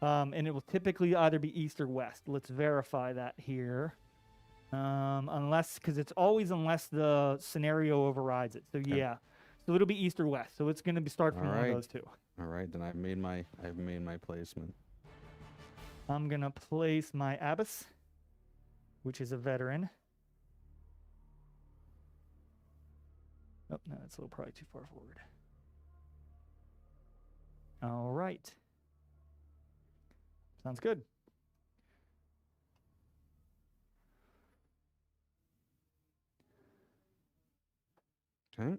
And it will typically either be east or west. Let's verify that here. Unless, because it's always unless the scenario overrides it. So yeah, so it'll be east or west. So it's going to be start from one of those two. All right, then I've made my placement. I'm going to place my Abbess, which is a veteran. Oh, no, that's a little probably too far forward. All right. Sounds good. Okay.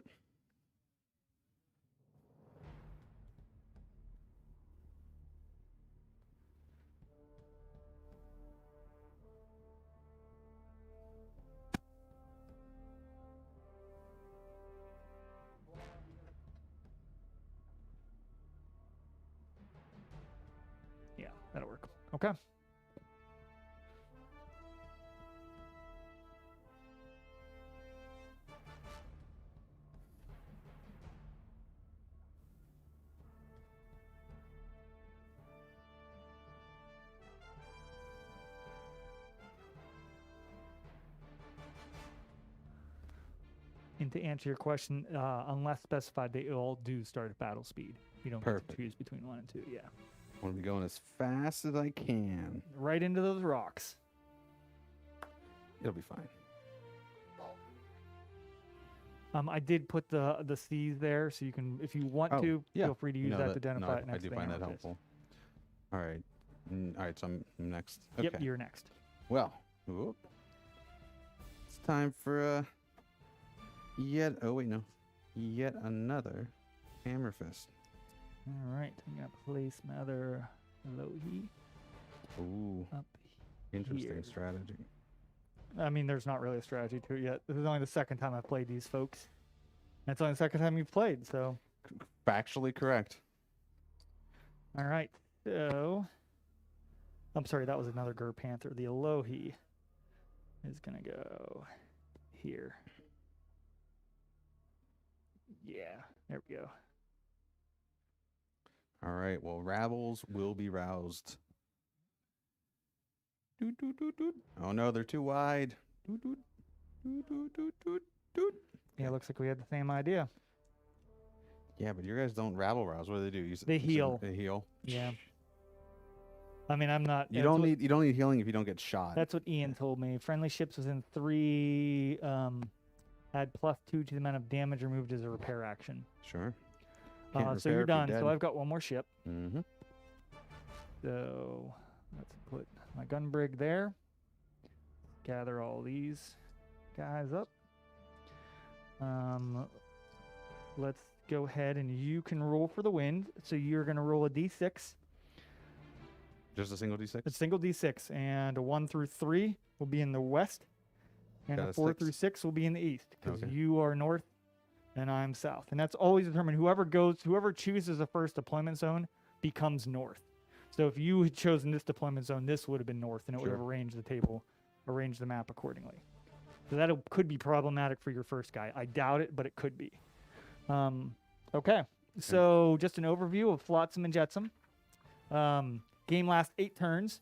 Yeah, that'll work. Okay. And to answer your question, unless specified, they all do start at battle speed. You don't get to choose between 1 and 2. Yeah. I want to be going as fast as I can. Right into those rocks. It'll be fine. I did put the C's there, so you can, if you want to, feel free to use that to identify it next. I do find that helpful. All right. All right, so I'm next. Okay. Yep, you're next. Well, it's time for yet another hammer fist. All right, I'm gonna place my other Lohi. Ooh, up interesting here. strategy. I mean, there's not really a strategy to it yet. This is only the second time I've played these folks. That's only the second time you've played, so. Factually correct. All right, so. I'm sorry, that was another Gur Panther. The Elohi is gonna go here. Yeah, there we go. All right, well, rabbles will be roused. Doot, doot, doot, doot. Oh no, they're too wide. Doot, doot, doot, doot, doot, doot, doot. Yeah, looks like we had the same idea. Yeah, but you guys don't rabble rouse. What do they do? They heal. They heal. Yeah. I mean, I'm not. You don't need healing if you don't get shot. That's what Ian told me. Friendly ships within 3 add +2 to the amount of damage removed as a repair action. Sure. So you're done. So I've got one more ship. Mm-hmm. So let's put my gun brig there. Gather all these guys up. Let's go ahead and you can roll for the wind. So you're going to roll a d6. Just a single d6? A single d6. And a 1 through 3 will be in the west. And a 4 through 6 will be in the east. Because you are north and I'm south. And that's always determined. Whoever chooses the first deployment zone becomes north. So if you had chosen this deployment zone, this would have been north, and it would have arranged the map accordingly. So that could be problematic for your first guy. I doubt it, but it could be. Okay. So just an overview of Flotsam and Jetsam. Game lasts 8 turns.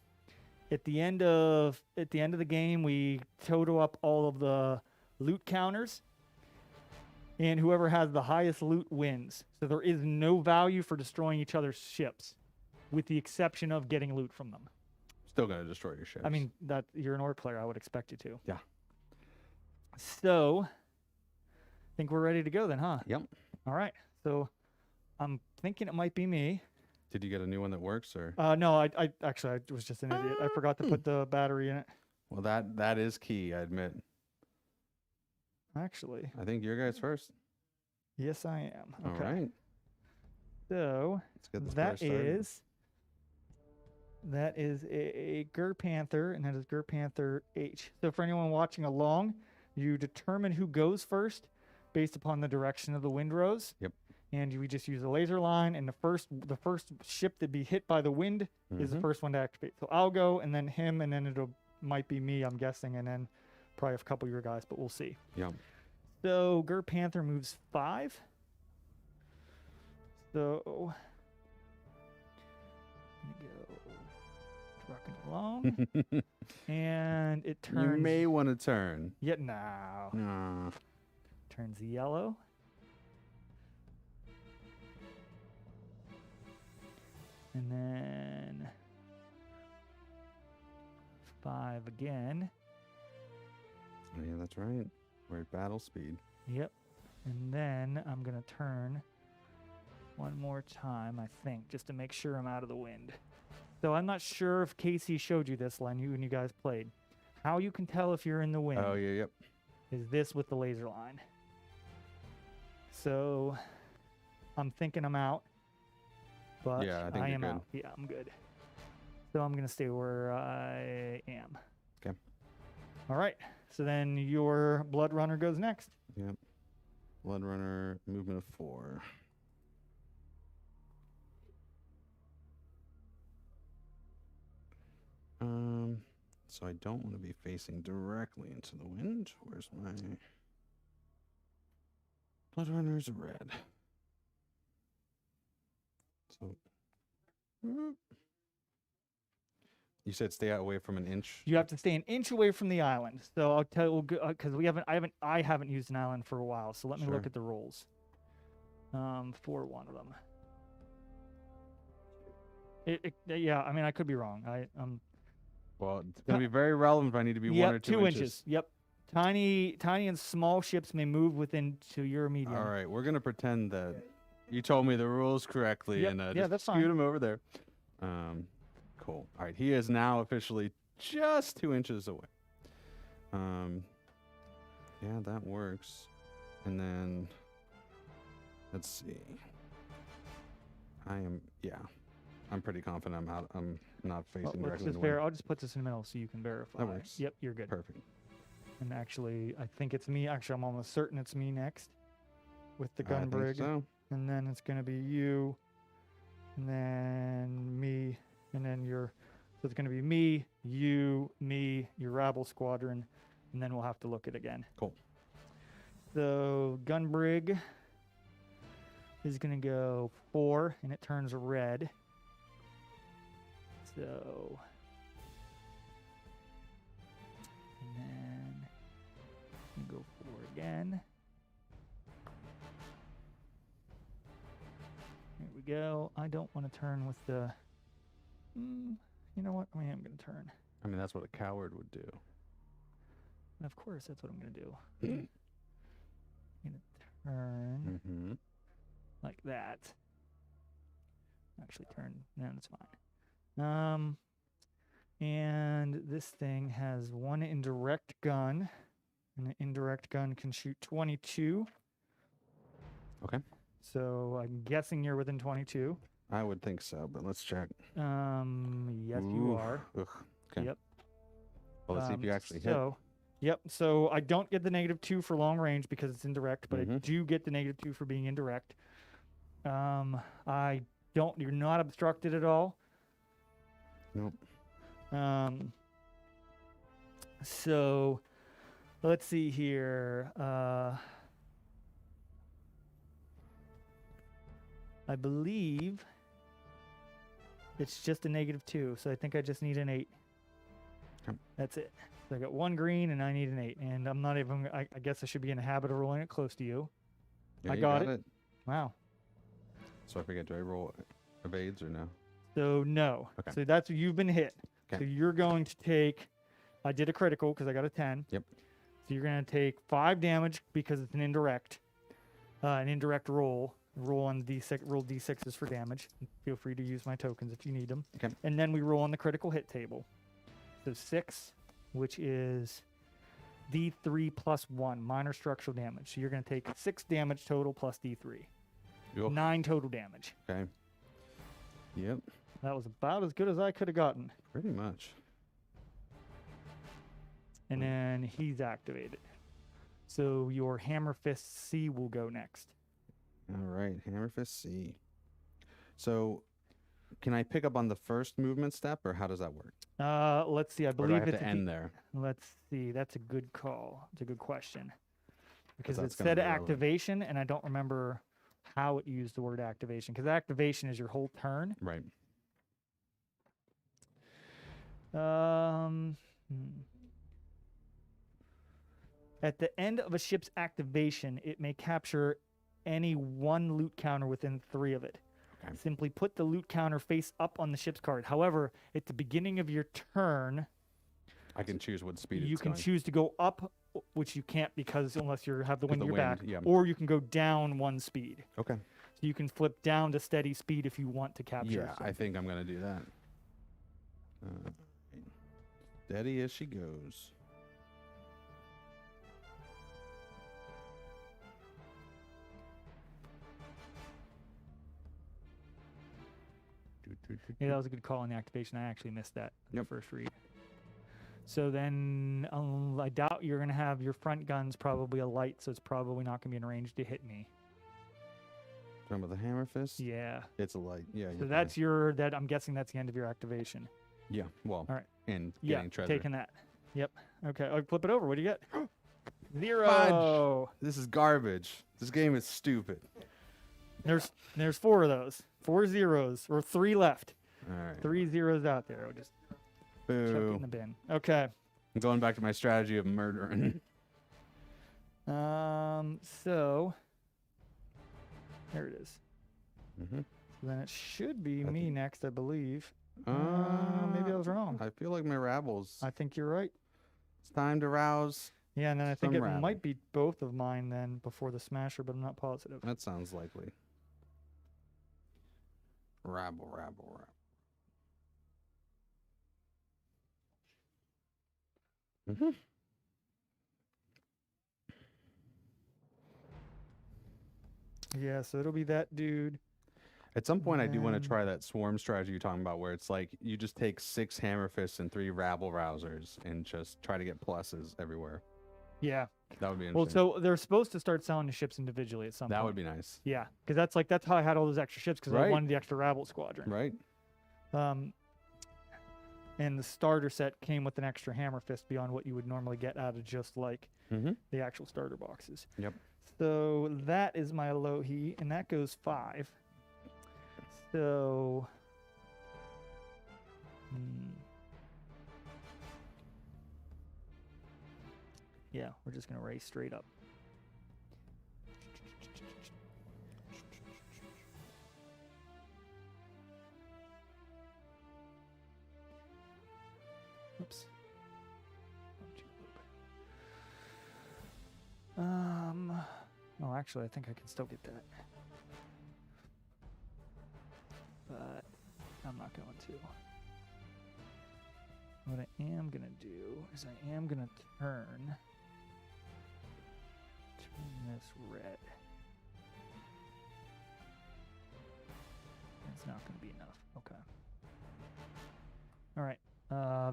At the end of the game, we total up all of the loot counters. And whoever has the highest loot wins. So there is no value for destroying each other's ships, with the exception of getting loot from them. Still gonna destroy your ships. I mean, that you're an orc player, I would expect you to. Yeah. So, I think we're ready to go then, huh? Yep. All right. So, I'm thinking it might be me. Did you get a new one that works, or? No, I actually I was just an idiot. I forgot to put the battery in it. Well, that is key, I admit. Actually. I think your guy's first. Yes, I am. Okay. All right. So that is a Gur Panther, and that is Gur Panther H. So for anyone watching along, you determine who goes first based upon the direction of the windrows. Yep. And we just use a laser line, and the first ship that be hit by the wind is the first one to activate. So I'll go, and then him, and then might be me, I'm guessing, and then probably a couple of your guys, but we'll see. Yeah. So Gur Panther moves 5. So I'm gonna go Trucking along. And it turns. You may want to turn. Yeah, no. No. Turns yellow. And then 5 again. Oh, yeah, that's right. We're at battle speed. Yep. And then I'm going to turn one more time, I think, just to make sure I'm out of the wind. So I'm not sure if Casey showed you this, Len, when you guys played. How you can tell if you're in the wind. Oh, yeah, yep. Is this with the laser line. So I'm thinking I'm out. But Yeah, I think I you're am good. out. Yeah, I'm good. So I'm going to stay where I am. Okay. All right. So then your Blood Runner goes next. Yep. Blood Runner, movement of 4. So I don't want to be facing directly into the wind. Where's my Blood Runner's red? So you said stay away from an inch. You have to stay an inch away from the island. So I'll tell you because I haven't used an island for a while. So let me look at the rolls. For one of them. Yeah, I mean I could be wrong. Well, it's gonna be very relevant if I need to be 1 or 2 2 inches. Yep. Tiny and small ships may move within to your medium. All right, we're gonna pretend that you told me the rules correctly, Yep. and Yeah, just that's scoot fine. him over there. Cool. All right, he is now officially just 2 inches away. Yeah, that works. And then let's see. I'm pretty confident I'm out. I'm not facing Let's directly in just the wind. I'll just put this in the middle so you can verify. That works. Yep, you're good. Perfect. And actually, I think it's me. Actually, I'm almost certain it's me next with the I gun think brig. so. And then it's going to be you. And then me. And then so it's going to be me, you, me, your Rabble Squadron. And then we'll have to look at it again. Cool. So gun brig is going to go 4 and it turns red. So, and then we go 4 again. There we go. I don't want to turn with the, you know what? I am going to turn. I mean, that's what a coward would do. And of course, that's what I'm going to do. I'm going to turn like that. Actually turn, no, that's fine. And this thing has 1 indirect gun, and an indirect gun can shoot 22. Okay. So I'm guessing you're within 22. I would think so, but let's check. Yes, you are. Ugh. Okay. Yep. Well, let's see if you actually hit. Yep. So I don't get the -2 for long range because it's indirect, but I do get the -2 for being indirect. You're not obstructed at all. Nope. So let's see here. I believe it's just a -2, so I think I just need an 8. Okay. That's it. So I got 1 green and I need an 8, and I'm not even. I guess I should be in the habit of rolling it close to you. Yeah, I you got it. Wow. So I forget, do I roll evades or no? So no. Okay. So that's you've been hit. Okay. So you're going to take. I did a critical because I got a 10. Yep. So you're going to take 5 damage because it's an indirect roll. Roll on D6. Roll D6s for damage. Feel free to use my tokens if you need them. Okay. And then we roll on the critical hit table. So 6, which is D3 plus 1 minor structural damage. So you're going to take 6 damage total plus D3. Yep. 9 total damage. Okay. Yep. That was about as good as I could have gotten. Pretty much. And then he's activated. So your Hammer Fist C will go next. All right, Hammer Fist C. So, can I pick up on the first movement step, or how does that work? Let's see. I Or do I believe have it's to end there? Let's see. That's a good call. It's a good question. Because it that's gonna said be relevant. activation, and I don't remember how it used the word activation. Because activation is your whole turn. Right. At the end of a ship's activation, it may capture any one loot counter within 3 of it. Okay. Simply put the loot counter face up on the ship's card. However, at the beginning of your turn, I can choose what speed you it's can going. choose to go up, which you can't because unless you have the wind the at your wind, back, yeah. or you can go down 1 speed. Okay. So you can flip down to steady speed if you want to capture. Yeah, I think I'm gonna do that. Steady as she goes. Yeah, that was a good call on the activation. I actually missed that in Yep. the first read. So then I doubt you're going to have your front guns probably a light, so it's probably not going to be in range to hit me. Talking about the hammer fist? Yeah. It's a light. Yeah. So that's I'm guessing that's the end of your activation. Yeah. Well. All right. And Yeah, getting treasure. taking that. Yep. Okay. Oh, flip it over. What do you get? 0. Fudge. This is garbage. This game is stupid. There's 4 of those. 4 zeros or 3 left. All right. 3 zeros out there. I'll just chuck it Boo. in the bin. Okay. I'm going back to my strategy of murdering. So there it is. Mm-hmm. So then it should be I me think- next, I believe. Maybe I was wrong. I feel like my rabbles. I think you're right. It's time to rouse. Yeah, and then I think Some it rabble. might be both of mine then before the smasher, but I'm not positive. That sounds likely. Rabble, rabble, rabble. Mm-hmm. Yeah, so it'll be that dude. At some point, I do want to then- try that swarm strategy you're talking about, where it's like you just take 6 hammer fists and 3 rabble rousers and just try to get pluses everywhere. Yeah. That would be Well, interesting. so they're supposed to start selling the ships individually at some That point. would be nice, Yeah, because that's how I had all those extra ships because I Right. wanted the extra rabble squadron. right? And the starter set came with an extra hammer fist beyond what you would normally get out of just like Mm-hmm. the actual starter boxes. Yep. So that is my low heat, and that goes 5. So, yeah, we're just gonna race straight up. Oops. Oh, actually, I think I can still get that. But I'm not going to. What I am going to do is I am going to turn this red. It's not going to be enough. Okay. All right.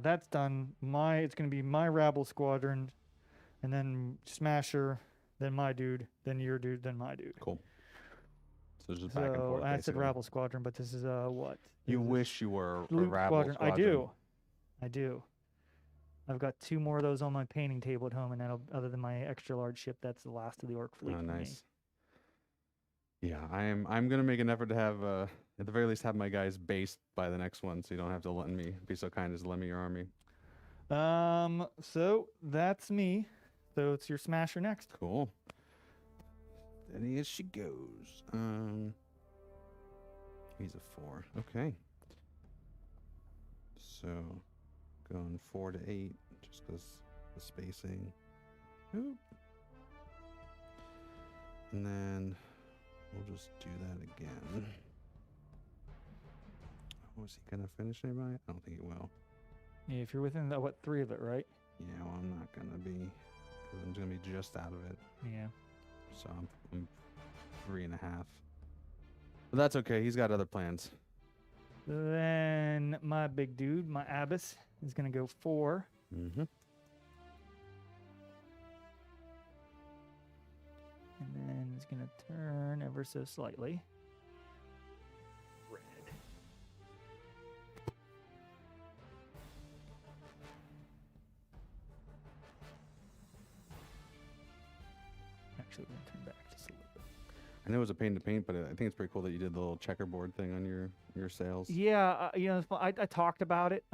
That's done. It's going to be my rabble squadron, and then smasher, then my dude, then your dude, then my dude. Cool. So it's just back and So forth. I said basically. rabble squadron, but this is what? You This is wish you were a loot rabble squadron. I do. I've got 2 more of those on my painting table at home, and then other than my extra large ship, that's the last of the orc fleet. Oh, for me. nice. Yeah, I'm gonna make an effort to have at the very least have my guys based by the next one, so you don't have to let me be so kind as to lend me your army. So that's me. So it's your smasher next. Cool. Steady as she goes. He's a 4. Okay. So going 4 to 8, just because the spacing. Oop. And then we'll just do that again. Oh, is he gonna finish anybody? I don't think he will. Yeah, if you're within the 3 of it, right? Yeah, well, I'm not gonna be, because I'm gonna be just out of it. Yeah. So I'm 3.5. But that's okay. He's got other plans. Then my big dude, my abbess, is gonna go 4. Mm-hmm. And then it's gonna turn ever so slightly. Red. Actually, we're gonna turn back just a little bit. I know it was a pain to paint, but I think it's pretty cool that you did the little checkerboard thing on your sails. Yeah, I talked about it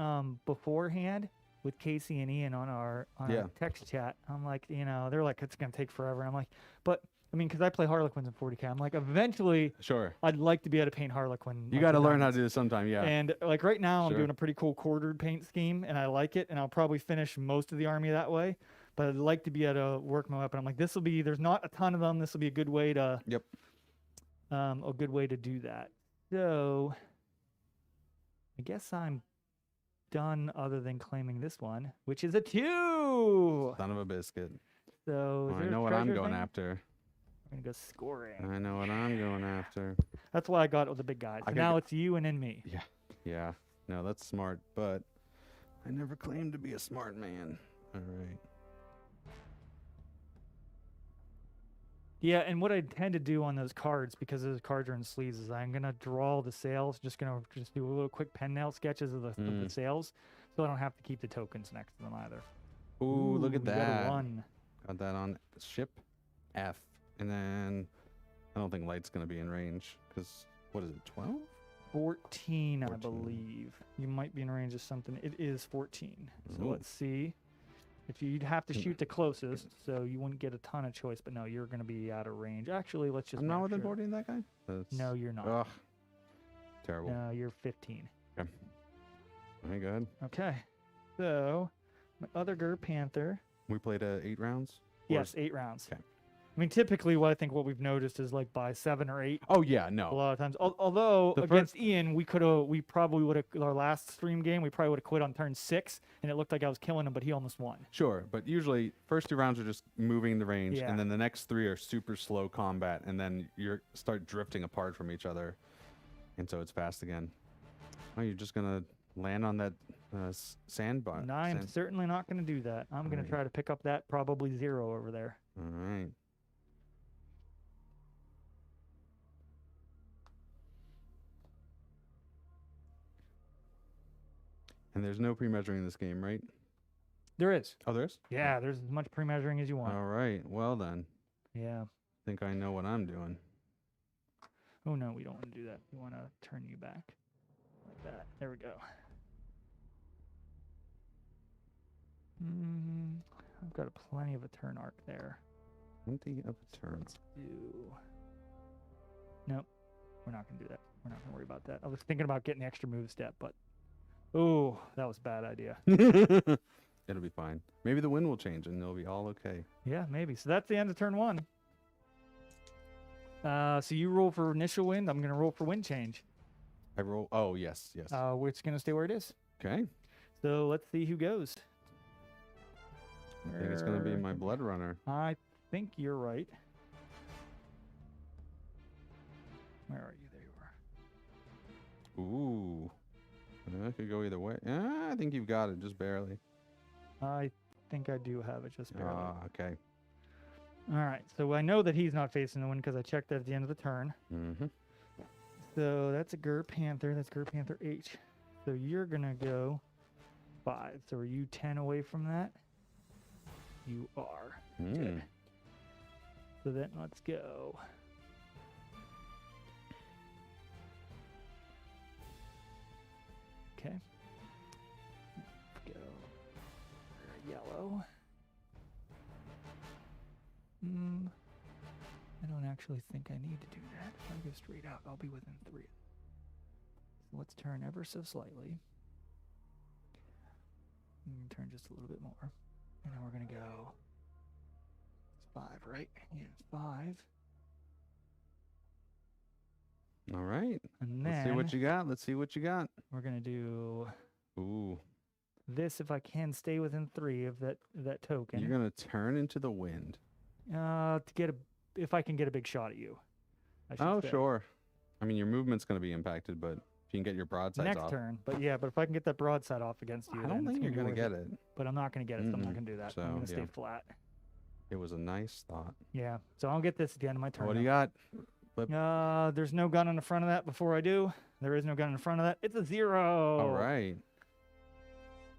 beforehand with Casey and Ian on our text chat. I'm like, they're like, it's gonna take forever. And I'm like, but I mean, because I play Harlequins in 40K, I'm like, eventually, Sure. I'd like to be able to paint Harlequin. You got to learn how to do this sometime, yeah. And like right now, I'm doing a pretty cool quartered paint scheme, and I like it, and I'll probably finish most of the army that way. But I'd like to be able to work my weapon. I'm like, this will be. There's not a ton of them. This will be a good way to. Yep. A good way to do that. So, I guess I'm done other than claiming this one, which is a 2. Son of a biscuit. So I know what I'm going after. I'm gonna go scoring. I know what I'm going after. That's why I got it with the big guys. So now it's you and then me. Yeah. Yeah. No, that's smart, but I never claimed to be a smart man. All right. Yeah, and what I tend to do on those cards, because those cards are in sleeves, is I'm gonna draw the sails. Just do a little quick pen nail sketches of the sails, so I don't have to keep the tokens next to them either. Ooh, look at that! Got that on ship F, and then I don't think light's gonna be in range because what is it? 12? 14, I believe. You might be in range of something. It is 14. So let's see. If you'd have to shoot the closest, so you wouldn't get a ton of choice, but no, you're going to be out of range. Actually, let's just. I'm not within 14 that guy? No, you're not. Ugh. Terrible. No, you're 15. Okay. Very good. Okay. So, my other Gur Panther. We played 8 rounds? Yes, 8 rounds. Okay. I mean, typically, what we've noticed is like by 7 or 8. Oh yeah, no. A lot of times, although against Ian, we probably would have our last stream game. We probably would have quit on turn 6, and it looked like I was killing him, but he almost won. Sure, but usually first 2 rounds are just moving the range, and then the next 3 are super slow combat, and then you start drifting apart from each other, and so it's fast again. Oh, you're just gonna land on that sandbar? No, I'm certainly not gonna do that. I'm gonna try to pick up that probably 0 over there. All right. And there's no pre-measuring in this game, right? There is. Oh, there is? Yeah, there's as much pre-measuring as you want. All right. Well, then. Yeah. I think I know what I'm doing. Oh, no, we don't want to do that. We want to turn you back like that. There we go. I've got plenty of a turn arc there. Plenty of a turn. Let's do... Nope. We're not going to do that. We're not going to worry about that. I was thinking about getting the extra move step, but... Oh, that was a bad idea. It'll be fine. Maybe the wind will change and it'll be all okay. Yeah, maybe. So that's the end of turn 1. So you roll for initial wind. I'm going to roll for wind change. I roll. Oh, yes, yes. It's going to stay where it is. Okay. So let's see who goes. I think it's going to be my blood runner. I think you're right. Where are you? There you are. Ooh. That could go either way. I think you've got it, just barely. I think I do have it, just barely. Okay. All right, so I know that he's not facing the wind because I checked that at the end of the turn. Mm-hmm. So that's a Gur Panther. That's Gur Panther H. So you're going to go 5. So are you 10 away from that? You are. Good. So then let's go. Okay. Go. Yellow. I don't actually think I need to do that. If I go straight out, I'll be within 3. So let's turn ever so slightly. Turn just a little bit more. And then we're going to go. It's 5, right? Yeah, 5. All right. And then let's see what you got. Let's see what you got. We're going to do this if I can stay within 3 of that token. You're going to turn into the wind. If I can get a big shot at you. Oh, sure. I mean, your movement's going to be impacted, but if you can get your broadsides next turn. But yeah, but if I can get that broadside off against you, I don't think you're going to get it. But I'm not going to get it, so I'm not going to do that. So, I'm going to stay flat. It was a nice thought. Yeah. So I'll get this at the end of my turn. What do you got? There's no gun in the front of that before I do. There is no gun in front of that. It's a 0. All right.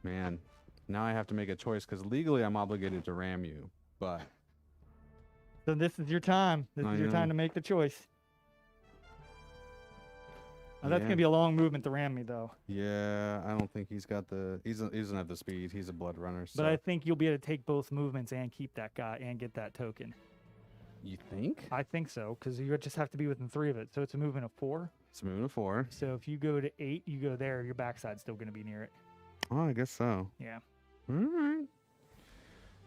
Man, now I have to make a choice because legally I'm obligated to ram you, but So this is your time. This is your time to make the choice. Oh, that's gonna be a long movement to ram me, though. Yeah, I don't think he's got the. He doesn't have the speed. He's a blood runner. So. But I think you'll be able to take both movements and keep that guy and get that token. You think? I think so, because you just have to be within 3 of it. So it's a movement of 4. It's a movement of 4. So if you go to 8, you go there. Your backside's still gonna be near it. Oh, I guess so. Yeah. All right.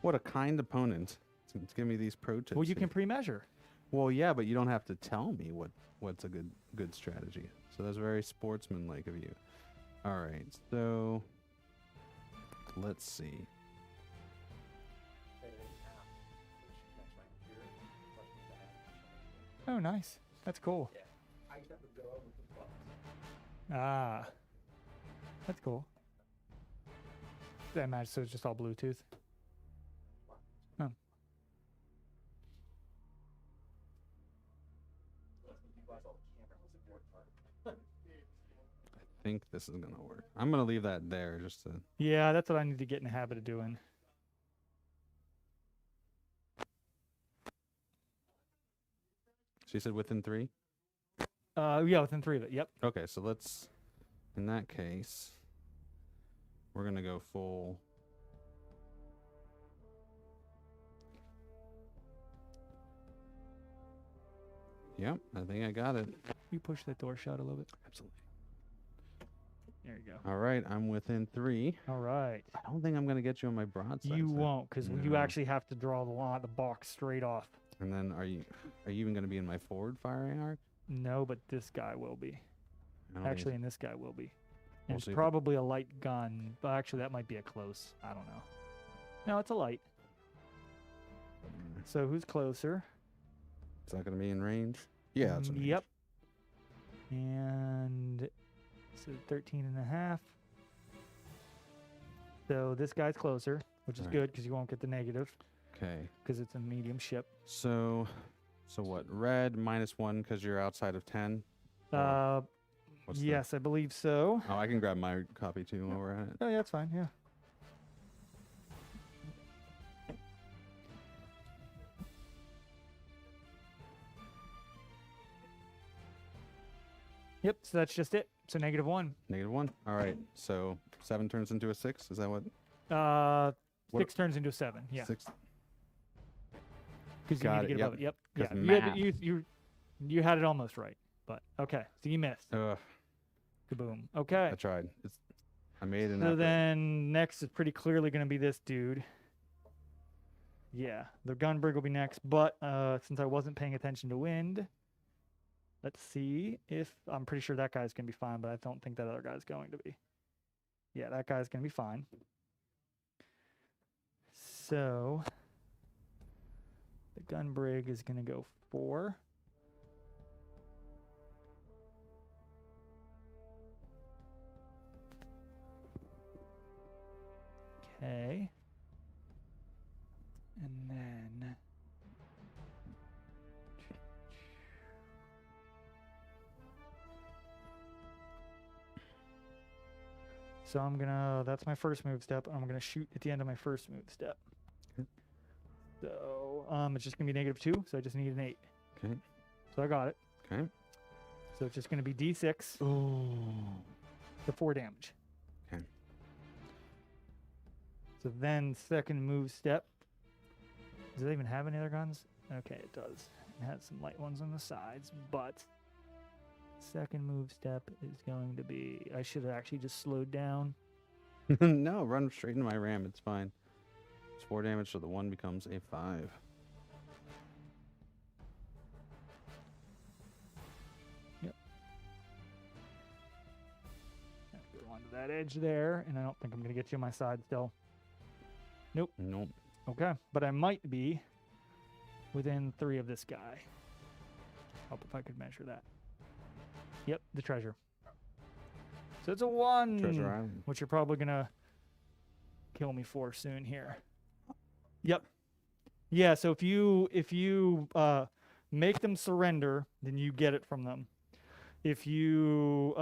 What a kind opponent. It's give me these pro tips. Well, you can pre-measure. Well, yeah, but you don't have to tell me what's a good strategy. So that's very sportsmanlike of you. All right, so let's see. Oh, nice. That's cool. Ah, that's cool. That match, so it's just all Bluetooth. Oh. I think this is gonna work. I'm gonna leave that there just to. Yeah, that's what I need to get in the habit of doing. She said within 3? Yeah, within 3 of it. Yep. Okay, so let's. In that case, we're gonna go full. Yep, I think I got it. You push that door shut a little bit. Absolutely. There you go. All right, I'm within 3. All right. I don't think I'm gonna get you on my broadside. You won't, because you No. actually have to draw the box straight off. And then are you even gonna be in my forward firing arc? No, but this guy will be. I don't Actually, think and this guy will be. We'll And see. it's probably a light gun, but actually that might be a close. I don't know. No, it's a light. So who's closer? It's not gonna be in range. Yeah. It's in range. Yep. And so 13 and a half. So this guy's closer, which is Alright. good because you won't get the negative Okay. because it's a medium ship. So what? Red -1 because you're outside of 10. What's the- Yes, I believe so. Oh, I can grab my copy too while we're at it. Oh, yeah, that's fine. Yeah. Yep, so that's just it. So -1. -1. All right. So 7 turns into a 6. Is that what? What- 6 turns into a 7. Yeah. 6. Because you Got need to it, get above it. Yep. 'Cause Yeah. math. You had it almost right. But okay. So you missed. Ugh. Kaboom. Okay. I tried. I made an So effort. then next is pretty clearly going to be this dude. Yeah, the gun brig will be next, but since I wasn't paying attention to wind, let's see if I'm pretty sure that guy's going to be fine, but I don't think that other guy's going to be. Yeah, that guy's going to be fine. So the gun brig is going to go 4. Okay. And then so that's my first move step. I'm gonna shoot at the end of my first move step. So it's just gonna be -2, so I just need an 8. Okay. So I got it. Okay. So it's just gonna be D6 Oh. to 4 damage. Okay. So then second move step. Does it even have any other guns? Okay, it does. It has some light ones on the sides, but second move step is going to be, I should have actually just slowed down. No, run straight into my ram. It's fine. It's 4 damage, so the 1 becomes a 5. Yep. Go onto that edge there, and I don't think I'm going to get you on my side still. Nope. Nope. Okay, but I might be within 3 of this guy. Hope if I could measure that. Yep, the treasure. So it's a 1, Treasure Island. which you're probably gonna kill me for soon here. Yep. Yeah. So if you make them surrender, then you get it from them. If you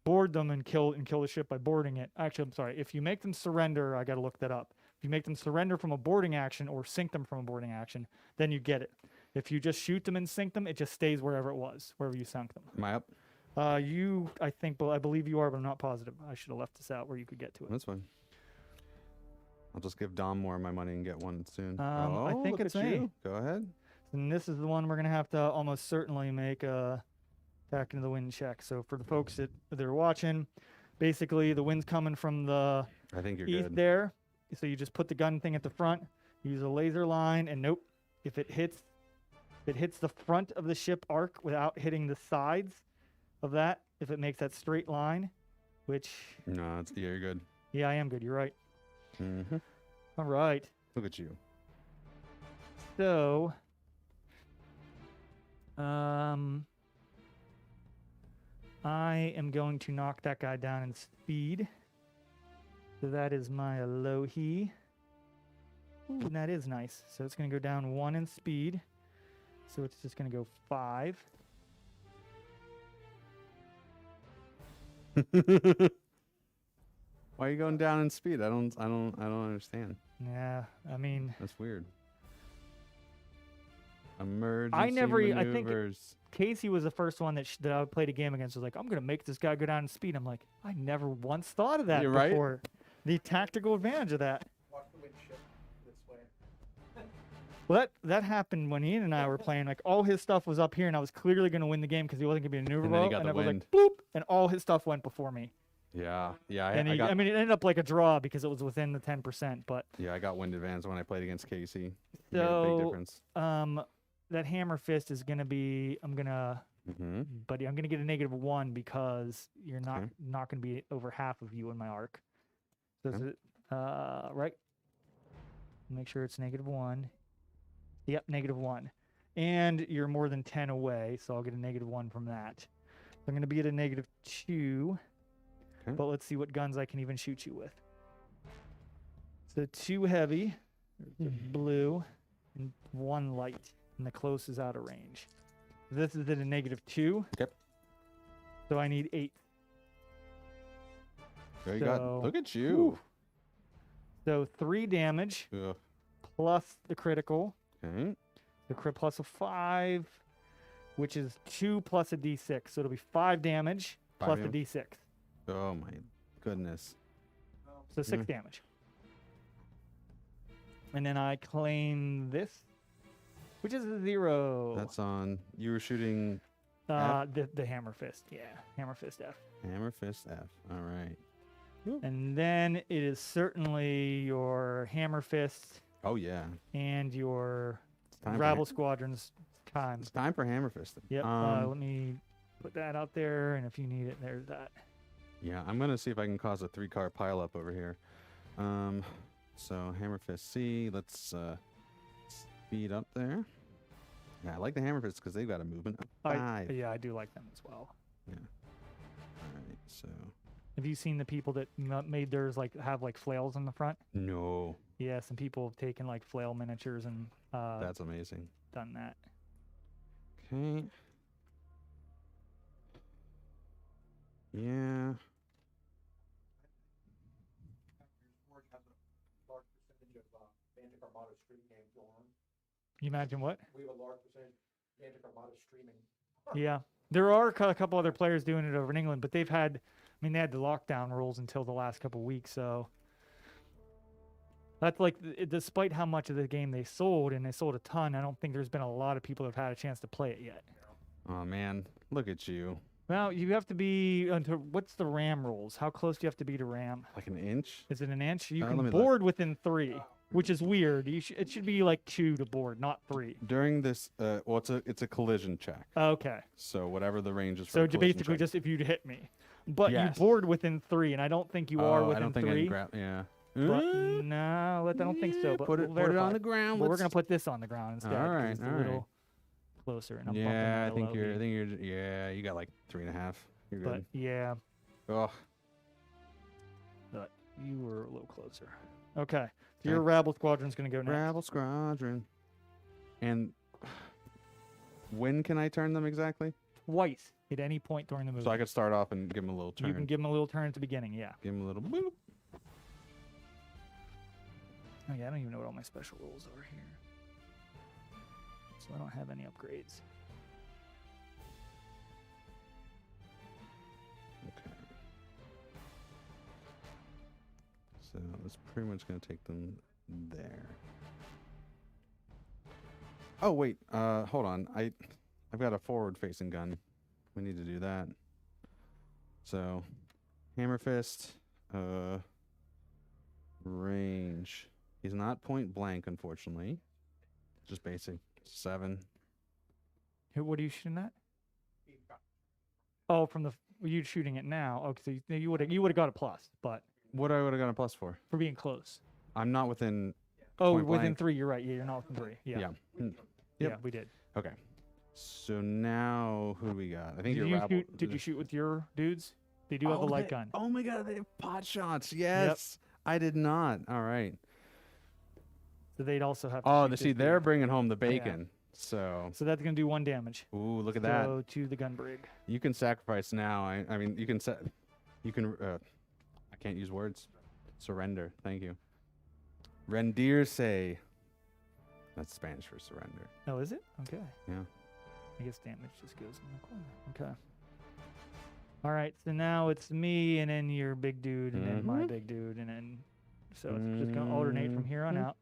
board them and kill the ship by boarding it, actually, I'm sorry. If you make them surrender, I got to look that up. If you make them surrender from a boarding action or sink them from a boarding action, then you get it. If you just shoot them and sink them, it just stays wherever it was, wherever you sunk them. Am I up? I believe you are, but I'm not positive. I should have left this out where you could get to it. That's fine. I'll just give Dom more of my money and get one soon. I think look it's at me. you. Go ahead. And this is the one we're going to have to almost certainly make a back into the wind check. So for the folks that are watching, basically the wind's coming from the I think you're east good. there. So you just put the gun thing at the front, use a laser line, and nope. If it hits the front of the ship arc without hitting the sides of that, if it makes that straight line, which... No, yeah, you're good. Yeah, I am good. You're right. Mm-hmm. All right. Look at you. So... I am going to knock that guy down in speed. So that is my Alohi. Ooh, and that is nice. So it's going to go down 1 in speed. So it's just going to go 5. Why are you going down in speed? I don't understand. Yeah, I mean, That's weird. Emergency I think maneuvers. Casey was the first one that I played a game against. Was like, I'm going to make this guy go down in speed. I'm like, I never once thought of that You're right. before. The tactical advantage of that. Watch the wind shift this way. Well, that happened when Ian and I were playing. Like, all his stuff was up here, and I was clearly going to win the game because he wasn't going to be a maneuver And then he boat. got And the I was wind. like, boop, and all his stuff went before me. Yeah, yeah. And it ended up like a draw because it was within the 10%. But I got wind advantage when I played against Casey. It made a big difference. that hammer fist is going to be. Buddy, I'm going to get a -1 because you're not going to be over half of you in my arc. So is it right? Make sure it's -1. Yep, -1. And you're more than 10 away, so I'll get a -1 from that. So I'm going to be at a -2. Okay. But let's see what guns I can even shoot you with. So 2 heavy, blue, and 1 light. And the close is out of range. This is at a -2. Okay. So I need 8. There you go. Look at you. Whew. So 3 damage Ugh. plus the critical. Okay. The crit plus a 5, which is 2 plus a d6. So it'll be 5 damage plus a d6. Oh my goodness. So 6 damage. And then I claim this, which is a 0. That's on. You were shooting the hammer fist. Yeah, hammer fist F. hammer fist F. All right. And then it is certainly your hammer fist Oh yeah. and your Time rabble squadron's time. It's time for hammer fist. Yep. Let me put that out there, and if you need it, there's that. Yeah, I'm gonna see if I can cause a 3-car pileup over here. So hammer fist C. Let's speed up there. Yeah, I like the hammer fist because they've got a movement of 5. Yeah, I do like them as well. Yeah. All right. So. Have you seen the people that made theirs have flails in the front? No. Yeah, some people have taken flail miniatures and That's amazing. done that. Okay. Yeah. Forge has a large percentage of Mantic Armada stream games going on. You imagine what? We have a large percentage of Mantic Armada streaming. Yeah. There are a couple other players doing it over in England, but they had the lockdown rules until the last couple of weeks, so that's despite how much of the game they sold, and they sold a ton, I don't think there's been a lot of people that have had a chance to play it yet. Oh man, look at you. Well, you have to be what's the RAM rules? How close do you have to be to RAM? Like an inch? Is it an inch? You let can me board within 3, which is weird. It should be 2 to board, not 3. During this, it's a collision check. Okay. So whatever the range is for So a collision basically, check. just if you hit me, but Yes. you board within 3, and I don't think you are within I don't think 3. I grab. Yeah. But no, I don't think so. But put it we'll put it verify. on the ground. But we're gonna put this on the ground instead. All 'cause right, it's a all little right. closer. And I'm Yeah, I bumping think my you're. LOB. Yeah, you got 3.5. You're But good. yeah, Oh, but you were a little closer. Okay, so Okay. your rabble squadron's gonna go next. Rabble Squadron. And when can I turn them exactly? Twice at any point during the movie. So I could start off and give them a little turn. You can give them a little turn at the beginning. Yeah. Give them a little boop. Oh yeah, I don't even know what all my special rules are here. So I don't have any upgrades. Okay. So that's pretty much going to take them there. Oh, wait. Hold on. I've got a forward-facing gun. We need to do that. So, hammer fist, range. He's not point blank, unfortunately. Just basic. 7. What are you shooting at? Oh, from the you shooting it now. Okay, so you would have got a plus, but What I would have got a plus for? for being close. I'm not within. Oh, point within blank. 3. You're right. Yeah, you're not within 3. Yeah. Yeah. Yeah, Yep. we did. Okay. So now who do we got? I think Did you're did you shoot with your dudes? They do have a light gun. Oh my god, they have pot shots. Yes. I did not. All right. So they'd also have to Oh, shoot see, this they're dude. bringing home the bacon. So, So that's going to do 1 damage. ooh, look at that. So to the gun brig. You can sacrifice now. I mean, you can set. You can. I can't use words. Surrender. Thank you. Rendirse. That's Spanish for surrender. Oh, is it? Okay. Yeah. I guess damage just goes in the corner. Okay. All right. So now it's me and then your big dude and then my big dude and then. So it's just going to alternate from here on out.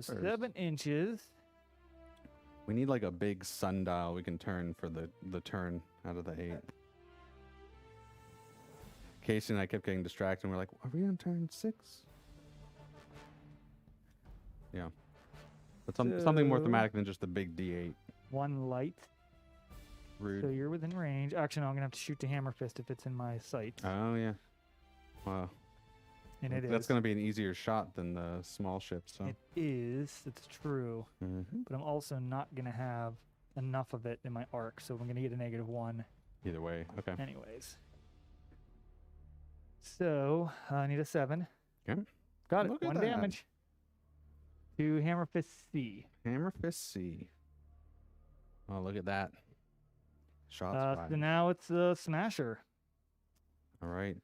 So 7 inches. We need like a big sundial we can turn for the turn out of the 8. Casey and I kept getting distracted and we're like, are we on turn 6? Yeah. But something more So- thematic than just the big D8. 1 light. Rude. So you're within range. Actually, no, I'm going to have to shoot the hammer fist if it's in my sight. Oh, yeah. Wow. And it That's is. going to be an easier shot than the small ship. So. It is. It's true. But I'm also not going to have enough of it in my arc. So I'm going to get a -1 Either way. Okay. anyways. So I need a 7. Okay. Got it. Look at 1 that. damage. To hammer fist C. Hammer fist C. Oh, look at that. Shots fired. So now it's a smasher. All right.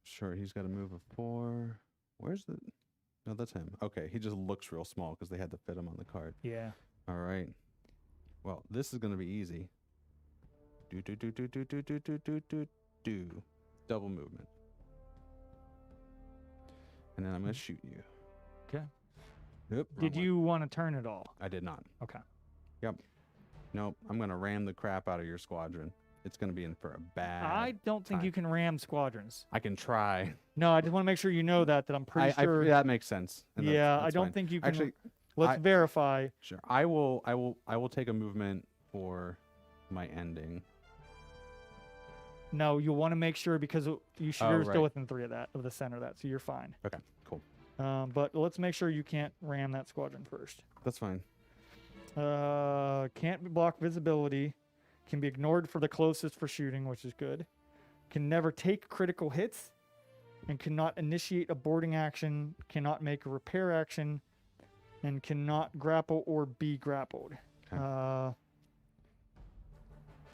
Sure, he's got to move a 4. Where's the... No, that's him. Okay, he just looks real small because they had to fit him on the card. Yeah. All right. Well, this is going to be easy. Do. Double movement. And then I'm going to shoot you. Okay. Yep. Did you want to turn it all? I did not. Okay. Yep. Nope. I'm going to ram the crap out of your squadron. It's going to be in for a bad... I don't think time. you can ram squadrons. I can try. No, I just want to make sure you know that I'm pretty sure. that makes sense. And Yeah, that's I don't fine. think you can. Actually, Let's verify. sure. I will take a movement for my ending. No, you'll want to make sure because you're right. still within 3 of the center of that, so you're fine. Okay, cool. But let's make sure you can't ram that squadron first. That's fine. Can't block visibility. Can be ignored for the closest for shooting, which is good. Can never take critical hits. And cannot initiate a boarding action. Cannot make a repair action. And cannot grapple or be grappled. Okay.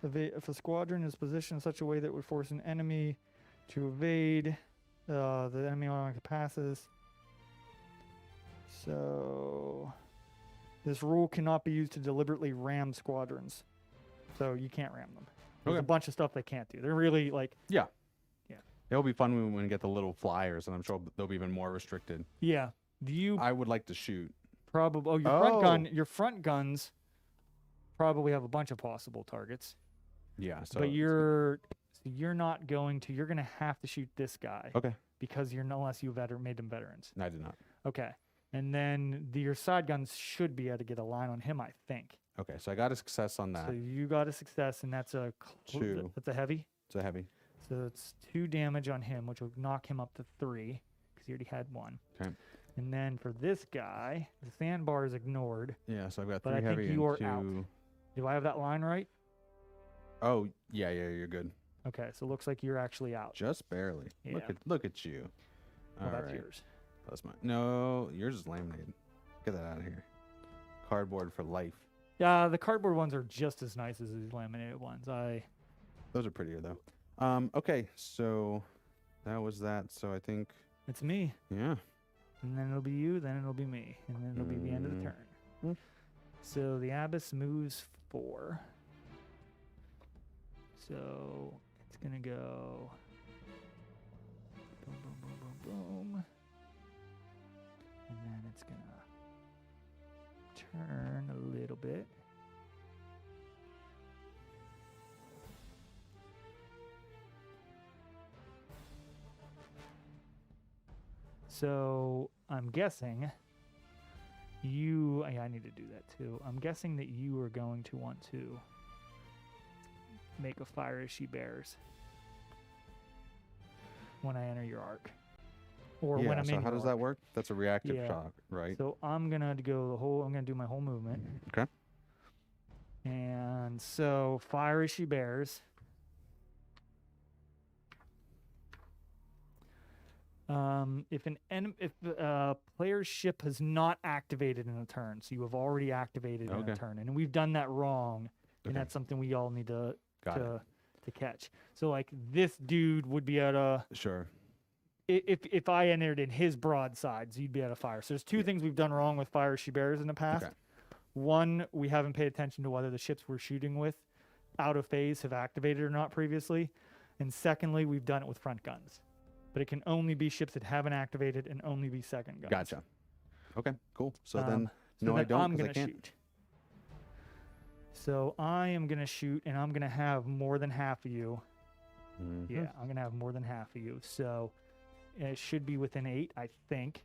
If a squadron is positioned in such a way that would force an enemy to evade, the enemy automatically passes. So this rule cannot be used to deliberately ram squadrons. So you can't ram them. There's a bunch of stuff they can't do. They're really like... Yeah. It'll be fun when we get the little flyers, and I'm sure they'll be even more restricted. Yeah. I would like to shoot. Probably... Oh, your front guns probably have a bunch of possible targets. Yeah. So But you're not going to... You're going to have to shoot this guy. Okay. Because unless you made them veterans. I did not. Okay. And then your side guns should be able to get a line on him, I think. Okay, so I got a success on that. So you got a success, and that's a 2. That's a heavy. It's a heavy. So it's 2 damage on him, which will knock him up to 3 because he already had 1. Okay. And then for this guy, the sandbar is ignored. Yeah, so I've got But 3 I think heavy you are and 2. out. Do I have that line right? Oh, yeah, you're good. Okay, so it looks like you're actually out. Just barely. Yeah. Look at you. Well, All that's right. yours. That's mine. No, yours is laminated. Get that out of here. Cardboard for life. Yeah, the cardboard ones are just as nice as these laminated ones. Those are prettier though. Okay, so that was that. So I think It's me. yeah. And then it'll be you, then it'll be me. And then it'll be the end of the turn. Mm. So the Abyss moves 4. So it's going to go boom, boom, boom, boom, boom. And then it's going to turn a little bit. So I'm guessing you, I need to do that too. I'm guessing that you are going to want to make a fire as she bears when I enter your arc. Or when I'm so in how your does that arc. work? That's a reactive Yeah. shock, right? So I'm gonna do my whole movement. Okay. And so fire as she bears. If a player's ship has not activated in a turn, so you have already activated in a turn, and we've done that wrong, and that's something we all need to catch. So like this dude would be at a Sure. If I entered in his broadsides, you'd be at a fire. So there's two things we've done wrong with fire she bears in the past. Okay. One, we haven't paid attention to whether the ships we're shooting with out of phase have activated or not previously. And secondly, we've done it with front guns. But it can only be ships that haven't activated and only be second guns. Gotcha. Okay, cool. So then, I don't, I'm 'cause I gonna can't. shoot. So I am going to shoot, and I'm going to have more than half of you. Mhm. Yeah, I'm going to have more than half of you. So it should be within 8, I think.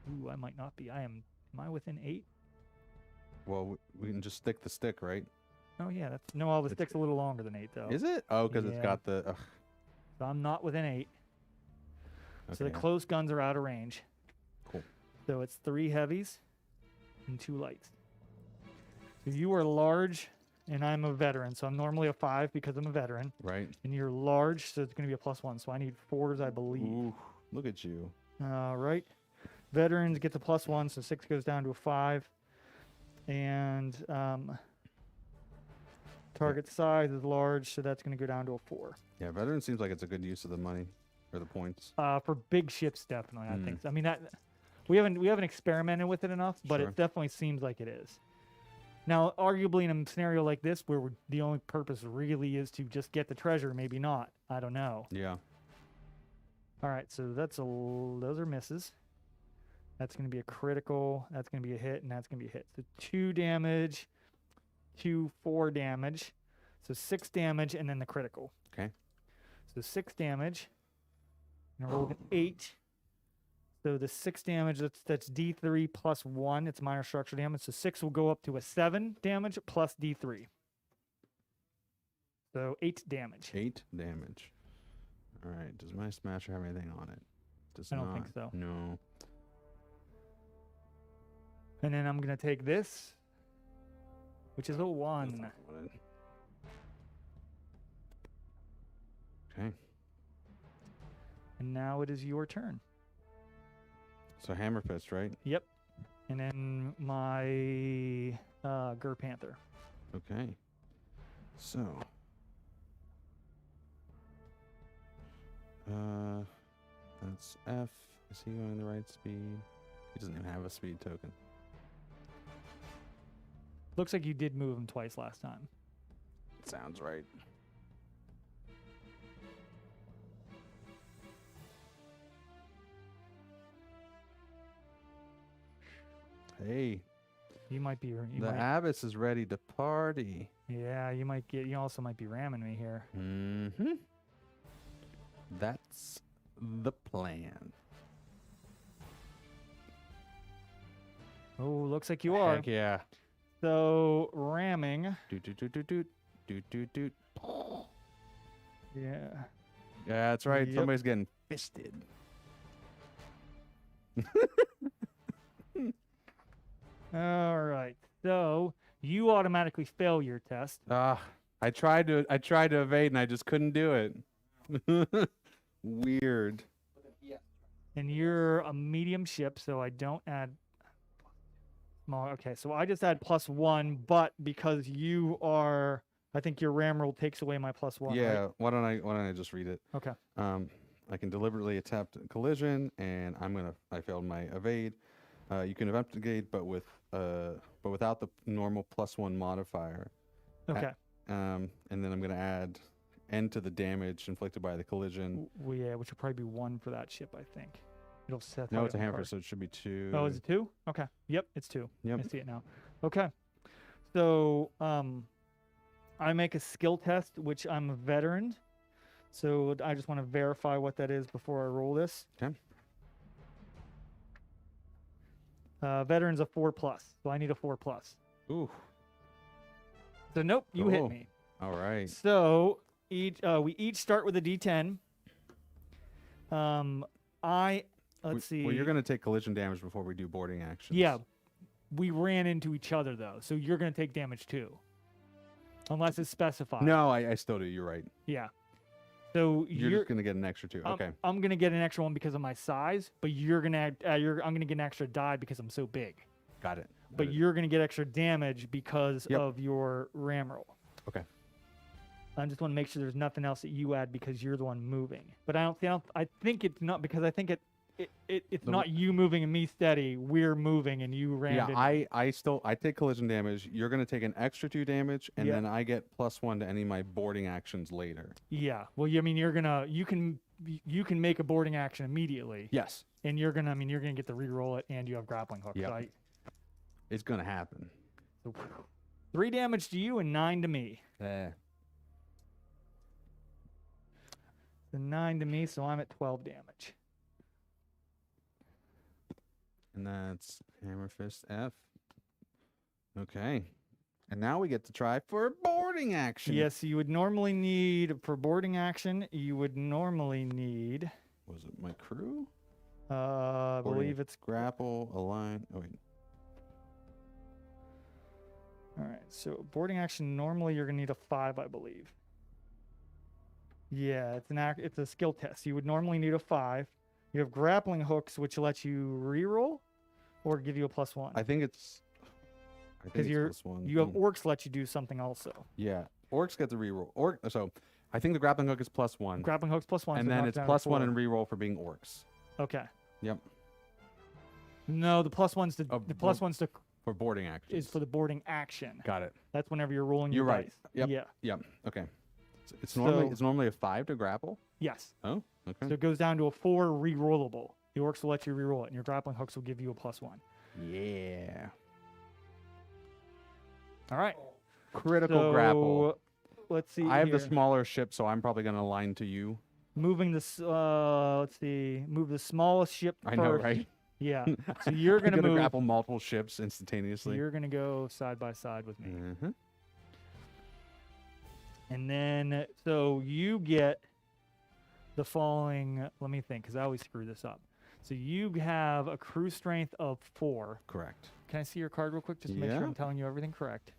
Ooh, I might not be. Am I within 8? Well, we can just stick the stick, right? Oh, yeah. The stick's a little longer than 8, though. Is it? Oh, because it's Yeah. got the... So I'm not within 8. So the Okay. close guns are out of range. Cool. So it's 3 heavies and 2 lights. So you are large, and I'm a veteran. So I'm normally a 5 because I'm a veteran. Right. And you're large, so it's going to be a +1. So I need 4s, I believe. Ooh, look at you. All right. Veterans get the +1, so 6 goes down to a 5. And target size is large, so that's going to go down to a 4. Yeah, veteran seems like it's a good use of the money or the points. For big ships, definitely, I think. So. I mean, that we haven't experimented with it enough, but Sure. it definitely seems like it is. Now, arguably, in a scenario like this, where the only purpose really is to just get the treasure, maybe not. I don't know. Yeah. All right, so those are misses. That's going to be a critical. That's going to be a hit, and that's going to be a hit. So 2 damage, 4 damage. So 6 damage, and then the critical. Okay. So 6 damage. And roll an 8. So the 6 damage, that's D3 plus 1. It's minor structure damage. So 6 will go up to a 7 damage plus D3. So 8 damage. 8 damage. All right. Does my smasher have anything on it? Does I don't not. think so. No. And then I'm going to take this, which is a That's 1. not what Okay. And now it is your turn. So hammer fist, right? Yep. And then my Gur Panther. Okay. So. That's F. Is he going the right speed? He doesn't even have a speed token. Looks like you did move him twice last time. Sounds right. Hey, You might be. the abbess is ready to party. Yeah, you might get. You also might be ramming me here. Mm-hmm. That's the plan. Oh, looks like you are. Heck yeah. So ramming. Doot doot doot doot doot doot doot doot. Yeah. Yeah, that's right. Yep. Somebody's getting fisted. All right. So you automatically fail your test. I tried to evade and I just couldn't do it. Weird. And you're a medium ship, so I don't add small. Okay, so I just add +1, but because you are, I think your ram roll takes away my +1. Yeah. Right? Why don't I just read it? Okay. I can deliberately attempt a collision, and I failed my evade. You can investigate, but without the normal +1 modifier. Okay. And then I'm gonna add N to the damage inflicted by the collision. Well, yeah, which will probably be 1 for that ship, I think. It'll set. No, it's a hamper, so it should be 2. Oh, is it 2? Okay. Yep, it's 2. Yep. I see it now. Okay. So, I make a skill test, which I'm a veteran. So I just want to verify what that is before I roll this. Okay. Veteran's a 4+, so I need a 4+. Ooh. So nope, you hit Cool. me. All right. So we each start with a D10. Let's see. Well, you're gonna take collision damage before we do boarding actions. Yeah, we ran into each other though, so you're gonna take damage too, unless it's specified. No, I still do. You're right. Yeah. So You're just gonna get an extra 2. Okay. I'm gonna get an extra 1 because of my size, but you're gonna I'm gonna get an extra die because I'm so big. Got it. But you're gonna get extra damage because Yep. of your ram roll. Okay. I just want to make sure there's nothing else that you add because you're the one moving. But I think it's not because I think it's not you moving and me steady. We're moving and you ran. Yeah, I take collision damage. You're gonna take an extra 2 damage, and Yeah. then I get +1 to any of my boarding actions later. Yeah. Well, I mean, you can make a boarding action immediately. Yes. And you're gonna get to re-roll it, and you have grappling hook. Yep. So It's gonna happen. 3 damage to you and 9 to me. The 9 to me, so I'm at 12 damage. And that's Hammer Fist F. Okay. And now we get to try for a boarding action. Yes, you would normally need for boarding action. You would normally need. Was it my crew? I believe it's grapple, align. Oh wait. All right. So boarding action. Normally, you're gonna need a 5, I believe. Yeah, it's a skill test. You would normally need a 5. You have grappling hooks, which lets you re-roll, or give you a +1. I think it's. Because you have Mm. orcs let you do something also. Yeah, orcs get the reroll. So I think the grappling hook is +1. Grappling hooks +1. And so then knock it's down +1 4. and reroll for being orcs. Okay. Yep. No, the +1's to Oh, the +1's to For boarding actions. is for the boarding action. Got it. That's whenever you're rolling You're your right. dice. Yep. Yeah. Yep. Okay. So it's So- normally a 5 to grapple. Yes. Oh. Okay. So it goes down to a 4 re-rollable. The orcs will let you re-roll it, and your grappling hooks will give you a +1. Yeah. All right. Critical grapple. Let's see. I have the here. smaller ship, so I'm probably gonna align to you. Moving this. Let's see. Move the smallest ship first. I know, right? Yeah. So you're I'm gonna move. grapple multiple ships instantaneously. You're gonna go side by side with me, Mm-hmm. and then so you get the following. Let me think, because I always screw this up. So you have a crew strength of 4. Correct. Can I see your card real quick, just to make sure Yeah. I'm telling you everything correct?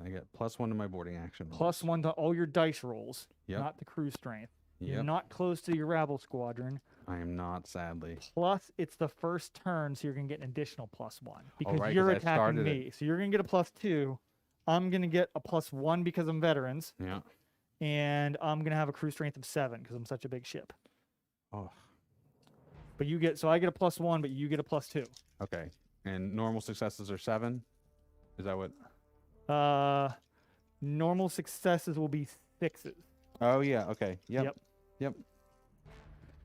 I get +1 to my boarding action. rolls. +1 to all your dice rolls, Yep. not the crew strength. You're Yep. not close to your rabble squadron. I am not, sadly. Plus, it's the first turn, so you're gonna get an additional +1 because right, 'cause you're I attacking started me. So you're gonna get a +2. I'm gonna get a +1 because I'm veterans, Yeah. and I'm gonna have a crew strength of 7 because I'm such a big ship. Oh. But you get, so I get a +1, but you get a +2. Okay. And normal successes are 7. Is that what? Normal successes will be 6s. Oh yeah. Okay. Yep. Yep.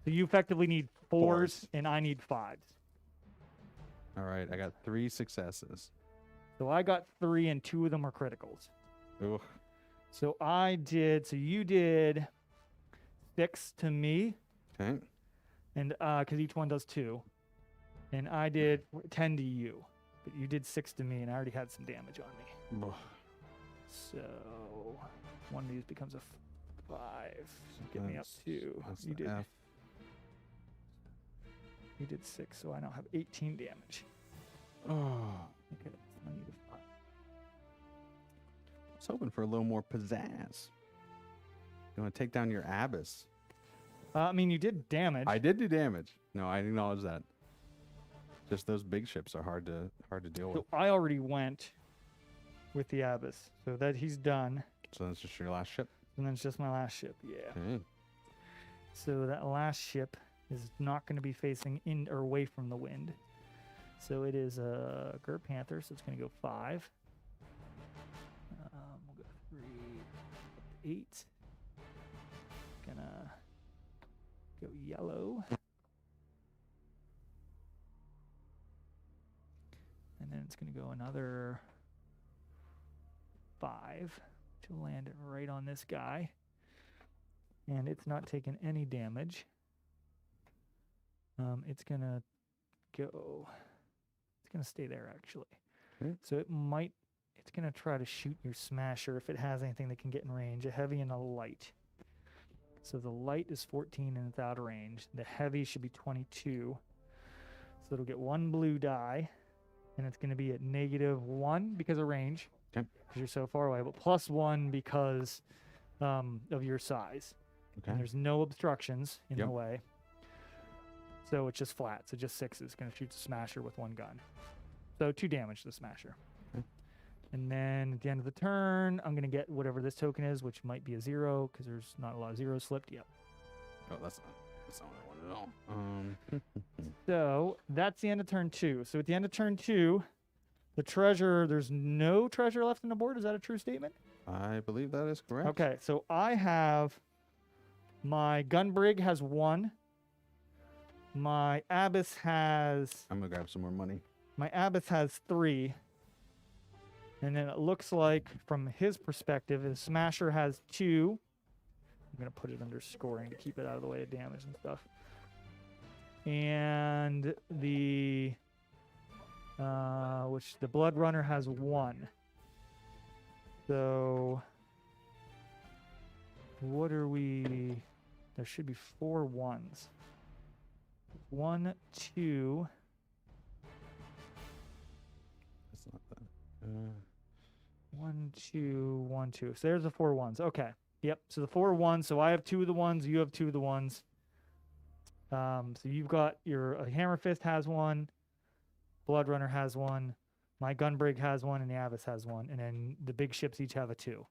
So you effectively need 4s, Fours. and I need 5s. All right. I got 3 successes. So I got 3, and 2 of them are criticals. Ugh. So you did 6 to me, Okay. and because each one does 2, and I did 10 to you, but you did 6 to me, and I already had some damage on me. Ugh. So one of these becomes a 5. So get me up to That's you the did F. you did 6, so I now have 18 damage. Oh. Okay, I need a 5. I was hoping for a little more pizzazz. You want to take down your abyss? I mean, you did damage. I did do damage. No, I acknowledge that. Just those big ships are hard to deal with. So I already went with the Abyss, so that he's done, So that's just your last ship. and then it's just my last ship. Yeah. Okay. So that last ship is not going to be facing in or away from the wind. So it is a Gur Panther, so it's going to go 5. We'll go 3, 8. Gonna go yellow. And then it's going to go another 5 to land it right on this guy. And it's not taking any damage. It's going to go... It's going to stay there, actually. Okay. So it's going to try to shoot your smasher if it has anything that can get in range. A heavy and a light. So the light is 14 and it's out of range. The heavy should be 22. So it'll get 1 blue die. And it's going to be at -1 because of range. Okay. Because you're so far away. But +1 because of your size. Okay. And there's no obstructions in Yep. the way. So it's just flat. So just 6 is going to shoot the smasher with 1 gun. So 2 damage to the smasher. Okay. And then at the end of the turn, I'm going to get whatever this token is, which might be a 0 because there's not a lot of zeros slipped. Yep. Oh, that's not what I wanted at all. So that's the end of turn 2. So at the end of turn 2, the treasure, there's no treasure left on the board. Is that a true statement? I believe that is correct. Okay. So I have my gun brig has 1. My abyss has... I'm going to grab some more money. My abyss has 3. And then it looks like, from his perspective, his smasher has 2. I'm going to put it under scoring to keep it out of the way of damage and stuff. And the... which the blood runner has 1. So... What are we... There should be 4 1s. 1, 2... That's not that. 1, 2, 1, 2. So there's the 4 1s. Okay. Yep. So the 4 1s. So I have 2 of the 1s. You have 2 of the 1s. So you've got your Hammer Fist has 1. Blood Runner has 1. My Gun Brig has 1, and the Abyss has 1. And then the big ships each have a 2.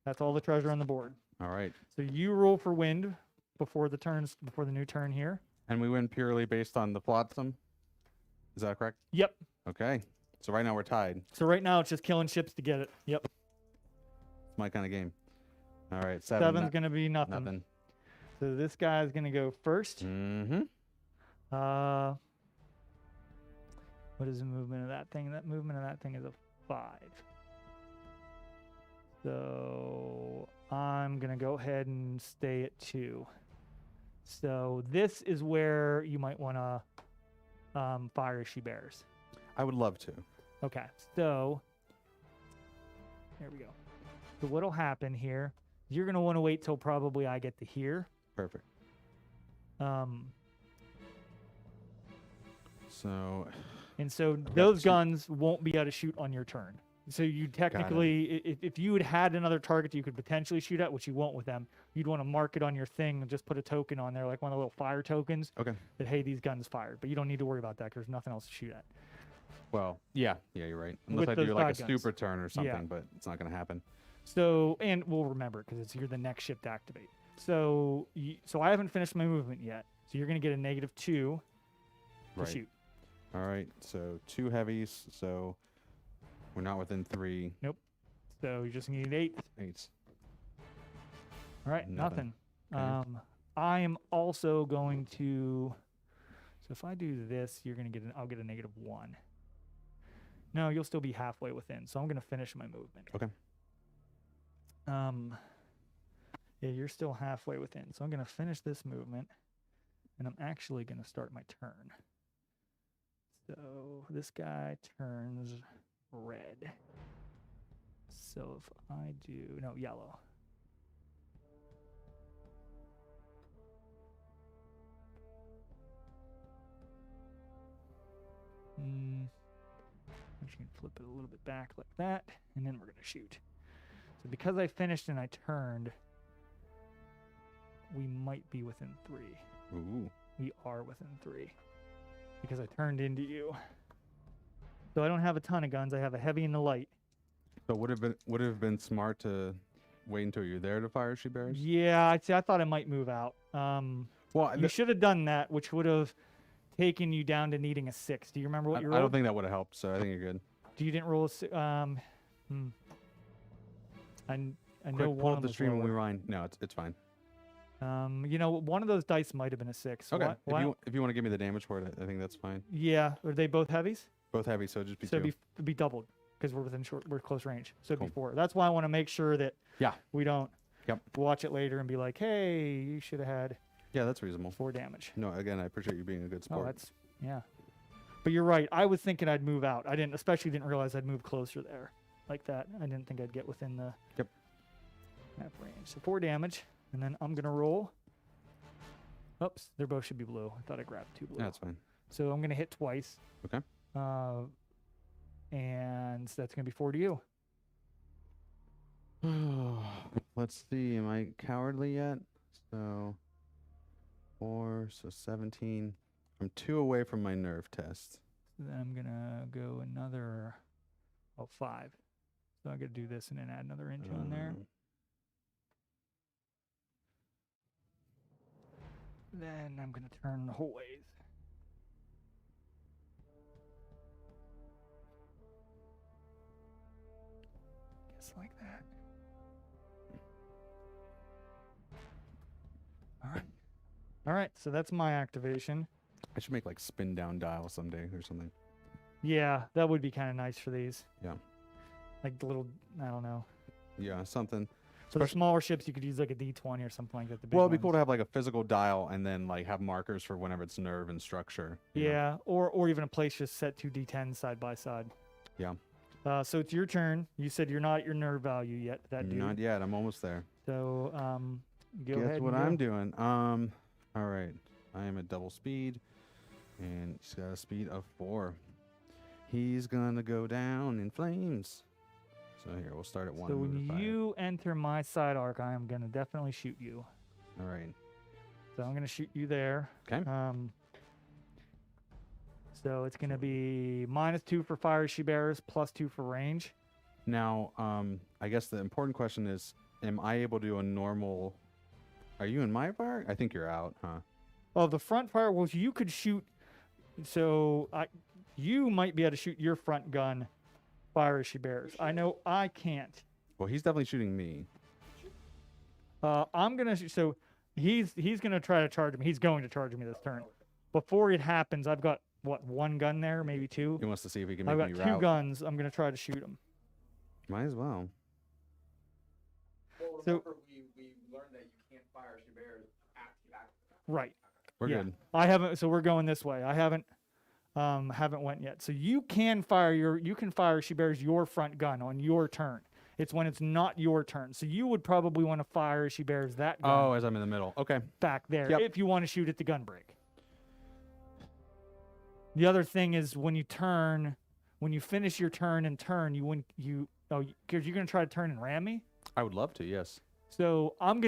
That's all the treasure on the board. All right. So you roll for wind before the new turn here. And we win purely based on the flotsam? Is that correct? Yep. Okay. So right now we're tied. So right now it's just killing ships to get it. Yep. It's my kind of game. All right. 7. 7's going to be nothing. Nothing. So this guy's going to go first. Mm-hmm. What is the movement of that thing? That movement of that thing is a 5. So I'm going to go ahead and stay at 2. So this is where you might want to fire She Bears. I would love to. Okay, so there we go. So what'll happen here, you're going to want to wait till probably I get to here. Perfect. So... And so those guns won't be able to shoot on your turn. So you technically, if you had another target you could potentially shoot at, which you won't with them, you'd want to mark it on your thing and just put a token on there, like one of the little fire tokens. Okay. That, hey, these guns fired. But you don't need to worry about that because there's nothing else to shoot at. Well, yeah, you're right. Unless With I do those like a side guns. super turn or something, Yeah. but it's not going to happen. So, and we'll remember because you're the next ship to activate. So, so I haven't finished my movement yet. So you're going to get a -2 to Right. shoot. All right. So 2 heavies. So we're not within 3. So you just need 8. 8s. All right, Nothing. nothing. Okay. I am also going to. So if I do this, you're going to get I'll get a -1. No, you'll still be halfway within. So I'm going to finish my movement. Okay. Yeah, you're still halfway within. So I'm going to finish this movement, and I'm actually going to start my turn. So this guy turns red. So if I do yellow. I'm just going to flip it a little bit back like that, and then we're going to shoot. So because I finished and I turned, we might be within 3. Ooh. We are within 3 because I turned into you. So I don't have a ton of guns. I have a heavy and a light. So would it have been smart to wait until you're there to fire she bears? Yeah, I thought I might move out. Well, you should have done that, which would have taken you down to needing a 6. Do you remember what you rolled? I don't think that would have helped, so I think you're good. You didn't roll a 6. I know Quick, pull one up of the them stream and was lower. rewind. No, it's fine. One of those dice might have been a 6. Okay. Why If you want to give me the damage for it, I think that's fine. Yeah, are they both heavies? Both heavy, so just be So 2. it'd be doubled because we're close range. So it'd Cool. be 4. That's why I want to make sure that Yeah. we don't Yep. watch it later and be like, hey, you should have had Yeah, that's reasonable. 4 damage. No, again, I appreciate you being a good Oh, sport. that's yeah. But you're right. I was thinking I'd move out. I didn't realize I'd move closer there like that. I didn't think I'd get within the map range. So 4 damage, and then I'm gonna roll. Oops, they both should be blue. I thought I grabbed 2 blue. Yeah, that's fine. So I'm gonna hit twice. Okay. And that's gonna be 4 to you. Let's see. Am I cowardly yet? So 4, so 17. I'm 2 away from my nerve test. Then I'm gonna go another 5. So I gotta do this and then add another inch on there. Then I'm gonna turn the whole ways. Just like that. All right, so that's my activation. I should make like spin down dial someday or something. Yeah, that would be kind of nice for these. Yeah. Like the little, I don't know. Yeah, something. For the smaller ships, you could use like a D20 or something like that. The big Well, it'd be cool ones. to have like a physical dial and then like have markers for whenever it's nerve and structure. you know? Yeah, or even a place just set 2 D10s side by side. Yeah. So it's your turn. You said you're not at your nerve value yet. That dude. Not yet. I'm almost there. So go Guess ahead. what and I'm go. doing? All right. I am at double speed, and he's got a speed of 4. He's gonna go down in flames. So here, we'll start at 1. So and move when to 5. you enter my side arc, I am gonna definitely shoot you. All right. So I'm gonna shoot you there. Okay. So it's gonna be -2 for fire she bears, +2 for range. Now, I guess the important question is, am I able to do a normal? Are you in my fire? I think you're out, huh? Oh, the front fire. Well, you could shoot. So you might be able to shoot your front gun, fire as she bears. I know I can't. Well, he's definitely shooting me. I'm gonna. So he's gonna try to charge me. He's going to charge me this turn. Before it happens, I've got what 1 gun there, maybe 2. He wants to see if he can make I've got me 2 route. guns. I'm gonna try to shoot him. Might as well. Well, So- remember we learned that you can't fire she bears after you activate. Right. We're Yeah. good. I haven't. So we're going this way. I haven't went yet. So you can fire she bears your front gun on your turn. It's when it's not your turn. So you would probably want to fire she bears that gun Oh, as I'm in the middle. Okay. back there Yep. if you want to shoot at the gun break. The other thing is when you finish your turn and turn, because you're gonna try to turn and ram me. I would love to. Yes. So I'm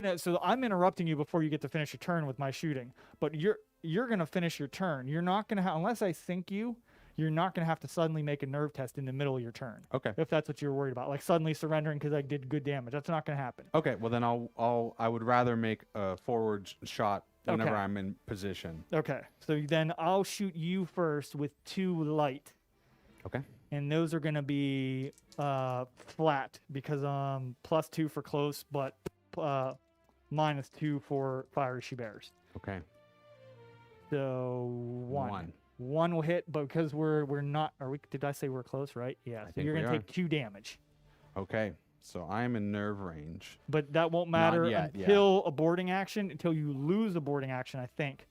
interrupting you before you get to finish your turn with my shooting. But you're gonna finish your turn. You're not gonna unless I sink you. You're not gonna have to suddenly make a nerve test in the middle of your turn. Okay. If that's what you're worried about, like suddenly surrendering because I did good damage. That's not gonna happen. Okay. Well, then I would rather make a forward shot whenever Okay. I'm in position. Okay. So then I'll shoot you first with 2 light. Okay. And those are gonna be flat because +2 for close, but -2 for fire she bears. Okay. So 1. One. 1 will hit, but because we're not. Did I say we're close? Right? Yeah. So think you're we gonna are. take 2 damage, Okay. So I'm in nerve range. but that won't Not matter yet, yeah. until a boarding action, until you lose a boarding action, I think,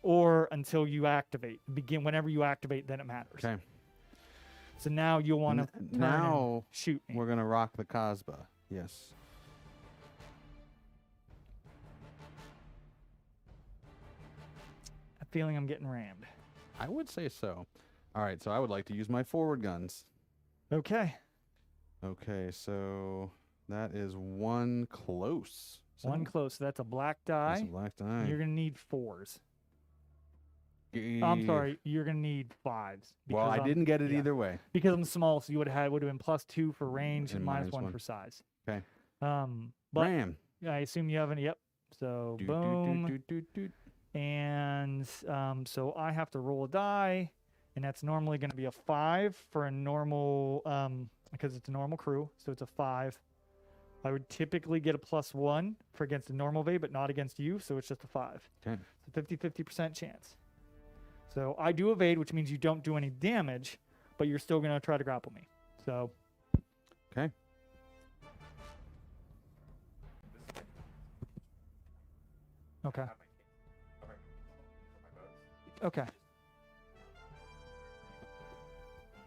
or until you activate. Whenever you activate, then it matters. Okay. So now you'll want to turn now and shoot me. we're gonna rock the Casbah. Yes. I'm feeling I'm getting rammed. I would say so. All right. So I would like to use my forward guns. Okay. Okay. So that is 1 close. So 1 close. So that's a black that's die. a black die. You're gonna need 4s. I'm sorry. You're gonna need 5s. Well, I didn't get it yeah. either way. Because I'm small, so you would have been +2 for range and And -1 -1. for size. Okay. But Ram. I assume you haven't. Yep. So Doot, boom. doot, doot, doot, doot. And so I have to roll a die, and that's normally going to be a 5 for a normal, because it's a normal crew, so it's a 5. I would typically get a +1 for against a normal evade, but not against you, so it's just a 5. Okay. So 50% chance. So I do evade, which means you don't do any damage, but you're still going to try to grapple me. So. Okay. Okay. Okay.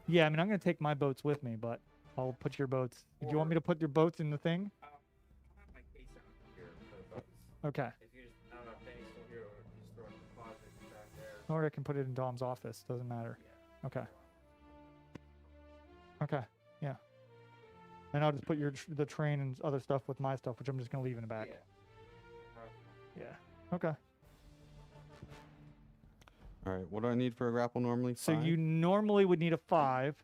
Yeah, I mean, I'm going to take my boats with me, but I'll put your boats. Do you want me to put your boats in the thing? I have my case out here for the boats. Okay. If you just, I don't know if Danny's still here or just throw it in the closet back there. Or I can put it in Dom's office. Doesn't matter. Yeah. Okay. Okay. Yeah. And I'll just put the train and other stuff with my stuff, which I'm just going to leave in the back. Yeah. Yeah. Okay. All right. What do I need for a grapple normally? So 5? you normally would need a 5,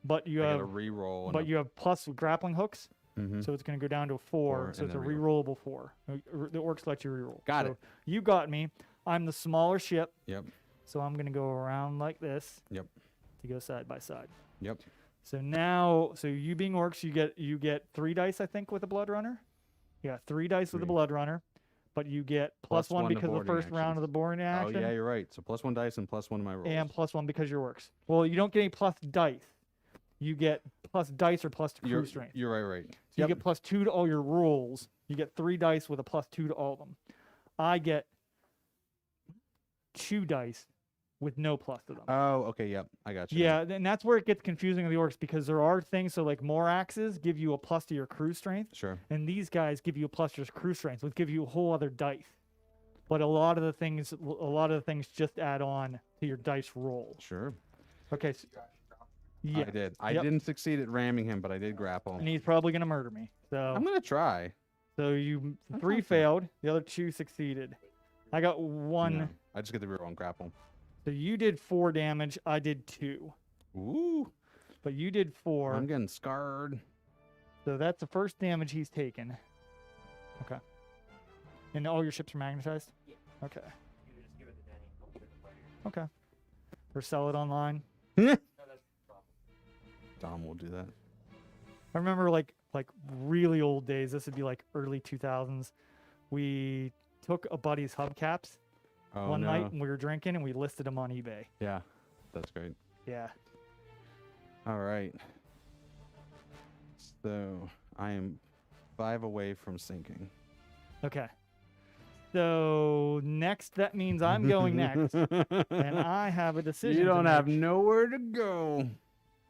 but you I have got a re-roll. but you have plus grappling hooks, Mm-hmm. so it's going to go down to a 4. So and it's a then rerollable 4. The orcs let you reroll. Got so it. You got me. I'm the smaller ship, Yep. so I'm going to go around like this. Yep. To go side by side. Yep. So now, so you being orcs, you get 3 dice, I think, with a blood runner. Yeah, 3 dice with a 3. blood runner, but you get Plus +1 one to because of the boarding first round actions. of the boarding action. Oh yeah, you're right. So +1 dice and +1 to my rolls. And +1 because you're orcs. Well, you don't get any plus dice. You get plus dice or plus to crew you're, strength. You're right. So Yep. you get +2 to all your rolls. You get 3 dice with a +2 to all of them. I get 2 dice with no plus to them. Oh, okay. Yep. I got you. Yeah, and that's where it gets confusing with the orcs because there are things. So like more axes give you a plus to your crew strength, Sure. and these guys give you a plus to your crew strength, which give you a whole other dice. But a lot of the things just add on to your dice roll. Sure. Okay. So, yeah. I did. I Yep. didn't succeed at ramming him, but I did grapple. And he's probably gonna murder me. So I'm gonna try. So you I'm 3 confident. failed, the other 2 succeeded. I got 1. No, I just get the reroll and grapple. So you did 4 damage. I did 2. Ooh. But you did 4. I'm getting scarred. So that's the first damage he's taken. Okay. And all your ships are magnetized? Yeah. Okay. You just give it to Danny. I'll give it to Fire. Okay. Or sell it online. No, that's the problem. Dom will do that. I remember like really old days. This would be like early 2000s. We took a buddy's hubcaps Oh, one no. night and we were drinking and we listed them on eBay. Yeah, that's great. Yeah. All right. So I am 5 away from sinking. Okay. So next, that means I'm going next, and I have a decision. You to don't have make. nowhere to go.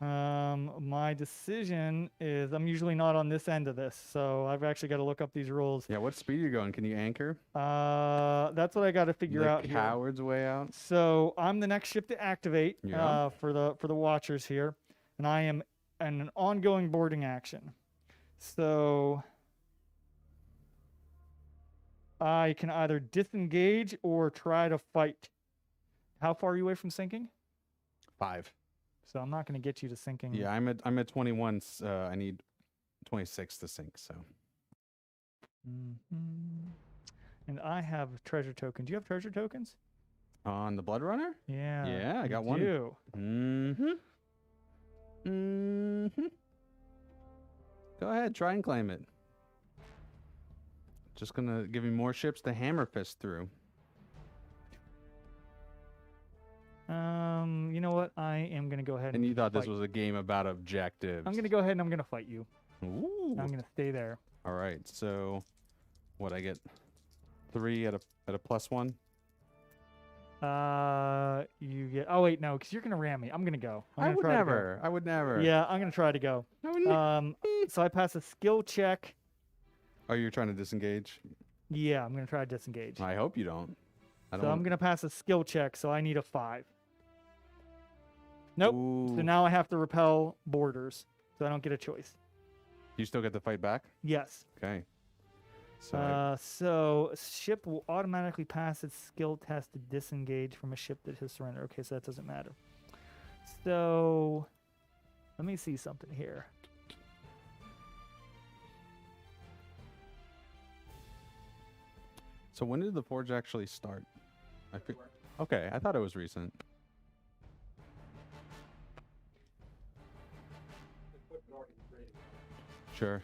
My decision is I'm usually not on this end of this, so I've actually got to look up these rules. Yeah, what speed are you going? Can you anchor? That's what I got to figure the out here. coward's way out. So I'm the next ship to activate Yeah. for the watchers here, and I am in an ongoing boarding action. So I can either disengage or try to fight. How far are you away from sinking? 5. So I'm not going to get you to sinking. Yeah, I'm at 21. I need 26 to sink. So Mhm. And I have treasure tokens. Do you have treasure tokens? on the Blood Runner. Yeah. Yeah, I you got one. do. Go ahead, try and claim it. Just gonna give you more ships to hammer fist through. You know what? I am going to go ahead And you thought this fight. was a game about objectives. I'm going to go ahead and I'm going to fight you. Ooh. I'm going to stay there. All right. So, what I get? 3 at a +1. You get. Oh wait, no, because you're gonna ram me. I'm gonna go. I'm I gonna would try to go. never. I would never. Yeah, I'm gonna try to go. I would ne- So I pass a skill check. Oh, you're trying to disengage? Yeah, I'm gonna try to disengage. I hope you don't. I don't. So I'm gonna pass a skill check. So I need a 5. Nope. Ooh. So now I have to repel borders. So I don't get a choice. You still get the fight back? Yes. Okay. So So a ship will automatically pass its skill test to disengage from a ship that has surrendered. Okay, so that doesn't matter. So let me see something here. So when did the forge actually start? Okay, I thought it was recent. Sure.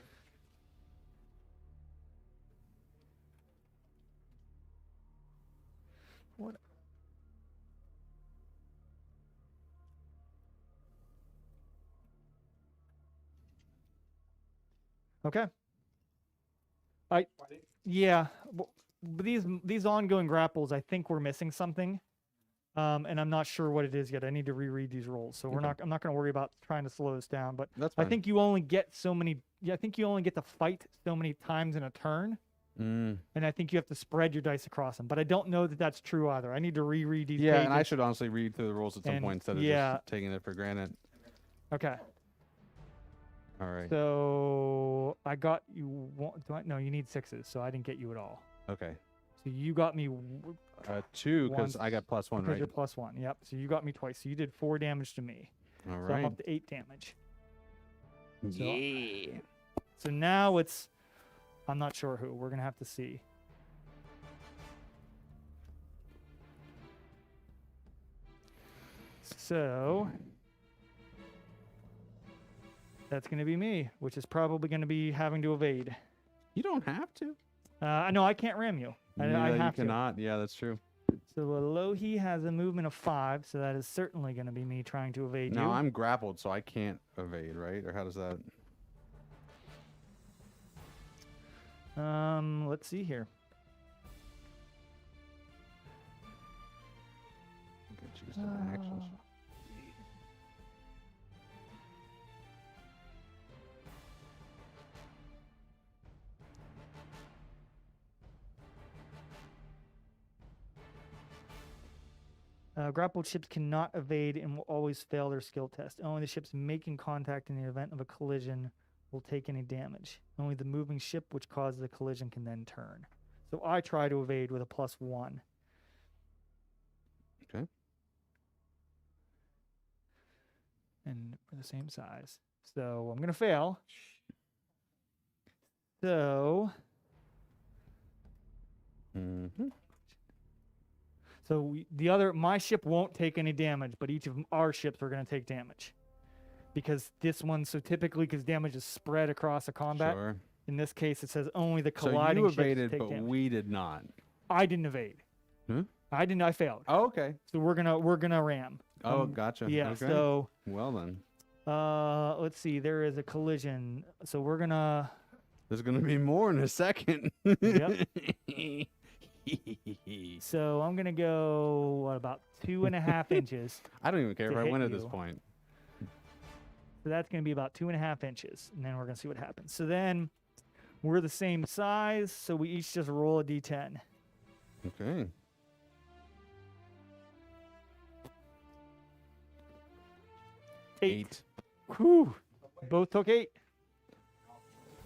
What? Okay. Yeah. But these ongoing grapples, I think we're missing something. And I'm not sure what it is yet. I need to reread these rolls. So I'm not going to worry about trying to slow this down, but That's fine. I think you only get so many I think you only get to fight so many times in a turn. And I think you have to spread your dice across them. But I don't know that that's true either. I need to reread these pages. And I should honestly read through the rules at some point instead of just taking it for granted. Okay. All right. So I got you. No, you need 6s, so I didn't get you at all. Okay. So you got me 2 because I got +1, right? Because you're +1. Yep. So you got me twice. So you did 4 damage to me. All So right. I'm up to 8 damage. Yeah. So now it's, I'm not sure who. We're gonna have to see. So that's gonna be me, which is probably gonna be having to evade. You don't have to. No, I can't ram you. I have you cannot. Yeah, that's true. So Alohi has a movement of 5, so that is certainly going to be me trying to evade you. No, I'm grappled, so I can't evade, right? Or how does that? Let's see here. Choose different actions. Grappled ships cannot evade and will always fail their skill test. Only the ships making contact in the event of a collision will take any damage. Only the moving ship which causes a collision can then turn. So I try to evade with a +1. Okay. And we're the same size. So I'm going to fail. So... So my ship won't take any damage, but each of our ships are going to take damage. Because this one, so typically, because damage is spread across a combat, in this case, it says only the colliding ships take damage. So you evaded, but we did not. I didn't evade. I failed. Oh, okay. So we're gonna ram. Oh, gotcha. Yeah, okay. so... Well then. Let's see, there is a collision. So we're gonna... There's gonna be more in a second. Yep. So I'm gonna go about 2.5 inches. I don't even care if I win at this point. So that's gonna be about 2.5 inches, and then we're gonna see what happens. So then we're the same size, so we each just roll a d10. Okay. Eight. Whew. Both took 8.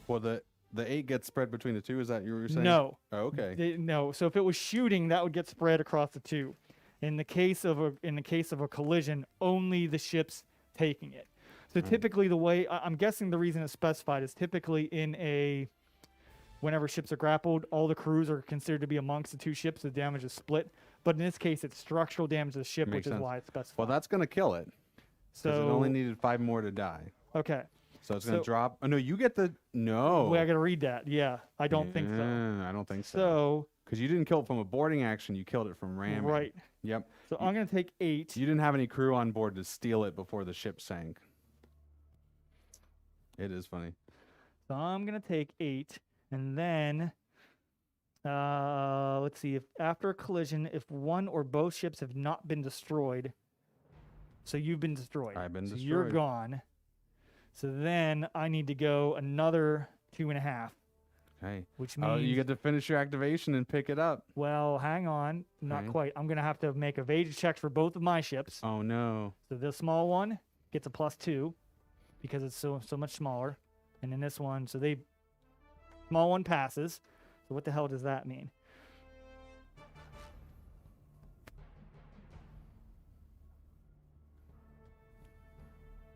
Well, the 8 gets spread between the 2. Is that what you were saying? No. Oh, okay. No. So if it was shooting, that would get spread across the 2. In the case of a collision, only the ships taking it. So typically, the way I'm guessing the reason it's specified is typically whenever ships are grappled, all the crews are considered to be amongst the 2 ships. The damage is split. But in this case, it's structural damage to the ship, which is why it's specified. Well, that's gonna kill it. So it only needed 5 more to die. Okay. So it's gonna drop. Oh no, you get the no. Wait, I gotta read that. Yeah, I don't think so. I don't think so. So because you didn't kill it from a boarding action, you killed it from ramming. Right. Yep. So I'm gonna take 8. You didn't have any crew on board to steal it before the ship sank. It is funny. So I'm gonna take 8, and then let's see. If after a collision, if one or both ships have not been destroyed, so you've been destroyed. I've been destroyed. You're gone. So then I need to go another 2.5. Okay. Which means you get to finish your activation and pick it up. Well, hang on, not quite. I'm gonna have to make evade checks for both of my ships. Oh no. So this small one gets a +2 because it's so much smaller, and then this one, so small one passes. So what the hell does that mean?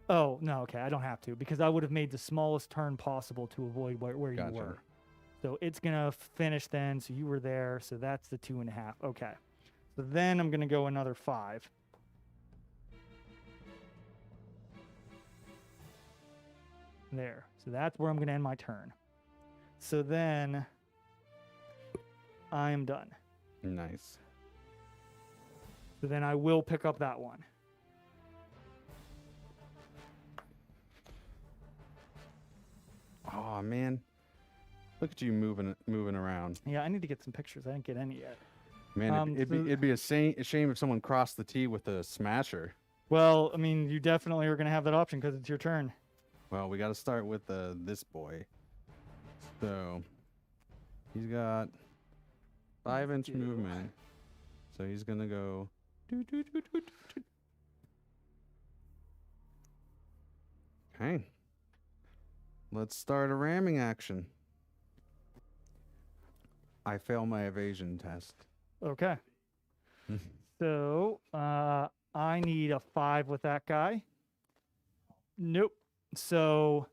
Oh, no, okay, I don't have to, because I would have made the smallest turn possible to avoid where you were. So it's going to finish then. So you were there. So that's the 2.5. Okay. So then I'm going to go another 5. There. So that's where I'm going to end my turn. So then I am done. Nice. So then I will pick up that one. Oh man, look at you moving around. Yeah, I need to get some pictures. I didn't get any yet. Man, it'd be a shame if someone crossed the tee with a smasher. Well, I mean, you definitely are going to have that option because it's your turn. Well, we got to start with this boy. So he's got 5-inch movement. So he's gonna go. Okay. Let's start a ramming action. I fail my evasion test. Okay. So I need a 5 with that guy. Nope. So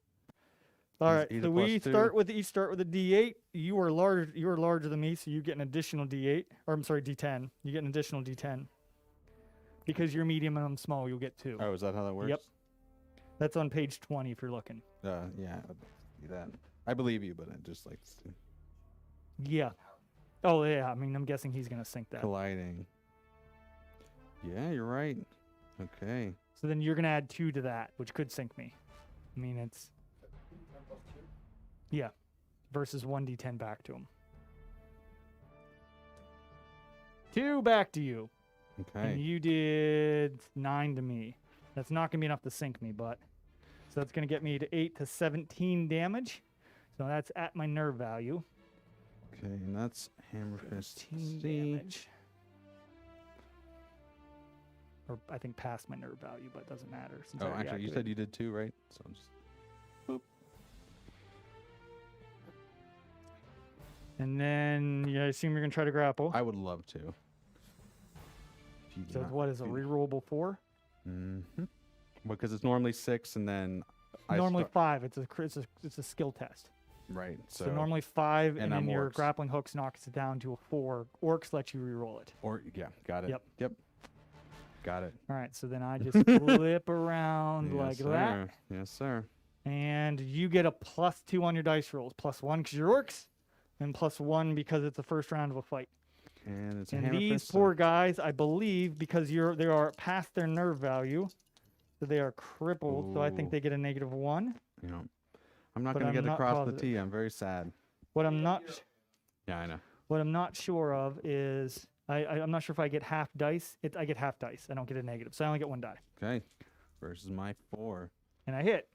all right. So we start with each start with a D8. You are large. You are larger than me, so you get an additional D8. Or I'm sorry, D10. You get an additional D10. Because you're medium and I'm small, you'll get 2. Oh, is that how that works? Yep. That's on page 20 if you're looking. Yeah, I'd see that. I believe you, but I just like to Yeah. Oh yeah. I mean, I'm guessing he's gonna sink that. colliding. Yeah, you're right. Okay. So then you're gonna add 2 to that, which could sink me. I mean, it's 10 plus 2. yeah, versus 1d10 back to him. 2 back to you. Okay. And you did 9 to me. That's not going to be enough to sink me, but... So that's going to get me to 8 to 17 damage. So that's at my nerve value. Okay, and that's Hammer Fist 17 C. damage. Or I think past my nerve value, but it doesn't matter. Since I Oh, already actually, you said activated. you did 2, right? So I'm just... And then, yeah, I assume you're going to try to grapple. I would love to. So what is a rerollable 4? Mm-hmm. Because it's normally 6, and then Normally 5. It's a skill test. right. So normally 5, and then I'm your orcs. grappling hooks knocks it down to a 4. Orcs let you reroll it. Or yeah, got it. Yep. Got it. All right, so then I just flip around like Yes, that, sir. Yes, sir. and you get a +2 on your dice rolls. +1 because you're orcs, and +1 because it's the first round of a fight. And it's a And hammer these fist, 4 guys, I believe, because they are past their nerve value, so they are crippled. So I think Ooh. they get a -1. You know, I'm not But gonna I'm get not across positive. the T. I'm very sad. What I'm not Yeah, I know. sure of is I'm not sure if I get half dice. I get half dice. I don't get a negative, so I only get 1 die, Okay. Versus my 4. and I hit.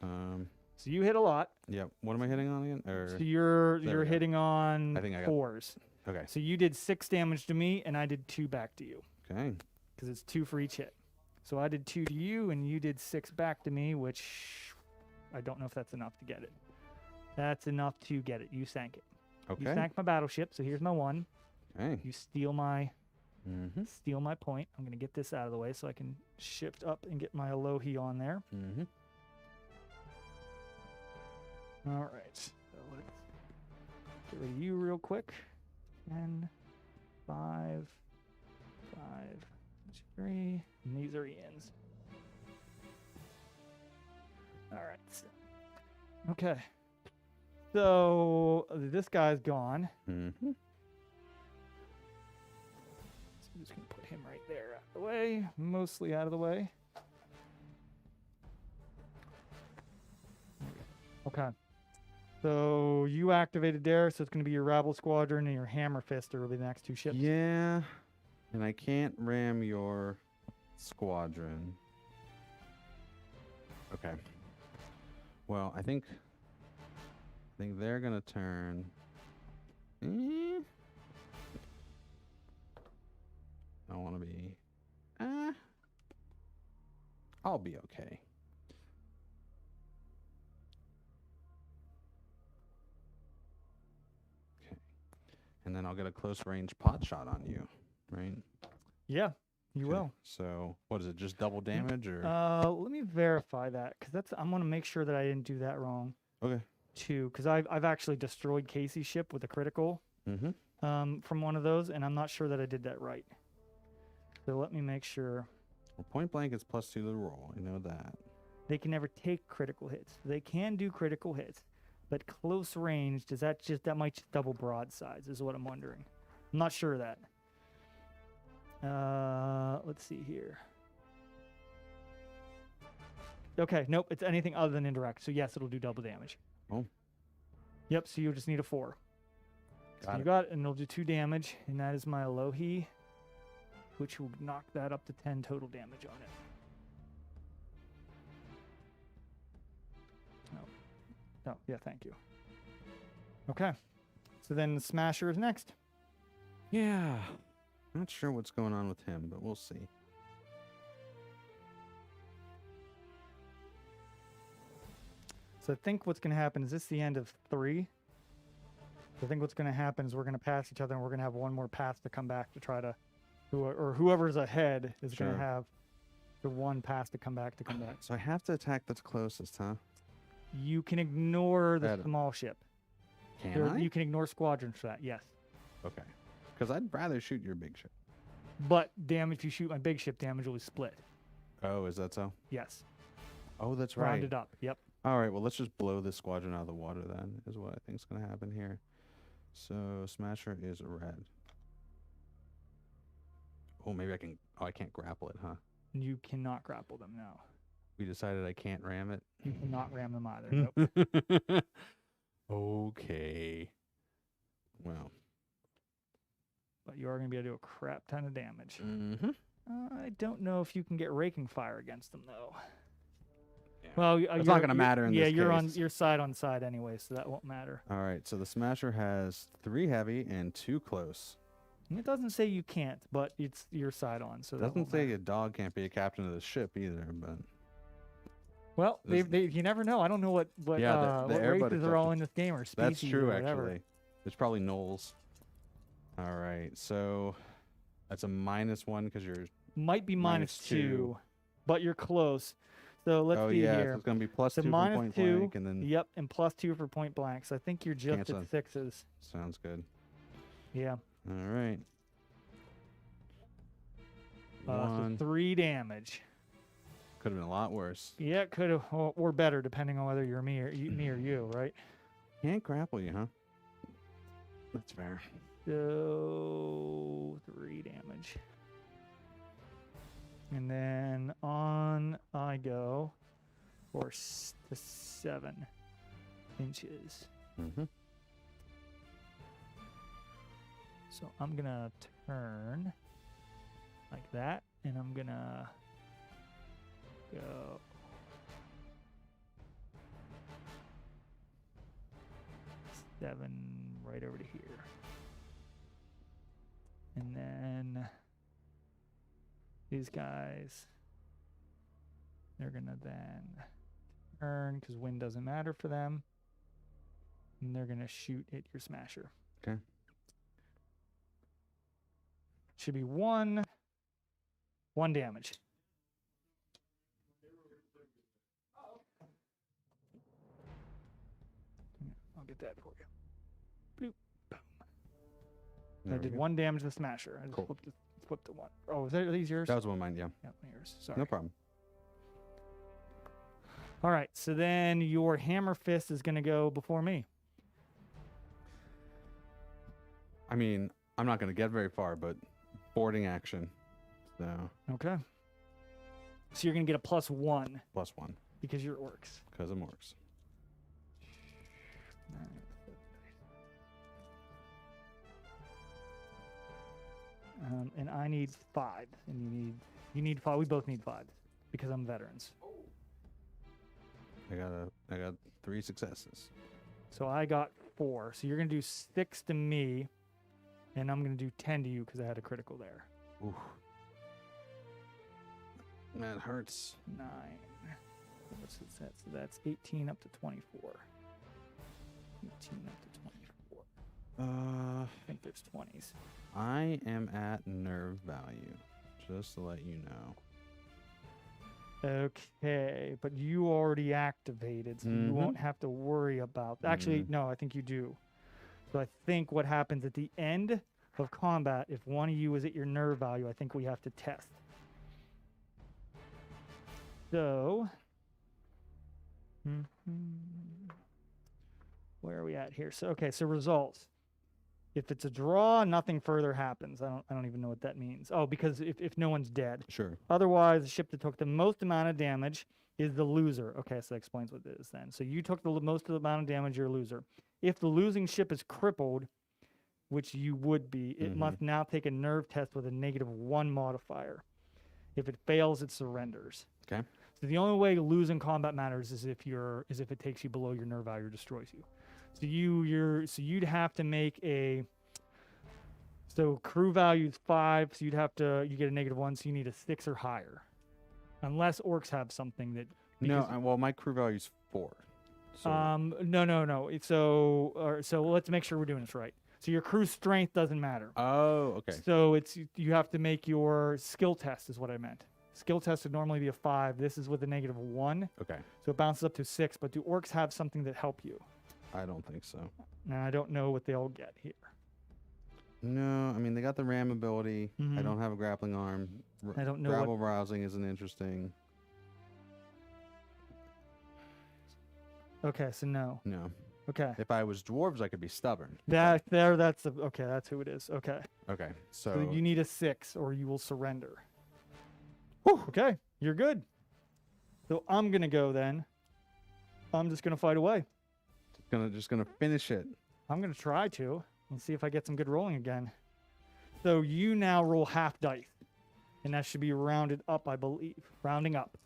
Um. So you hit a lot. Yep. What am I hitting on again? Or So there you're we go. hitting on I think I got- 4s. okay. So you did 6 damage to me, and I did 2 back to you, Okay. because it's 2 for each hit. So I did 2 to you, and you did 6 back to me, which I don't know if that's enough to get it. That's enough to get it. You sank it. You Okay. sank my battleship, so here's my 1. Okay. You steal my Mm-hmm. point. I'm going to get this out of the way so I can shift up and get my Alohi on there. Mm-hmm. All right. So let's get rid of you real quick. 10, 5, 5, 3. And these are Ian's. All right. Okay. So this guy's gone. Mm-hmm. So I'm just going to put him right there out of the way. Mostly out of the way. Okay. So you activated there, so it's going to be your Rabble Squadron and your Hammer Fister will be the next 2 ships. Yeah. And I can't ram your squadron. Okay. Well, I think they're gonna turn. I want to be. I'll be okay. Okay. And then I'll get a close range pot shot on you, right? Yeah, you Okay. will. So what is it? Just double damage or? Let me verify that because I'm going to make sure that I didn't do that wrong. Okay. 2 because I've actually destroyed Casey's ship with a critical from one of those, and I'm not sure that I did that right. So let me make sure. Well, point blank is +2 to the roll. I know that. They can never take critical hits. They can do critical hits, but close range, that might just double broadsides is what I'm wondering. I'm not sure of that. Let's see here. Okay, nope, it's anything other than indirect. So yes, it'll do double damage. Oh. Yep, so you'll just need a 4. So you got it, and it'll do 2 damage, and that is my Alohi, which will knock that up to 10 total damage on it. Oh, yeah, thank you. Okay. So then the Smasher is next. Yeah. Not sure what's going on with him, but we'll see. So I think what's going to happen is this the end of 3. I think what's going to happen is we're going to pass each other, and we're going to have one more pass to come back to try to, or whoever's ahead is going to have the one pass to come back. So I have to attack that's closest, huh? You can ignore the small ship. Can I? You can ignore squadrons for that, yes. Okay. Because I'd rather shoot your big ship. But damn, if you shoot my big ship, damage will be split. Oh, is that so? Yes. Oh, that's right. Rounded up, yep. All right, well, let's just blow this squadron out of the water then, is what I think is going to happen here. So, Smasher is a red. Oh, maybe I can... Oh, I can't grapple it, huh? You cannot grapple them, no. We decided I can't ram it? You cannot ram them either, nope. Okay. Well. But you are going to be able to do a crap ton of damage. Mm-hmm. I don't know if you can get raking fire against them, though. Yeah. Well, it's not going to matter in this case. Yeah, you're on your side on side anyway, so that won't matter. All right, so the Smasher has 3 heavy and 2 close. And it doesn't say you can't, but it's your side on, so It that doesn't won't say matter. a dog can't be a captain of the ship either, but... Well, you never know. I don't know what the races airbud are all in this game or species. That's true, or whatever. actually. There's probably gnolls. All right, so that's a -1 because you're... Might be -2, but you're close. So let's see here. here. So it's going to be +2 So for point -2, blank, and then... Yep, and +2 for point blank. So I think you're just Cancel. at 6s. Sounds good. Yeah. All right. So 3 damage. Could have been a lot worse. Yeah, it could have, or better, depending on whether you're me or you, right? Can't grapple you, huh? That's fair. So 3 damage. And then on I go for 7 inches. Mm-hmm. So I'm going to turn like that, and I'm going to go 7 right over to here. And then these guys, they're going to then turn because wind doesn't matter for them. And they're going to shoot at your Smasher. Okay. Should be 1 damage. I'll get that for you. Bloop, boom. There I we did go. 1 damage to the Smasher. I just Cool. flipped to 1. Oh, are these yours? That was one of mine, yeah. Yeah, yours. Sorry. No problem. All right, so then your Hammer Fist is going to go before me. I mean, I'm not going to get very far, but boarding action. So, Okay. So you're going to get a +1 +1 because you're orcs. because of orcs. And I need 5, and you need 5. We both need 5 because I'm veterans. I got 3 successes. So I got 4. So you're gonna do 6 to me, and I'm gonna do 10 to you because I had a critical there. Ooh. That hurts. 9. What's that? So that's 18 up to 24. 18 up to 24. I think there's 20s. I am at nerve value, just to let you know. Okay, but you already activated, so you won't have to worry about. Actually, no, I think you do. So I think what happens at the end of combat, if one of you is at your nerve value, I think we have to test. So, where are we at here? So, okay, so results. If it's a draw, nothing further happens. I don't even know what that means. Oh, because if no one's dead. Sure. Otherwise, the ship that took the most amount of damage is the loser. Okay, so that explains what it is then. So you took the most of the amount of damage, you're a loser. If the losing ship is crippled, which you would be, it must now take a nerve test with a -1 modifier. If it fails, it surrenders. Okay. So the only way to lose in combat matters is if it takes you below your nerve value or destroys you. So you'd have to make a. So crew value is 5, so you get a -1, so you need a 6 or higher, unless orcs have something that. No, well, my crew value is 4. So. No. So let's make sure we're doing this right. So your crew strength doesn't matter. Oh, okay. So you have to make your skill test is what I meant. Skill test would normally be a 5. This is with a -1. Okay. So it bounces up to 6. But do orcs have something that help you? I don't think so. And I don't know what they'll get here. No, I mean, they got the ram ability. I don't have a grappling arm. I don't know Rabble rousing isn't interesting. Okay, so no. No. Okay. If I was dwarves, I could be stubborn. That's who it is. Okay. Okay, So so you need a 6 or you will surrender. Whew, okay, you're good. So I'm gonna go then. I'm just gonna fight away. just gonna finish it. I'm gonna try to and see if I get some good rolling again. So you now roll half dice, and that should be rounded up, I believe. Rounding up.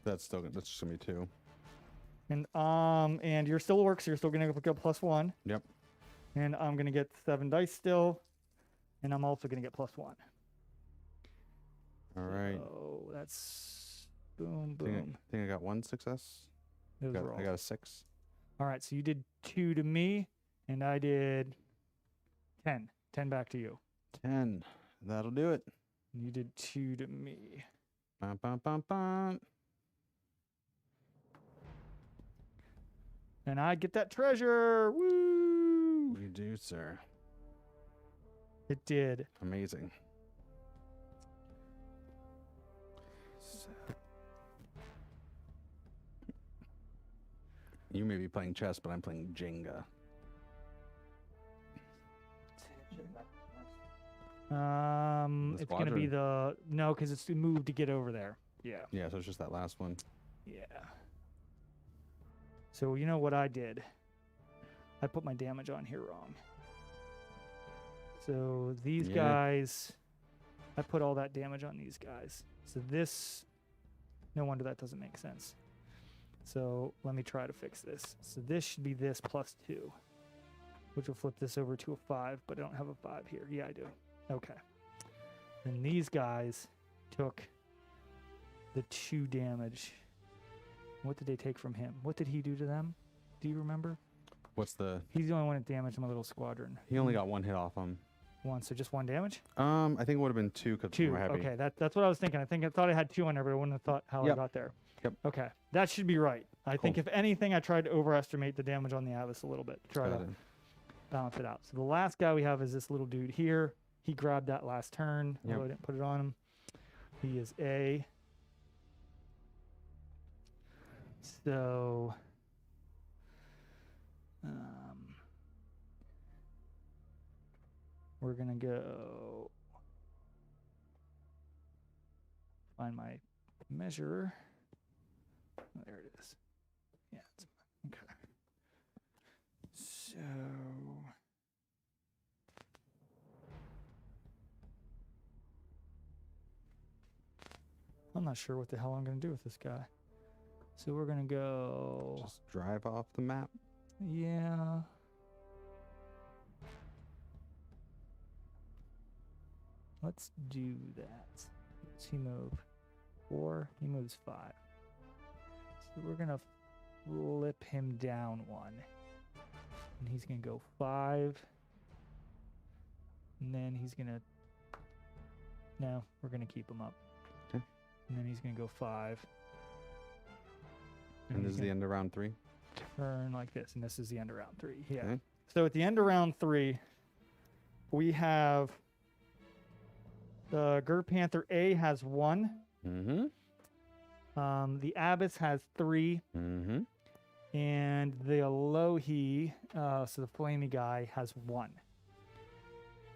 That's just gonna be 2. And you're still orcs, so you're still gonna get +1. Yep. And I'm gonna get 7 dice still, and I'm also gonna get +1. All right. So that's boom, I boom. think I got 1 success. I Those got rolls. a 6. All right, so you did 2 to me, and I did 10. 10 back to you. 10. That'll do it. And you did 2 to me. Bum, bum, bum, bum. And I get that treasure. Woo! You do, sir. It did. Amazing. You may be playing chess, but I'm playing Jenga. It's gonna be no, because it's moved to get over there. Yeah. Yeah, so it's just that last one. Yeah. So you know what I did? I put my damage on here wrong. So these guys, I put all that damage on these guys. So this, no wonder that doesn't make sense. So let me try to fix this. So this should be this +2, which will flip this over to a 5, but I don't have a 5 here. Yeah, I do. Okay. And these guys took the 2 damage. What did they take from him? What did he do to them? Do you remember? What's the? He's the only one that damaged my little squadron. He only got 1 hit off him. 1, so just 1 damage? I think it would have been 2 because 2. we're heavy. Okay, that's what I was thinking. I thought I had 2 on there, but I wouldn't have thought how I got there. Yep. Okay, that should be right. I think if anything, I tried to overestimate the damage on the Atlas a little bit. Try to balance it out. So the last guy we have is this little dude here. He grabbed that last turn, although I didn't put it on him. He is A. So, we're gonna go find my measure. Oh, there it is. Yeah, it's okay. So I'm not sure what the hell I'm gonna do with this guy. So we're gonna go. Just drive off the map. Yeah. Let's do that. What's he move? 4. He moves 5. So we're gonna flip him down 1. And he's gonna go 5. And then he's gonna. No, we're gonna keep him up. Okay. And then he's going to go 5. And this he's is the gonna end of round 3? turn like this, and this is the end of round 3. Yeah. Okay. So at the end of round 3, we have the Gur Panther A has 1. Mm-hmm. The Abyss has 3. Mm-hmm. And the Alohi, so the flamey guy, has 1.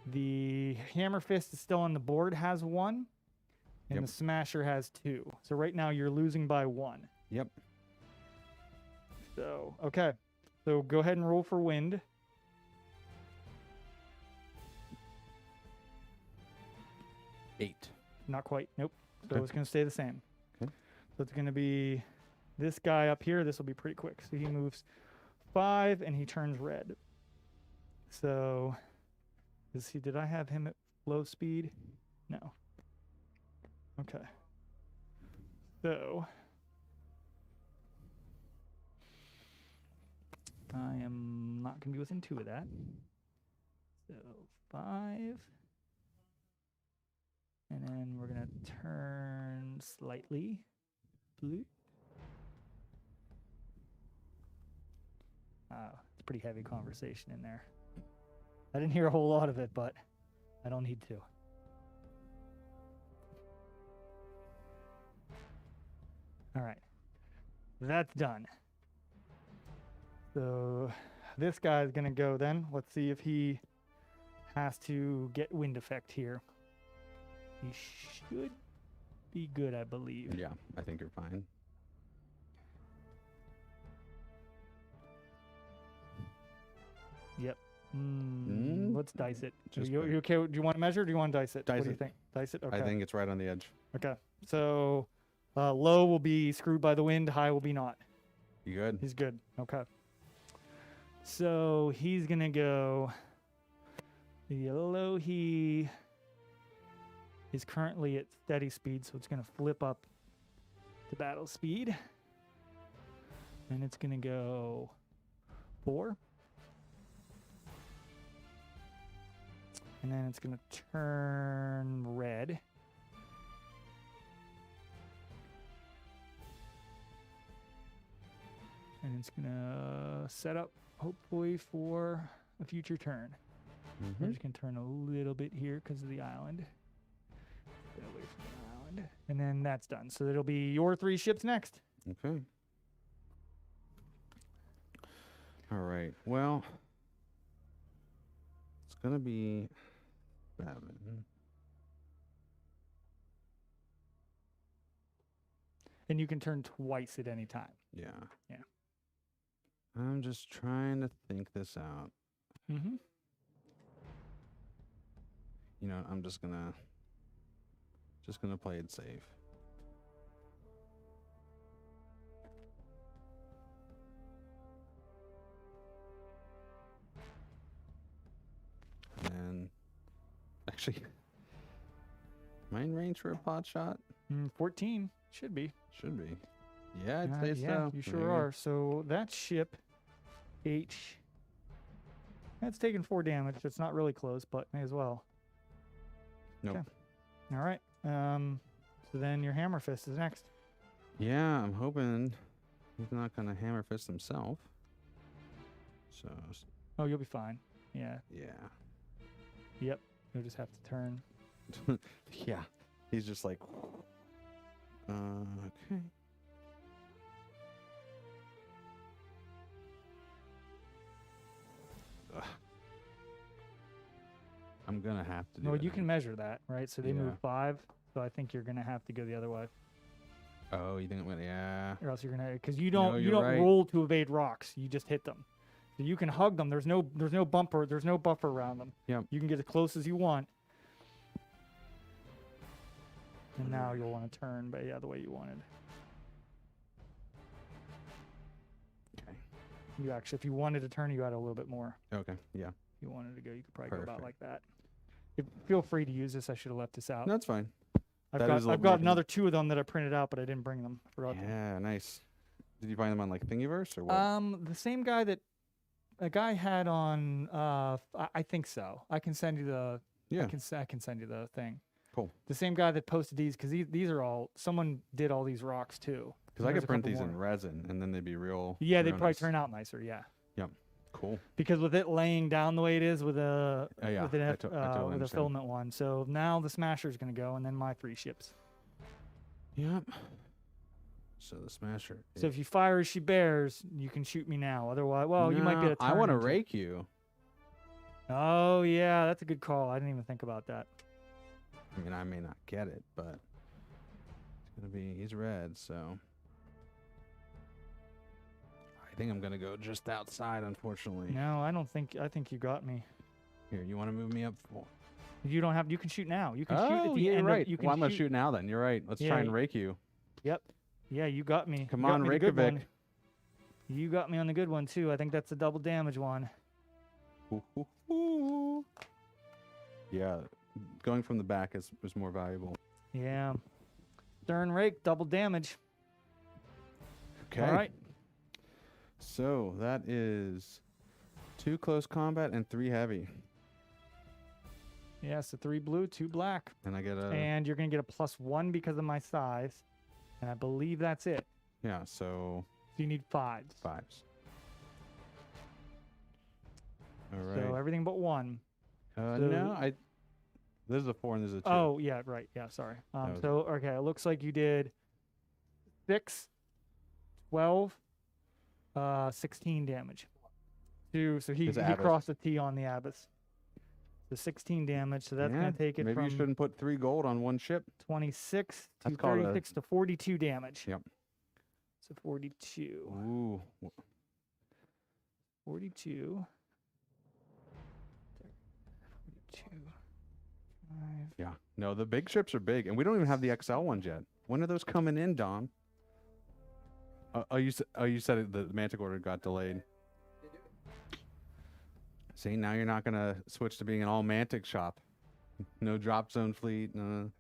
The Hammer Fist is still on the board, has 1. And Yep. the Smasher has 2. So right now you're losing by 1. Yep. So, okay. So go ahead and roll for wind. Eight. Not quite. Nope. So Okay. it's going to stay the same. Okay. So it's going to be this guy up here. This will be pretty quick. So he moves 5 and he turns red. So did I have him at low speed? No. Okay. So I am not going to be within 2 of that. So 5. And then we're going to turn slightly blue. It's a pretty heavy conversation in there. I didn't hear a whole lot of it, but I don't need to. All right. That's done. So this guy's going to go then. Let's see if he has to get wind effect here. He should be good, I believe. Yeah, I think you're fine. Yep. Let's dice it. Just You okay? Do you want to measure or do you want to dice it? Dice What do you it. think? Dice it? Okay. I think it's right on the edge. Okay. So low will be screwed by the wind, high will be not. You good? He's good. Okay. So he's going to go. The low he is currently at steady speed, so it's going to flip up to battle speed. And it's going to go 4. And then it's going to turn red. And it's going to set up, hopefully, for a future turn. We're just going to turn a little bit here because of the island. Get away from the island. And then that's done. So it'll be your 3 ships next. Okay. All right. Well, it's going to be 7. And you can turn twice at any time. Yeah. Yeah. I'm just trying to think this out. Mm-hmm. You know, I'm just gonna play it safe. And actually, am I in range for a pot shot? 14 should be. Should be. Yeah, it stays yeah, so. you There sure go. are. So that ship, H, that's taking 4 damage. It's not really close, but may as well. Nope. Okay. All right. So then your Hammer Fist is next. Yeah, I'm hoping he's not gonna hammer fist himself. So Oh, you'll be fine. Yeah. yeah. Yep. You'll just have to turn. Yeah. He's just like okay. Ugh. I'm gonna have to do No, it. you can measure that, right? So they Yeah. move 5. So I think you're gonna have to go the other way, Oh, you think I'm gonna? Yeah. or else you're gonna, because you No, don't you're right. roll to evade rocks. You just hit them. So you can hug them. There's no bumper. There's no buffer around them. Yep. You can get as close as you want. And now you'll want to turn, but yeah, the way you wanted. Okay. You actually, if you wanted to turn, you had a little bit more. Okay. Yeah. If you wanted to go, you could probably go about Perfect. like that. Feel free to use this. I should have left this out. That's fine. I've that got, is a I've little got bit- another 2 of them that I printed out, but I didn't bring them. Forgot them. Yeah. Nice. Did you find them on like Thingiverse or what? The same guy that a guy had on. I think so. I can send you the. Yeah. I can send you the thing. Cool. The same guy that posted these, because these are all, someone did all these rocks too. Because I There's could a print couple these more. in resin, and then they'd be real. Yeah, they'd real probably nice. turn out nicer. Yeah. Yep. Cool. Because with it laying down the way it is with a Yeah, with, an I F, totally with a understand. filament one, so now the Smasher is going to go, and then my 3 ships. Yep. So the Smasher. So if you fire as she bears, you can shoot me now. Otherwise, well, you might get a turn. I want to into- rake you. Oh yeah, that's a good call. I didn't even think about that. I mean, I may not get it, but it's gonna be. He's red, so I think I'm gonna go just outside. Unfortunately. No, I don't think. I think you got me. Here, you want to move me up? You don't have. You can shoot now. You can shoot at Oh, the yeah, end. right. Of, you can Well, I'm gonna shoot. shoot now. Then you're right. Let's Yeah, try and rake you. Yep. Yeah, you got me. Come You got on, me the good Reykjavik. one. You got me on the good one too. I think that's a double damage one. Ooh, ooh, ooh. Yeah, going from the back is more valuable. Yeah. Stern rake, double damage. Okay. All right. So that is 2 close combat and 3 heavy, Yeah, so 3 blue, 2 black. and I get a And you're going to get a +1 because of my size. And I believe that's it. yeah. So So you need 5s. 5s. All right. So everything but 1. so- No, this is a 4 and this is a 2. Oh, yeah, right. Yeah, sorry. was So, okay, it looks like you did 6, 12, 16 damage. So he It's an he abyss. crossed the T on the Abyss. So 16 damage, so that's going Yeah, to take it maybe from you shouldn't put 3 gold on one ship. 26 to That's called a- 36 to 42 damage. Yep. So 42. Ooh. 42. 42. 5. Yeah. No, the big ships are big, and we don't even have the XL ones yet. When are those coming in, Dom? You said the Mantic order got delayed. See, now you're not gonna switch to being an all Mantic shop. No drop zone fleet. No.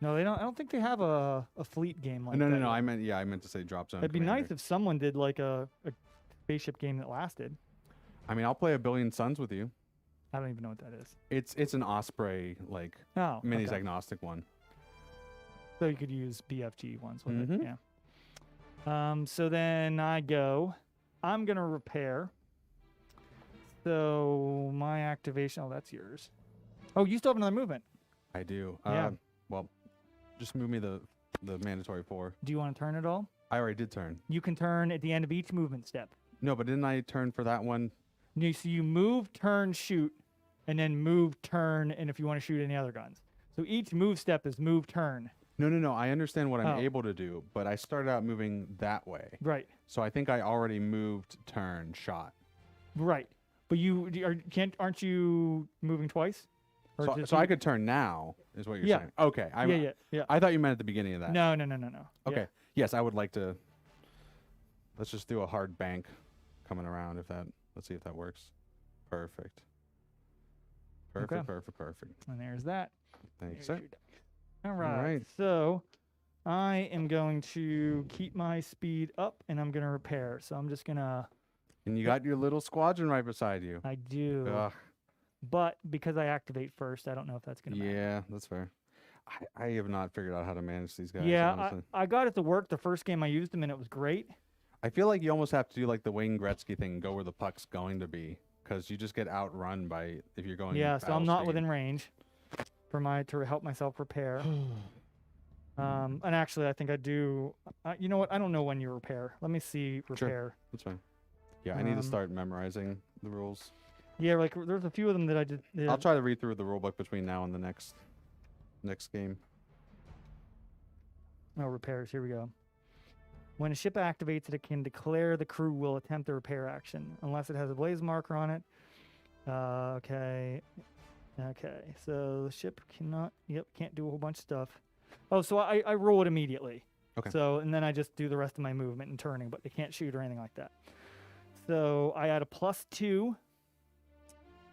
No, they don't. I don't think they have a fleet game like No. that. yet. I meant to say drop zone. It'd be commander. nice if someone did like a spaceship game that lasted. I mean, I'll play A Billion Suns with you. I don't even know what that is. It's an Osprey like Oh, minis okay. agnostic one. So you could use BFG ones with Mhm. it. Yeah. So then I'm gonna repair. So my activation. Oh, that's yours. Oh, you still have another movement. I do. Yeah. Well, just move me the mandatory 4. Do you want to turn it all? I already did turn. You can turn at the end of each movement step. No, but didn't I turn for that one? So you move, turn, shoot, and then move, turn, and if you want to shoot any other guns. So each move step is move, turn. No. I understand what I'm Oh. able to do, but I started out moving that way. Right. So I think I already moved, turn, shot. Right. But aren't you moving twice? Or So, just so I you- could turn now, is what you're Yeah. saying. Okay. Yeah. I thought you meant at the beginning of that. No. Okay. Yeah. Yes, I would like to. Let's just do a hard bank coming around. Let's see if that works. Perfect. Okay. Perfect. And there's that. Thanks, There's sir. your deck. All right. right. So I am going to keep my speed up and I'm going to repair. So I'm just going to. And you got your little squadron right beside you. I do. Ugh. But because I activate first, I don't know if that's going to matter. Yeah, that's fair. I have not figured out how to manage these guys. Yeah, honestly. I got it to work the first game I used them and it was great. I feel like you almost have to do like the Wayne Gretzky thing and go where the puck's going to be, because you just get outrun by if you're going. Yeah, so battle I'm not speed. within range to help myself repair. And actually, I think I do. You know what? I don't know when you repair. Let me see repair. That's fine. Yeah, I need to Um, start memorizing the rules. Yeah, like there's a few of them that I did. I'll try to read through the rule book between now and the next game. Oh, repairs. Here we go. When a ship activates, it can declare the crew will attempt the repair action unless it has a blaze marker on it. Okay. So the ship can't do a whole bunch of stuff. Oh, so I roll it immediately. Okay. So, and then I just do the rest of my movement and turning, but they can't shoot or anything like that. So I add a +2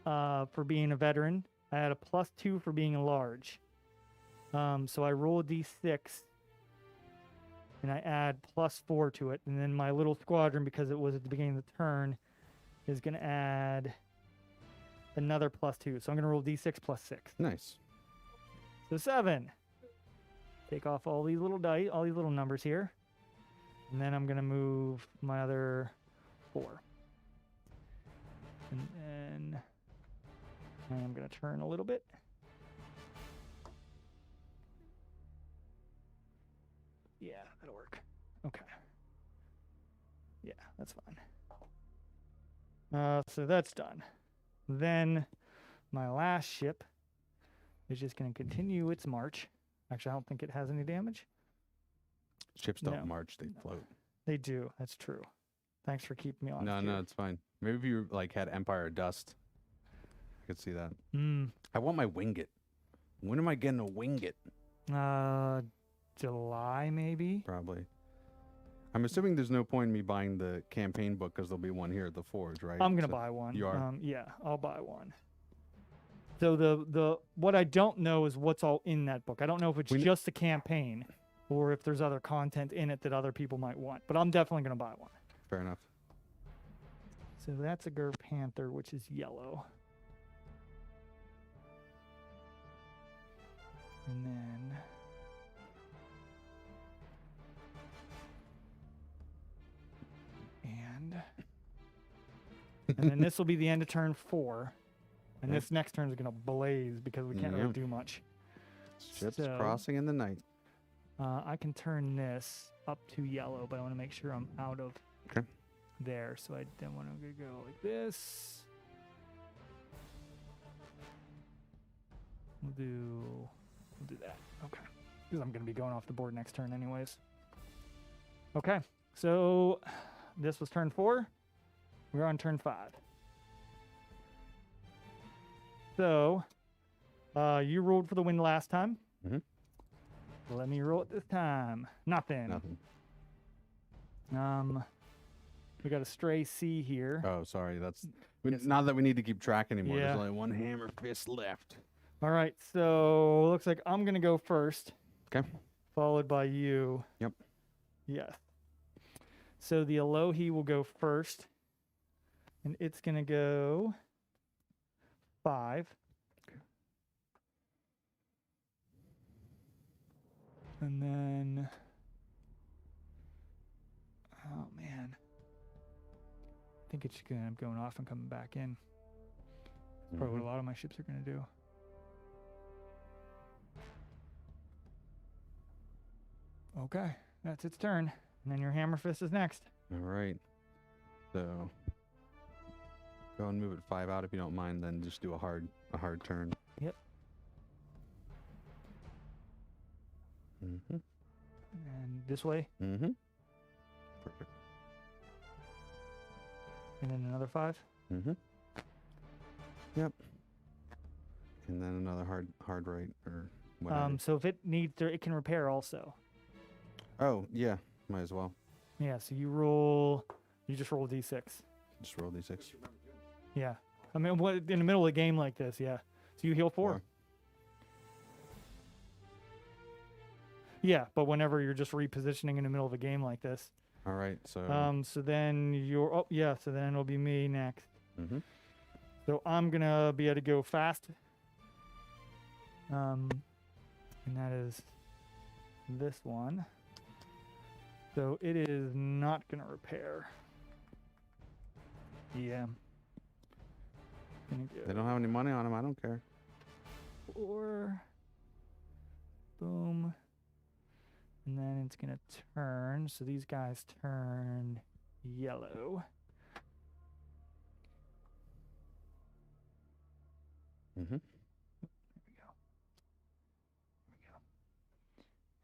for being a veteran. I add a +2 for being a large. So I roll a d6 and I add +4 to it. And then my little squadron, because it was at the beginning of the turn, is going to add another +2. So I'm going to roll d6 +6. Nice. So 7. Take off all these little dice, all these little numbers here. And then I'm going to move my other 4. And then I'm going to turn a little bit. Yeah, that'll work. Okay. Yeah, that's fine. So that's done. Then my last ship is just going to continue its march. Actually, I don't think it has any damage. Ships don't No. march; they float. They do. That's true. Thanks for keeping me on. No, it's fine. Maybe if you like had Empire of Dust, I could see that. Hmm. I want my Winget. When am I getting a Winget? July maybe. Probably. I'm assuming there's no point in me buying the campaign book because there'll be one here at the Forge, right? I'm gonna So- buy one. You are? Yeah, I'll buy one. So the what I don't know is what's all in that book. I don't know if it's We kn- just the campaign, or if there's other content in it that other people might want. But I'm definitely gonna buy one. Fair enough. So that's a Gur Panther, which is yellow. And then and then this will be the end of turn 4. And Yep. this next turn is gonna blaze because we can't really Yep. do much. Ships So- crossing in the night. I can turn this up to yellow, but I want to make sure I'm out of Okay. there. So I then want to go like this. We'll do that. Okay. Because I'm going to be going off the board next turn anyways. Okay. So this was turn 4. We're on turn 5. So you rolled for the win last time. Mhm. Let me roll it this time. Nothing. Nothing. We got a stray C here. Oh, sorry. That's Yes. not that we need to keep track anymore. Yeah. There's only one hammer fist left. All right, so looks like I'm gonna go first. Okay. Followed by you. Yep. Yes. So the Alohi will go first, and it's gonna go 5. And then, oh man, I think it's gonna end up going off and coming back in. Probably what a lot of my ships are gonna do. Okay, that's its turn. And then your hammer fist is next. All right. So go and move it 5 out if you don't mind. Then just do a hard turn. Yep. Mhm. And this way, Mhm. Perfect. and then another 5. Mhm. Yep. And then another hard right or whatever. So if it needs to, it can repair also. Oh yeah, might as well. Yeah, so you just roll a d6. Just roll d6. Yeah. I mean, what in the middle of a game like this, yeah. So you heal 4. Four. Yeah, but whenever you're just repositioning in the middle of a game like this. All right. So. So then so then it'll be me next. Mhm. So I'm gonna be able to go fast. And that is this one. So it is not gonna repair. Yeah. Gonna go They don't have any money on them. I don't care. 4. Boom. And then it's gonna turn. So these guys turn yellow. Mhm. There we go.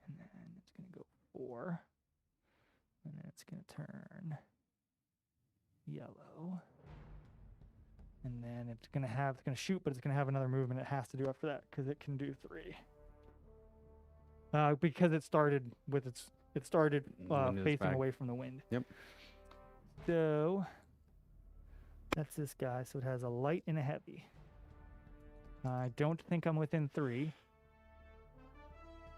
And then it's going to go 4. And then it's going to turn yellow. And then it's going to shoot, but it's going to have another movement it has to do after that because it can do 3. Because it started with Wind is facing back. away from the wind. Yep. So that's this guy. So it has a light and a heavy. I don't think I'm within 3.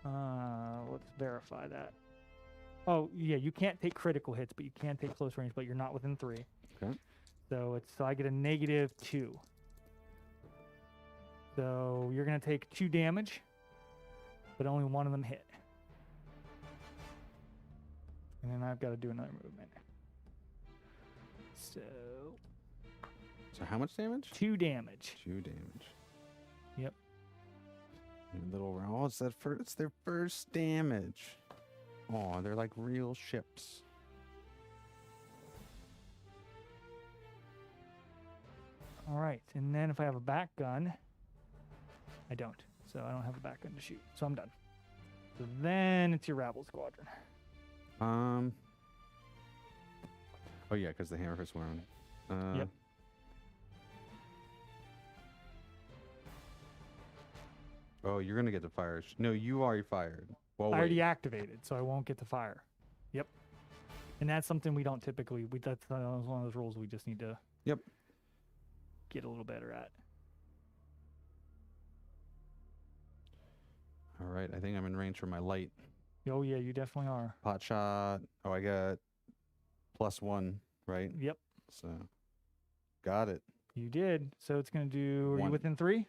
Let's verify that. Oh, yeah, you can't take critical hits, but you can take close range, but you're not within 3. Okay. So I get a -2. So you're going to take 2 damage. but only one of them hit. And then I've got to do another movement. So how much damage? 2 damage. 2 damage. Yep. Little round. Oh, it's their first damage. Oh, they're like real ships. All right, and then if I have a back gun, I don't. So I don't have a back gun to shoot. So I'm done. So then it's your Rabble Squadron. Oh yeah, because the Hammerfist were on. Yep. Oh, you're gonna get the fire. No, you already fired. Well, I already activated, so I won't get to fire. Yep. And that's something we don't typically. That's one of those rules we just need to. Yep. Get a little better at. All right, I think I'm in range for my light. Oh yeah, you definitely are. Pot shot. Oh, I got +1, right? Yep. So, got it. You did. So it's gonna do. Are you 1. within 3?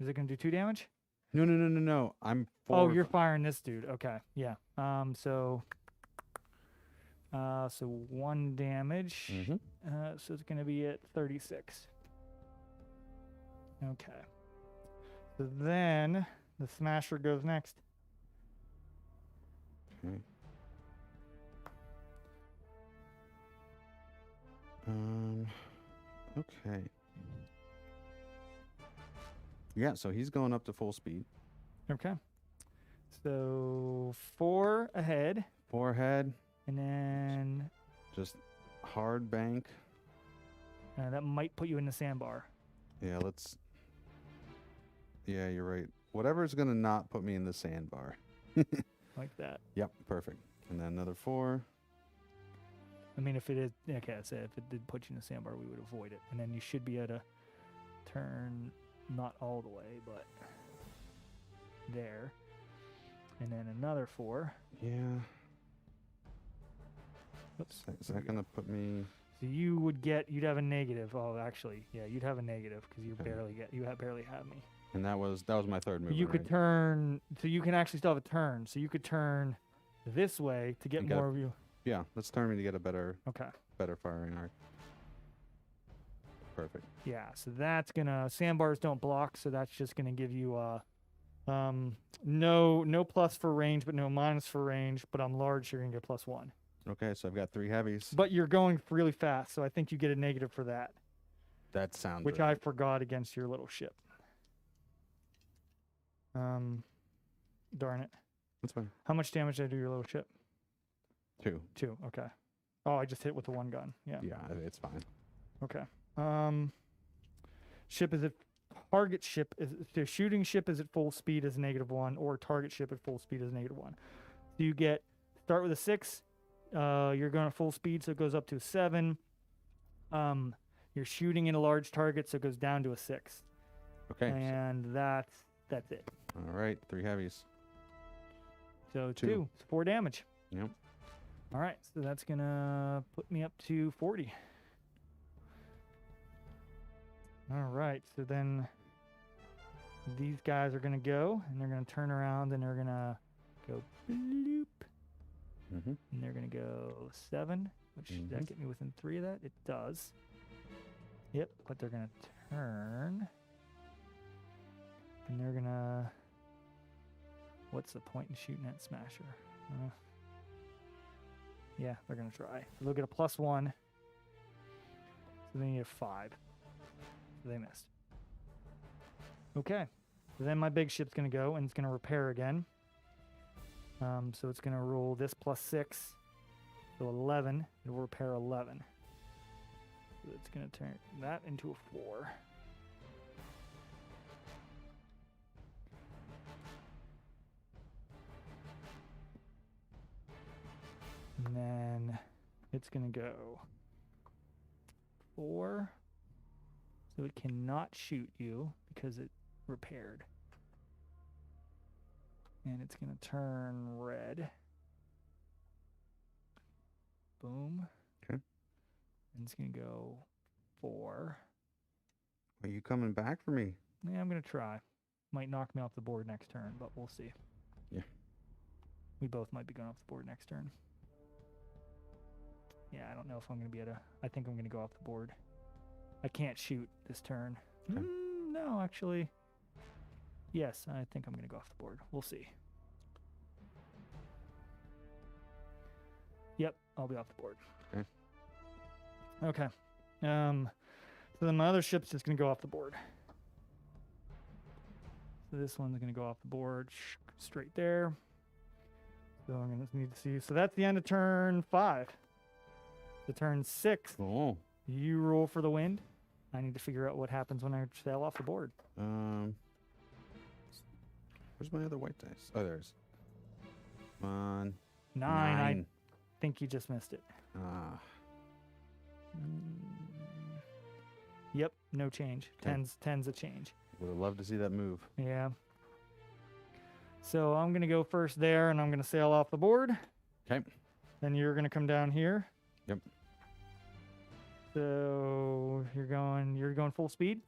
Is it gonna do 2 damage? No. I'm 4. Oh, you're firing this dude. Okay. Yeah. So 1 damage. Mm-hmm. So it's gonna be at 36. Okay. So then the Smasher goes next. Okay. Okay. Yeah, so he's going up to full speed. Okay. So 4 ahead, 4 ahead, and then just hard bank. that might put you in the sandbar. Yeah, let's. Yeah, you're right. Whatever's gonna not put me in the sandbar. Like that. Yep, perfect. And then another 4. I mean, if it is, okay, I said if it did put you in the sandbar, we would avoid it. And then you should be able to turn, not all the way, but there. And then another 4. Yeah. Oops. Is that gonna put me? So you'd have a negative. Oh, actually, yeah, you'd have a negative because you Okay. barely have me. And that was my third move. You could turn, so you can actually still have a turn. So you could turn this way to get And get more a- of you. Yeah, let's turn me to get a better Okay. firing arc. Perfect. Yeah, so that's gonna, sandbars don't block, so that's just gonna give you no plus for range, but no minus for range. But I'm large, so you're gonna get +1. Okay, so I've got 3 heavies. But you're going really fast, so I think you get a negative for that, That sounds. which right. I forgot against your little ship. Darn it. That's fine. How much damage did I do to your little ship? 2. 2. Okay. Oh, I just hit with the 1 gun. Yeah. Yeah, it's fine. Okay. Ship is at target ship is the shooting ship is at full speed is -1, or target ship at full speed is -1. So you start with a 6. You're going at full speed, so it goes up to a 7. You're shooting in a large target, so it goes down to a 6. Okay. And that's it. All right, 3 heavies. So 2. 2. It's 4 damage. Yep. All right, so that's gonna put me up to 40. All right, so then these guys are gonna go, and they're gonna turn around, and they're gonna go bloop, Mm-hmm. and they're gonna go 7, which does that Mhm. get me within 3 of that? It does. Yep, but they're gonna turn, and they're gonna. What's the point in shooting at Smasher? Yeah, they're gonna try. So they'll get a +1. So then you have 5. So they missed. Okay. So then my big ship's gonna go and it's gonna repair again. So it's gonna roll this +6. So 11. It will repair 11. So it's gonna turn that into a 4. And then it's going to go 4. So it cannot shoot you because it repaired. And it's going to turn red. Boom. Okay. And it's going to go 4. Are you coming back for me? Yeah, I'm going to try. Might knock me off the board next turn, but we'll see. Yeah. We both might be going off the board next turn. Yeah, I don't know if I'm going to be able to. I think I'm going to go off the board. I can't shoot this turn. Okay. No, actually. Yes, I think I'm going to go off the board. We'll see. Yep, I'll be off the board. Okay. Okay. So then my other ship's just going to go off the board. So this one's going to go off the board straight there. So I'm going to need to see. So that's the end of turn 5. The turn 6. Oh. You roll for the wind. I need to figure out what happens when I sail off the board. Where's my other white dice? Oh, there's. Come on. 9. I think you just missed it. Ah. Yep, no change. Okay. 10's a change. Would have loved to see that move. Yeah. So I'm going to go first there, and I'm going to sail off the board. Okay. Then you're going to come down here. Yep. So you're going full speed?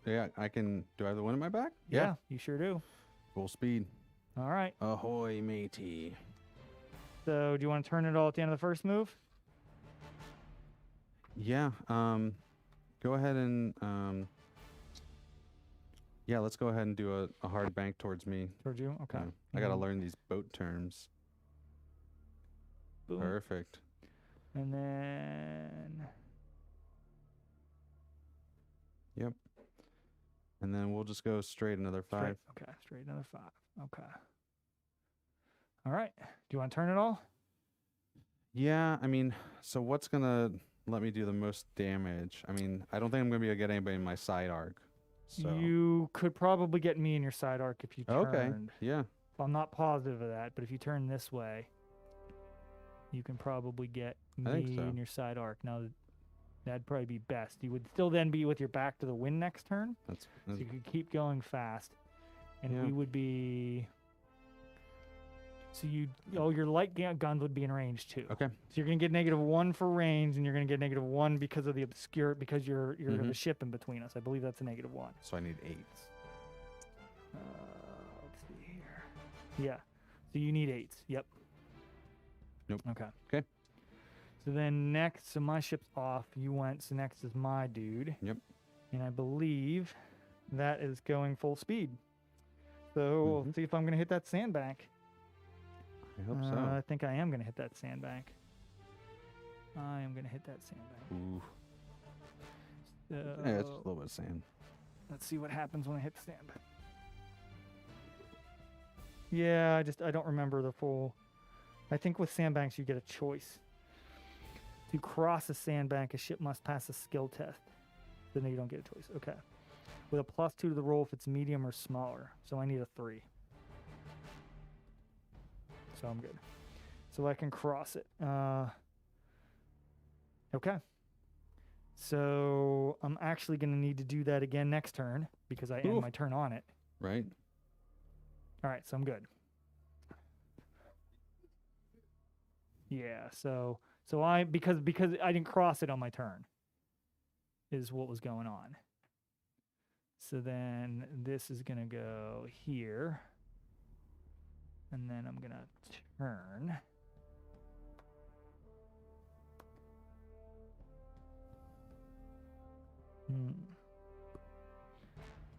Yeah, I can. Do I have the wind in my back? Yeah, you sure do. Full speed. All right. Ahoy, matey. So do you want to turn it all at the end of the first move? Yeah. Go ahead and yeah, let's go ahead and do a hard bank towards me. Towards you? Okay. Yeah. I gotta learn these boat terms. Boom. Perfect. And then Yep. And then we'll just go straight another 5. straight. Okay, straight another 5. Okay. All right. Do you want to turn it all? Yeah, I mean, so what's gonna let me do the most damage? I mean, I don't think I'm gonna be able to get anybody in my side arc. So You could probably get me in your side arc if you turned. okay. Yeah. I'm not positive of that, but if you turn this way, you can probably get I think me so. in your side arc. Now, that'd probably be best. You would still then be with your back to the wind next turn, That's so you could keep going fast, and Yeah. we would be. So your light guns would be in range too. okay. So you're gonna get -1 for range, and you're gonna get -1 because of the because you're the ship in between us. I believe that's a -1. So I need 8s. Let's see here. Yeah. So you need 8s. Yep. Nope. Okay. Okay. So then next, so my ship's off. You went. So next is my dude. Yep. And I believe that is going full speed. So let's see if I'm gonna hit that sandbank. I hope I think I am gonna hit that sandbank. I am gonna hit that sandbank. so. Ooh. So Yeah, it's just a little bit of sand. let's see what happens when I hit the sandbank. Yeah, I don't remember the full. I think with sandbanks you get a choice. To cross a sandbank, a ship must pass a skill test. Then you don't get a choice. Okay. With a +2 to the roll if it's medium or smaller. So I need a 3. So I'm good. So I can cross it. Okay. So I'm actually going to need to do that again next turn because I end my turn on it. Right? All right, so I'm good. Yeah, so I because I didn't cross it on my turn is what was going on. So then this is going to go here. And then I'm going to turn.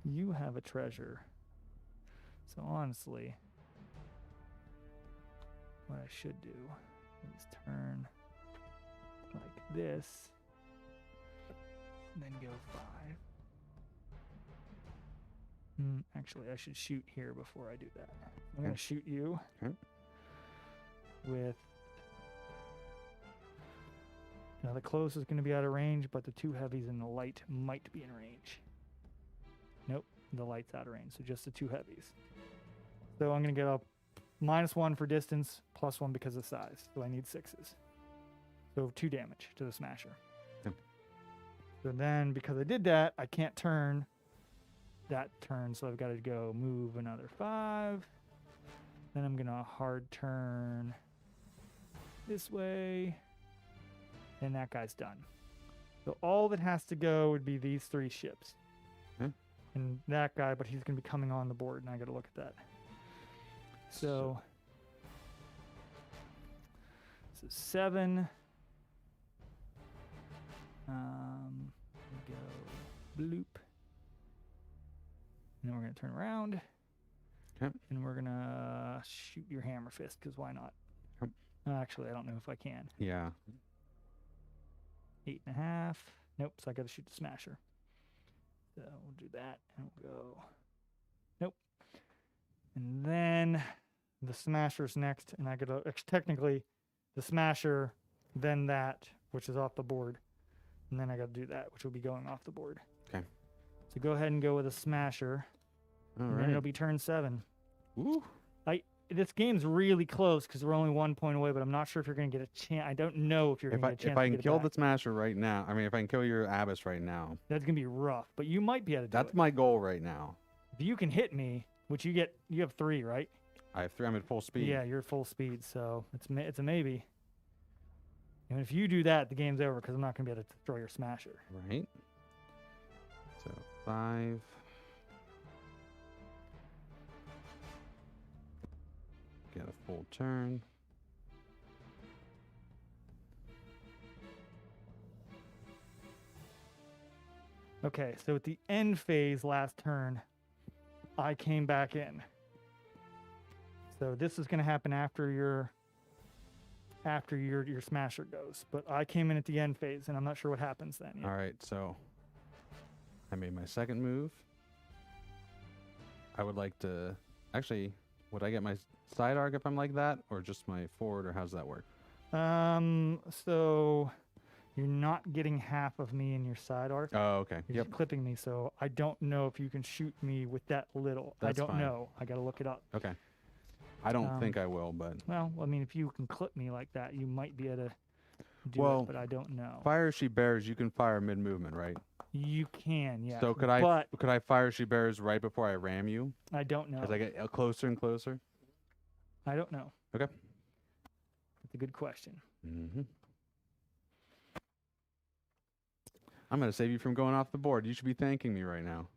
You have a treasure. So honestly, what I should do is turn like this, and then go 5. Actually, I should shoot here before I do that. I'm going to shoot you with... Now, the close is going to be out of range, but the 2 heavies and the light might be in range. Nope, the light's out of range, so just the 2 heavies. So I'm going to get a -1 for distance, +1 because of size. So I need 6s. So 2 damage to the smasher. Yep. So then, because I did that, I can't turn that turn, so I've got to go move another 5. Then I'm going to hard turn this way. And that guy's done. So all that has to go would be these 3 ships. Okay. And that guy, but he's going to be coming on the board, and I got to look at that. So 7. We go bloop. And then we're going to turn around. Okay. And we're going to shoot your hammer fist, because why not? Yep. Actually, I don't know if I can. Yeah. 8.5. Nope, so I got to shoot the smasher. So we'll do that, and we'll go. Nope. And then the smasher's next, and I got to, technically, the smasher, then that, which is off the board. And then I got to do that, which will be going off the board. Okay. So go ahead and go with a smasher. All And right. then it'll be turn 7. Ooh. This game's really close because we're only 1 point away, but I'm not sure if you're going to get a chance. I don't know if you're going to get a chance If I to can get it kill back. the smasher right now, I mean, if I can kill your abyss right now, That's going to be rough, but you might be able to do that's it. my goal right now. If you can hit me, which you have 3, right? I have 3. I'm at full speed. Yeah, you're at full speed, so it's a maybe. And if you do that, the game's over because I'm not going to be able to destroy your smasher. Right. So 5. Get a full turn. Okay, so at the end phase last turn, I came back in. So this is going to happen after your smasher goes. But I came in at the end phase, and I'm not sure what happens then. Yet. All right, so I made my second move. I would like to actually. Would I get my side arc if I'm like that, or just my forward, or how's that work? So you're not getting half of me in your side arc. Oh, okay. You're Yep. just clipping me, so I don't know if you can shoot me with that little. That's I don't fine. know. I got to look it up. Okay. I don't think I will, but Well, I mean, if you can clip me like that, you might be able to do Well, it, but I don't know. fire she bears. You can fire mid movement, right? You can, yeah. So could I fire she bears right before I ram you? I don't know. As I get closer and closer. I don't know. Okay. That's a good question. Mm-hmm. I'm gonna save you from going off the board. You should be thanking me right now.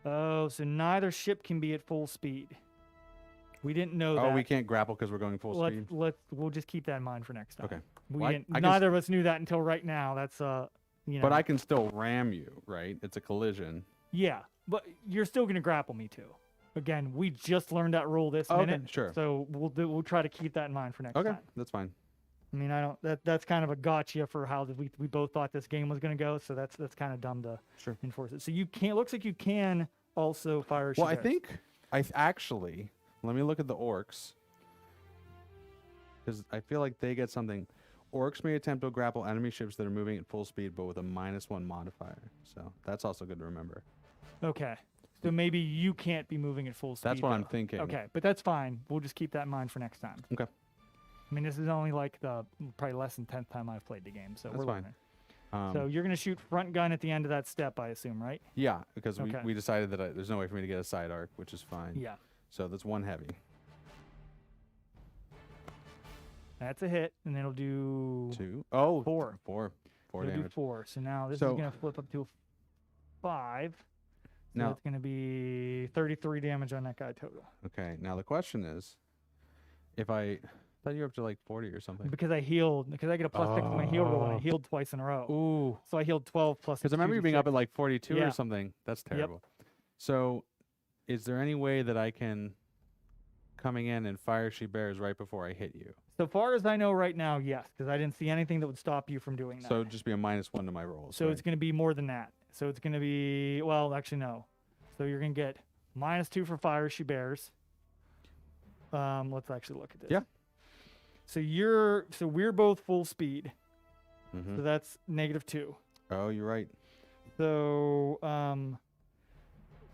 Oh, so neither ship can be at full speed. We didn't know that. Oh, we can't grapple because we're going full speed. We'll just keep that in mind for next time. Okay. We Well, didn't. I can Neither of us knew that until right now. That's you know. But I can still ram you, right? It's a collision. Yeah, but you're still gonna grapple me too. Again, we just learned that rule this Okay, minute. sure. So we'll try to keep that in mind for next Okay, time. that's fine. I mean, I don't. That's kind of a gotcha for how we both thought this game was gonna go. So that's kind of dumb to Sure. enforce it. So you can't. Looks like you can also fire. Well, I Shigeru. think actually. Let me look at the orcs. Because I feel like they get something. Orcs may attempt to grapple enemy ships that are moving at full speed, but with a -1 modifier. So that's also good to remember. Okay. So maybe you can't be moving at full speed. That's what I'm though. thinking. Okay, but that's fine. We'll just keep that in mind for next time. Okay. I mean, this is only like the probably less than 10th time I've played the game, so That's we're fine. learning. So you're gonna shoot front gun at the end of that step, I assume, right? Yeah, because Okay. we decided that there's no way for me to get a side arc, which is fine. Yeah. So that's 1 heavy. That's a hit, and then it'll do 2. Oh, 4. 4 It'll do damage. 4. So now this So- is gonna flip up to a 5. So Now- it's gonna be 33 damage on that guy total. Okay. Now the question is, if I thought you were up to like 40 or something. Because I healed, because I get a +6 to my heal roll, and I Oh. healed twice in a row. Ooh. So I healed 12 plus. Because I remember you being up 2d6. at like 42 Yeah. or something. That's terrible. So, is there any way that I can coming in and fire she bears right before I hit you? So far as I know right now, yes, because I didn't see anything that would stop you from doing that. So just be a -1 to my rolls. So right? it's going to be more than that. So it's going to be, well, actually, no. So you're going to get -2 for fire she bears. Let's actually look at this. Yeah. So we're both full speed. Mhm. So that's -2. Oh, you're right. So,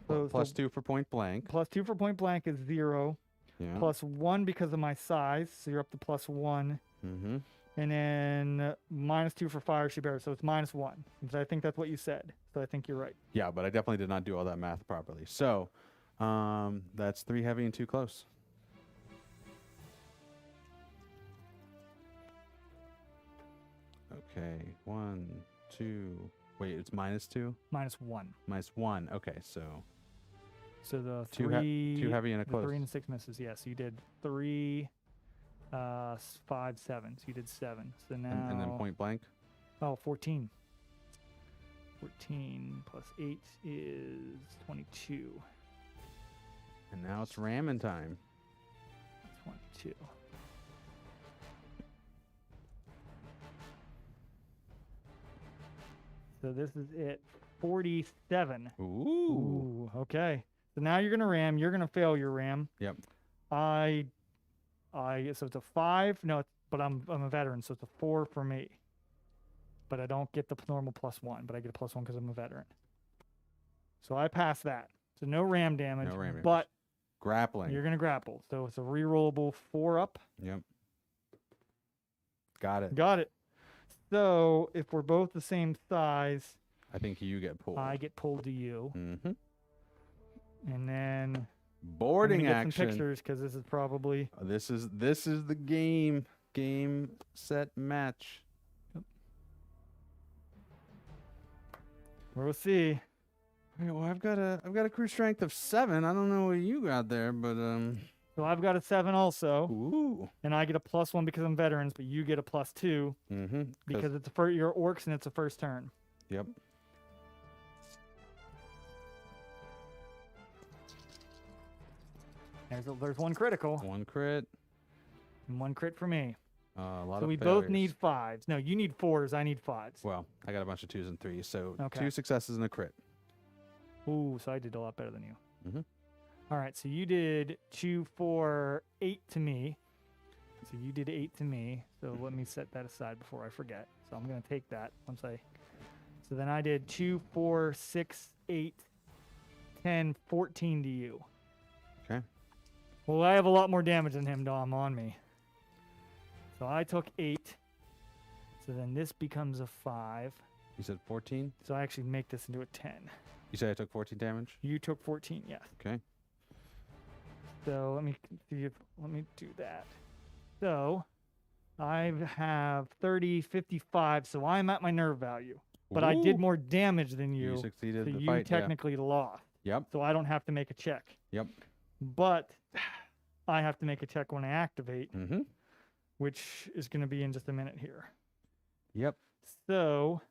+2 for point blank. +2 for point blank is 0. Yeah. +1 because of my size. So you're up to +1. Mm-hmm. and then -2 for fire she bears, so it's -1. I think that's what you said. So I think you're right. Yeah, but I definitely did not do all that math properly. So, that's 3 heavy and 2 close. Okay, 1, 2. Wait, it's -2? -1. -1. Okay, so So the two three, two heavy and a the close. 3 and the 6 misses. Yes, you did 3, 5, 7. So you did 7. So now And then point blank. Oh, 14. 14 plus 8 is 22. And now it's ramming time. 22. So this is it. 47. Ooh. Okay. So now you're gonna ram. You're gonna fail your ram. Yep. So it's a 5. No, but I'm a veteran, so it's a 4 for me. But I don't get the normal +1, but I get a +1 because I'm a veteran. So I pass that. So no ram damage. No ram damage. But Grappling. you're gonna grapple. So it's a rerollable 4 up. Yep. Got it. Got it. So if we're both the same size, I think you get pulled. I get pulled to you, Mm-hmm. and then Boarding I'm gonna get action. some pictures because this is probably This is the game. Game, set, match. we'll see. All right, well, I've got a crew strength of 7. I don't know what you got there, but So I've got a 7 also, ooh. and I get a +1 because I'm veterans, but you get a +2 Mm-hmm. because it's your orcs and it's a first turn. Yep. There's one critical 1 crit. and 1 crit for me. A lot So of we failures. both need 5s. No, you need 4s. I need 5s. Well, I got a bunch of 2s and 3s, so Okay. 2 successes and a crit. Ooh, so I did a lot better than you. Mhm. All right, so you did 2, 4, 8 to me. So you did 8 to me. So let me set that aside before I forget. So I'm going to take that once I. So then I did 2, 4, 6, 8, 10, 14 to you. Okay. Well, I have a lot more damage than him, Dom, on me. So I took 8. So then this becomes a 5. You said 14? So I actually make this into a 10. You said I took 14 damage? You took 14, yes. Okay. So let me do that. So I have 30, 55, so I'm at my nerve value. But I did Ooh. more damage than You you, succeeded so the you fight, technically lost. yeah. Yep. So I don't have to make a check. Yep. But I have to make a check when I activate, Mm-hmm. which is going to be in just a minute here. Yep. So,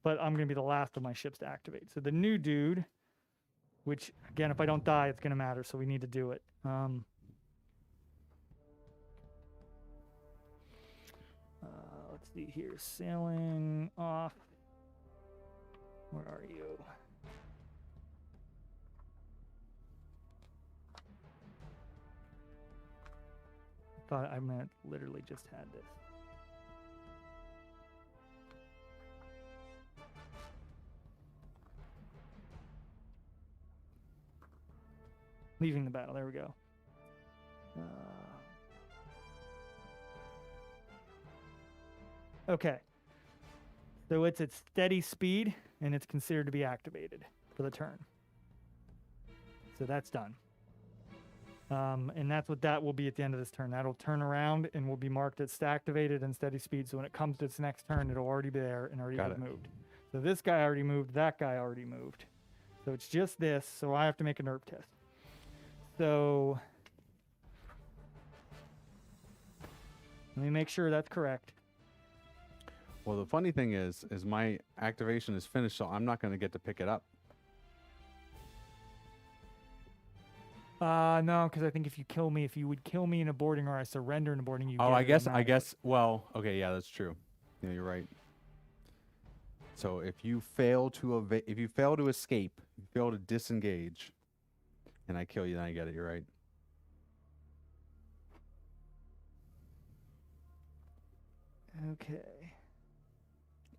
but I'm going to be the last of my ships to activate. So the new dude, which, again, if I don't die, it's going to matter, so we need to do it. Let's see here. Sailing off. Where are you? Thought I meant literally just had this. Leaving the battle. There we go. Okay. So it's at steady speed, and it's considered to be activated for the turn. So that's done. And that's what that will be at the end of this turn. That'll turn around and will be marked as activated and steady speed. So when it comes to its next turn, it'll already be there and already Got have it. moved. So this guy already moved. That guy already moved. So it's just this. So I have to make a nerve test. So let me make sure that's correct. Well, the funny thing is my activation is finished, so I'm not going to get to pick it up. No, because I think if you would kill me in a boarding or I surrender in a boarding, you. Oh, get I it guess. automatically. Well, okay, yeah, that's true. Yeah, you're right. So if you fail to escape, if you fail to disengage, and I kill you, then I get it. You're right. Okay.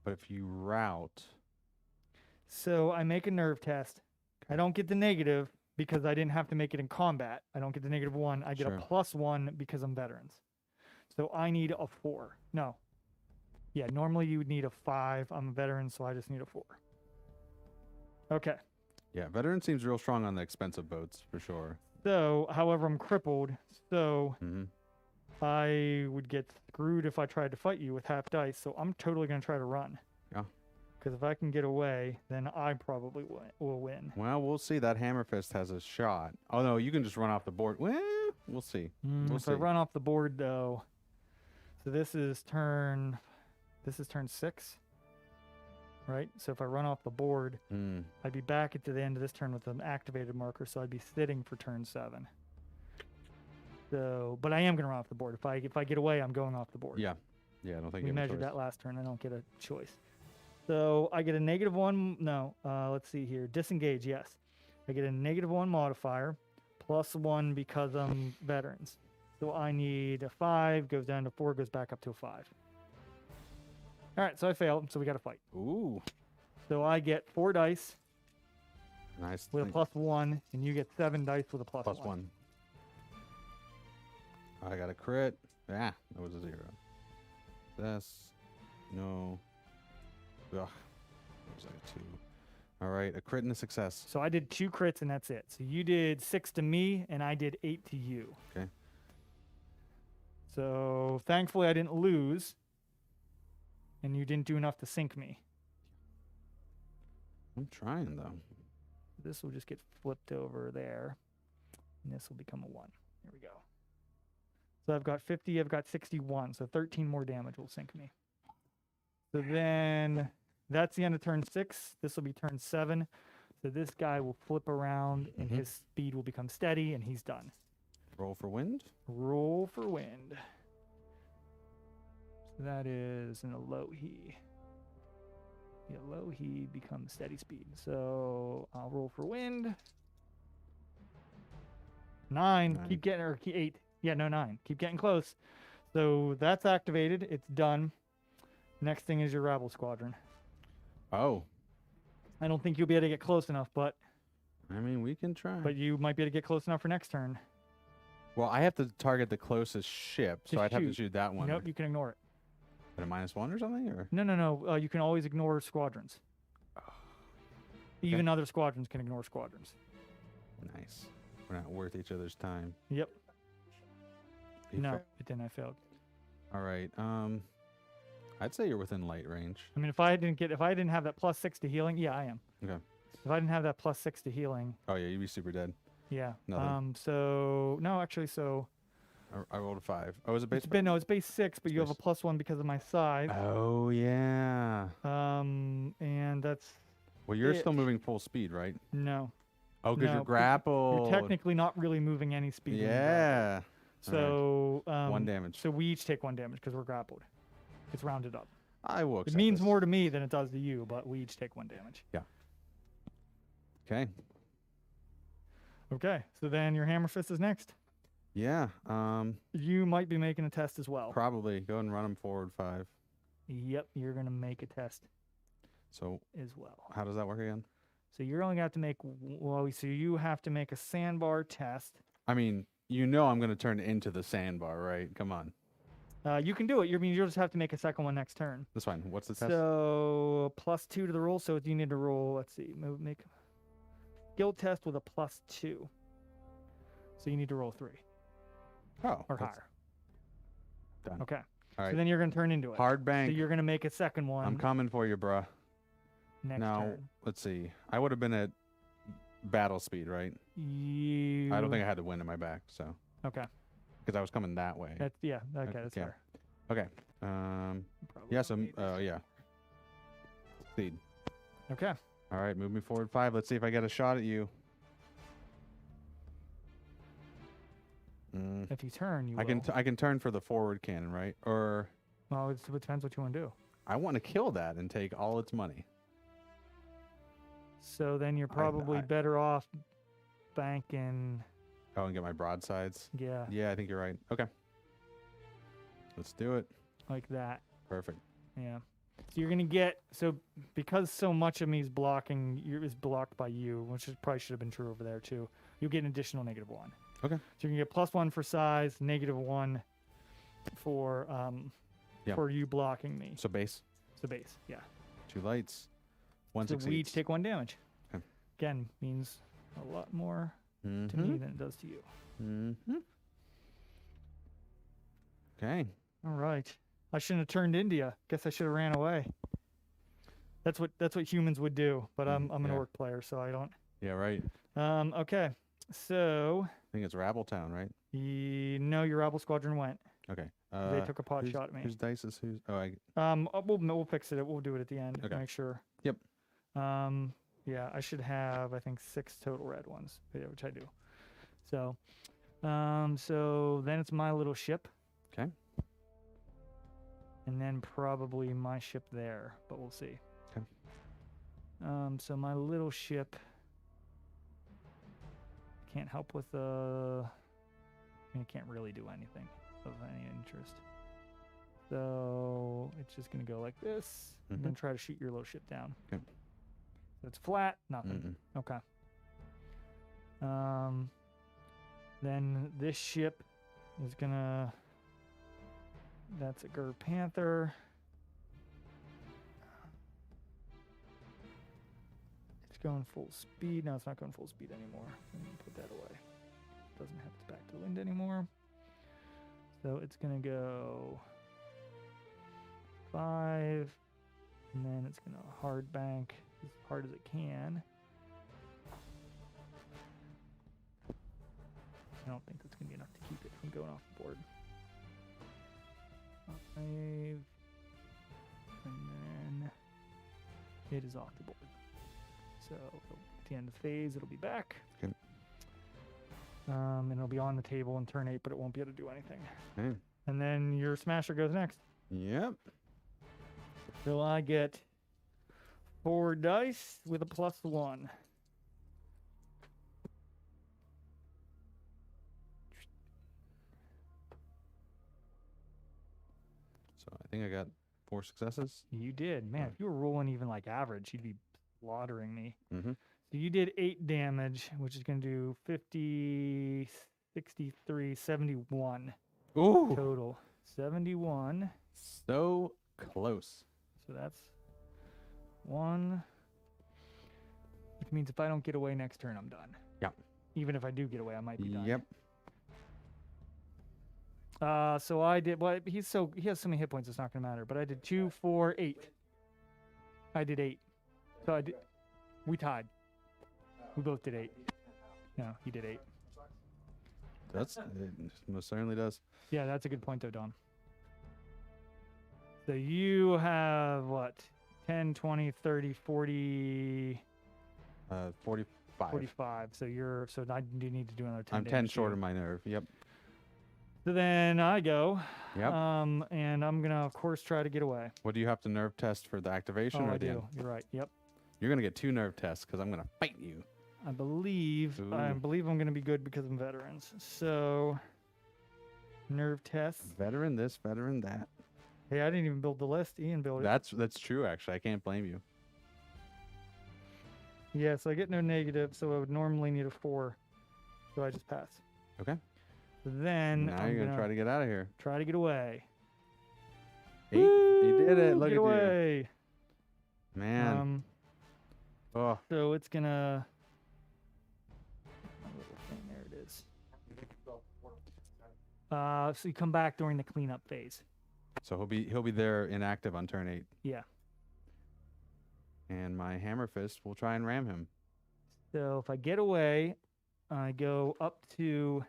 But if you route, So I make a nerve test. I don't get the negative because I didn't have to make it in combat. I don't get the -1. I get Sure. a +1 because I'm veterans. So I need a 4. No. Yeah, normally you would need a 5. I'm a veteran, so I just need a 4. Okay. Yeah, veteran seems real strong on the expensive boats for sure. So, however, I'm crippled, so Mm-hmm. I would get screwed if I tried to fight you with half dice, so I'm totally going to try to run. Yeah. Because if I can get away, then I probably will win. Well, we'll see. That hammer fist has a shot. Oh no, you can just run off the board. Well, we'll see. We'll if see. I run off the board, though, so this is turn 6, right? So if I run off the board, I'd be back at the end of this turn with an activated marker, so I'd be sitting for turn 7. So, but I am going to run off the board. If I get away, I'm going off the board. Yeah. Yeah, I don't think We you have a measured choice. that last turn. I don't get a choice. So I get a -1. No, let's see here. Disengage, yes. I get a -1 modifier, +1 because I'm veterans. So I need a 5, goes down to 4, goes back up to a 5. All right, so I failed, so we got to fight. Ooh. So I get 4 dice Nice. with a +1, and you get 7 dice with a +1. I got a crit. Ah, that was a 0. This. No. Ugh. That was like a 2. All right, a crit and a success. So I did 2 crits, and that's it. So you did 6 to me, and I did 8 to you. Okay. So thankfully I didn't lose, and you didn't do enough to sink me. I'm trying though. This will just get flipped over there, and this will become a 1. There we go. So I've got 50, I've got 61, so 13 more damage will sink me. So then that's the end of turn 6. This will be turn 7. So this guy will flip around, and his speed will become steady, and he's done. Roll for wind. Roll for wind. So that is in a low he. Yeah, low he becomes steady speed. So I'll roll for wind. 9. Keep getting, or 8. Yeah, no, 9. Keep getting close. So that's activated. It's done. Next thing is your rabble squadron. Oh. I don't think you'll be able to get close enough, but I mean, we can try. you might be able to get close enough for next turn. Well, I have to target the closest ship, so Just I'd have to shoot. shoot that one. Nope, you can ignore it. At a -1 or something, or No. You can always ignore squadrons. Even other squadrons can ignore squadrons. nice. We're not worth each other's time. Yep. You No, fa- it didn't. I failed. All right. I'd say you're within light range. I mean, if I didn't have that +6 to healing, yeah, I am. Okay. If I didn't have that +6 to healing, Oh yeah, you'd be super dead. yeah. Nothing. So no, actually, so I rolled a 5. Oh, was it base? it's base 6, but you have a +1 because of my size. Oh yeah. And that's Well, you're it. still moving full speed, right? no. Oh, because No, you're but grappled. You're technically not really moving any speed. when you're grappled. Yeah. So 1 damage. So we each take 1 damage because we're grappled. It's rounded up. I will. It accept means this. more to me than it does to you, but we each take 1 damage. Okay. Okay, so then your hammer fist is next. Yeah. You might be making a test as well. Probably go ahead and run them forward 5. Yep, you're gonna make a test So as well. how does that work again? So you're only gonna have to make so you have to make a sandbar test. I mean, you know I'm going to turn into the sandbar, right? Come on. You can do it. You'll just have to make a second one next turn. That's fine. What's the test? So +2 to the roll. So you need to roll. Let's see. Make skill test with a +2. So you need to roll 3 Oh. or that's higher. Done. Okay. All right. So then you're gonna turn into it. Hard So bank. you're gonna make a second one I'm coming for you, bruh. next Now, turn. let's see. I would have been at battle speed, right? You. I don't think I had the wind in my back, so. Okay. Because I was coming that way. That's Okay, that's yeah. fair. Okay. Probably. Yeah, so, yeah. Speed. Okay. All right, move me forward 5. Let's see if I get a shot at you. If you turn, you I will. can turn for the forward cannon, right? Or Well, it depends what you want to do. I want to kill that and take all its money. So then you're probably better off banking. Oh, and get my broadsides. Yeah, Yeah, I think you're right. Okay. Let's do it. like that. Perfect. Yeah. So you're gonna get because so much of me is is blocked by you, which probably should have been true over there too. You'll get an additional -1. Okay. So you can get +1 for size, -1 for Yeah. for you blocking me. So base. So base, yeah. 2 lights. 1 So we succeeds. each take 1 damage. Okay. Again, means a lot more to me Mhm. than it does to you. Mhm. Okay. All right. I shouldn't have turned into you. Guess I should have ran away. That's what humans would do, but I'm an yeah. orc player, so I don't. Yeah, right. Okay. So, I think it's Rabble Town, right? no, your Rabble Squadron went. Okay. They took a pot whose- shot at me. Whose dice is whose? Oh, We'll fix it. We'll do it at the end. Okay. Make sure. Yep. Yeah, I should have I think 6 total red ones, yeah, which I do. So, so then it's my little ship. Okay. And then probably my ship there, but we'll see. Okay. So my little ship can't help with I mean, it can't really do anything of any interest. So it's just gonna go like this, and then try to shoot your little ship down. Okay. So it's flat, nothing. Okay. Then this ship is gonna. That's a Gur Panther. It's going full speed. No, it's not going full speed anymore. I'm gonna put that away. Doesn't have its back to wind anymore. So it's gonna go 5, and then it's gonna hard bank as hard as it can. I don't think that's gonna be enough to keep it from going off the board. 5, and then it is off the board. So at the end of the phase, it'll be back. Okay. And it'll be on the table in turn 8, but it won't be able to do anything. Okay. And then your smasher goes next. Yep. So I get 4 dice with a +1. So I think I got 4 successes. You did. Man, if you were rolling even like average, you'd be slaughtering me. Mm-hmm. So you did 8 damage, which is going to do 50, 63, 71 Ooh. total. 71. So close. So that's 1. Which means if I don't get away next turn, I'm done. Yep. Even if I do get away, I might be done. Yep. So I did. Well, he has so many hit points. It's not gonna matter. But I did 2, 4, 8. I did 8. So I did. We tied. We both did 8. No, he did 8. It most certainly does. Yeah, that's a good point though, Don. So you have what? 10, 20, 30, 40, 45. 45. So I do need to do another 10. I'm 10 damage short too. of my nerve. Yep. So then I go. Yep. And I'm gonna of course try to get away. What do you have to nerve test for the activation Oh, or I the end? do. You're right. Yep. You're gonna get 2 nerve tests because I'm gonna fight you. I believe Ooh. I'm gonna be good because I'm veterans. So nerve tests. Veteran this, veteran that. Hey, I didn't even build the list. Ian built it. That's true actually. I can't blame you. Yeah, so I get no negative, so I would normally need a 4. So I just pass. Okay. Then Now I'm you're gonna try to get out of here. try to get away. 8. You did it. Woo, Look get at away. you. Man. Oh. So it's gonna. My little thing, there it is. So you come back during the cleanup phase. So he'll be there inactive on turn 8. Yeah. And my hammer fist will try and ram him. So if I get away, I go up to,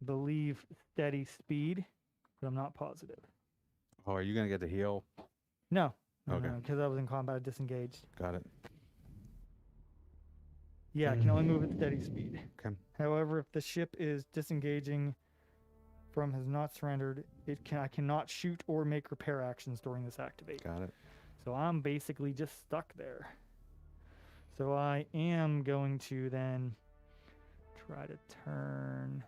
believe, steady speed, but I'm not positive. Oh, are you gonna get to heal? No. Okay. Because I was in combat, disengaged. Got it. Yeah, I can only move at steady speed. Okay. However, if the ship is disengaging from has not surrendered, I cannot shoot or make repair actions during this activate. Got it. So I'm basically just stuck there. So I am going to then try to turn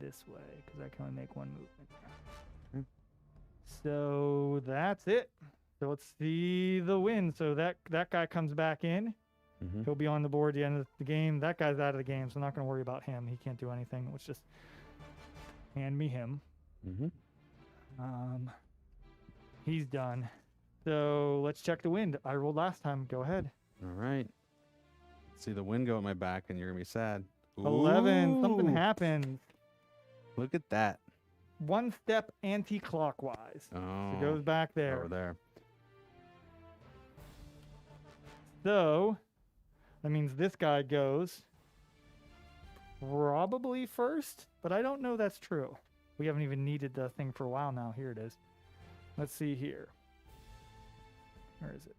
this way because I can only make 1 movement. Okay. So that's it. So let's see the win. So that guy comes back in. Mm-hmm. He'll be on the board at the end of the game. That guy's out of the game, so I'm not going to worry about him. He can't do anything. Let's just hand me him. Mm-hmm. He's done. So let's check the wind. I rolled last time. Go ahead. All right. See the wind go at my back, and you're gonna be sad. 11. Something Ooh, happens. Look at that. One step anti-clockwise. Oh, So it goes back there. over there. So that means this guy goes probably first, but I don't know that's true. We haven't even needed the thing for a while now. Here it is. Let's see here. Where is it?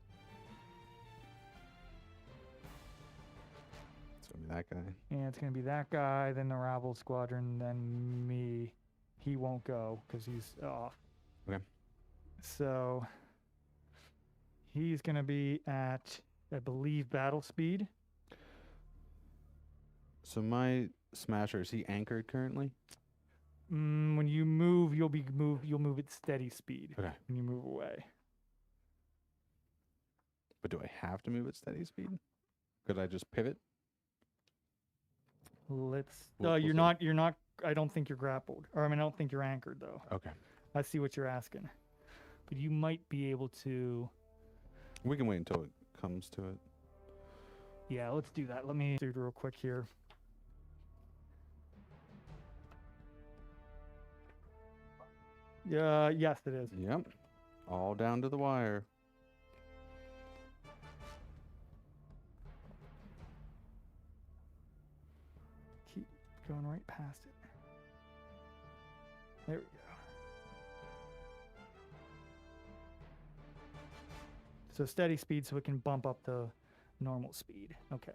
It's gonna be that guy. And it's going to be that guy, then the Rabble Squadron, then me. He won't go because he's off. Okay. So he's going to be at, I believe, battle speed. So my smasher, is he anchored currently? When you move, you'll move at steady speed. Okay. When you move away. But do I have to move at steady speed? Could I just pivot? Let's. We'll You're see. not. You're not. I don't think you're grappled. Or I mean, I don't think you're anchored though. Okay. I see what you're asking. But you might be able to. We can wait until it comes to it. Yeah, let's do that. Let me do it real quick here. Yeah. Yes, it is. Yep. All down to the wire. Keep going right past it. There we go. So steady speed so it can bump up the normal speed. Okay.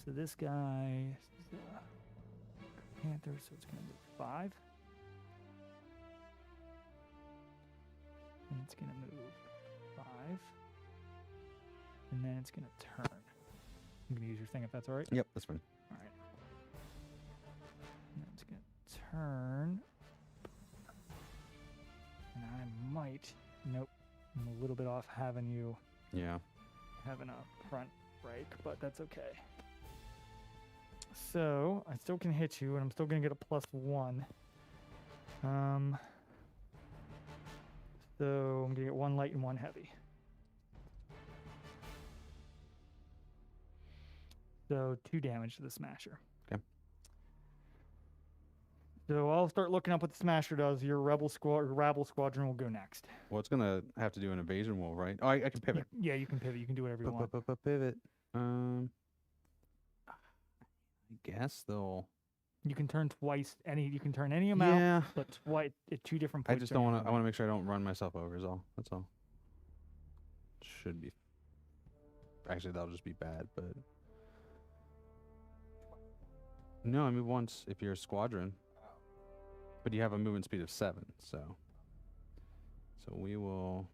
So this guy is Panther, so it's going to move 5. And it's going to move 5. And then it's going to turn. I'm going to use your thing if that's all right. Yep, that's fine. All right. And then it's going to turn. And I might. Nope. I'm a little bit off having you Yeah. having a front break, but that's okay. So I still can hit you, and I'm still gonna get a +1. So I'm gonna get 1 light and 1 heavy. So 2 damage to the smasher. Okay. So I'll start looking up what the smasher does. Your rabble squadron will go next. Well, it's gonna have to do an evasion roll, right? Oh, I can pivot. Yeah, you can pivot. You can do whatever you want. Pivot. I guess they'll. You can turn twice. You can turn any amount, Yeah. but twice at 2 different I points. just during don't want to. I combat. want to make sure I don't run myself over. Is all. That's all. Should be. Actually, that'll just be bad. But no, I move once if you're a squadron. But you have a movement speed of 7, so we will.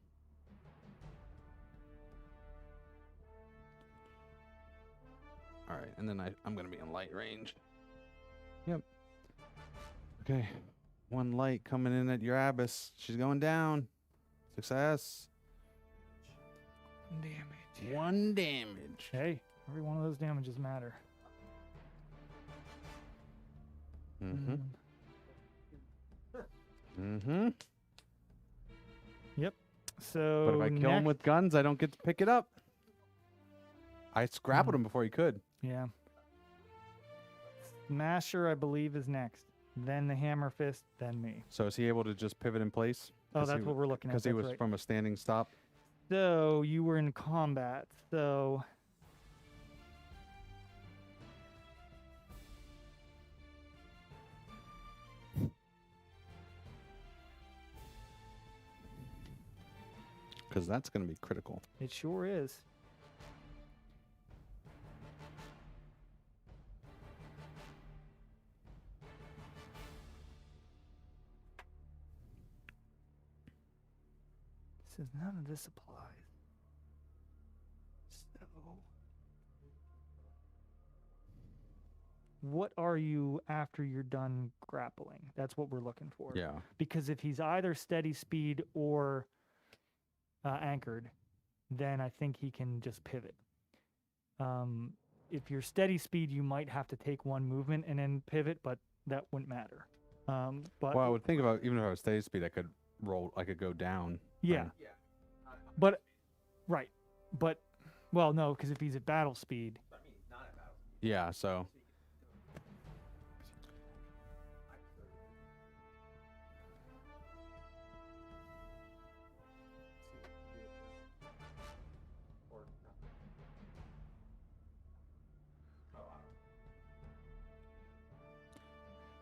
All right, and then I'm gonna be in light range. Yep. Okay, 1 light coming in at your abyss. She's going down. Success. Damage. 1 damage. Hey, every one of those damages matter. Mm-hmm. Mm-hmm. Yep. So. But if I kill him next- with guns, I don't get to pick it up. I grappled him before he could. Yeah. Smasher, I believe, is next. Then the hammer fist, then me. So is he able to just pivot in place? Oh, that's what we're looking at. Because he That's was right. from a standing stop. So you were in combat. So Because that's going to be critical. it sure is. Says none of this applies. So, what are you after you're done grappling? That's what we're looking for. Yeah. Because if he's either steady speed or anchored, then I think he can just pivot. If you're steady speed, you might have to take 1 movement and then pivot, but that wouldn't matter. But Well, I would think about even if I was steady speed, I could go down. yeah, right? Yeah. but right, but well, no, because if he's at battle speed, I mean, not at battle. Yeah. So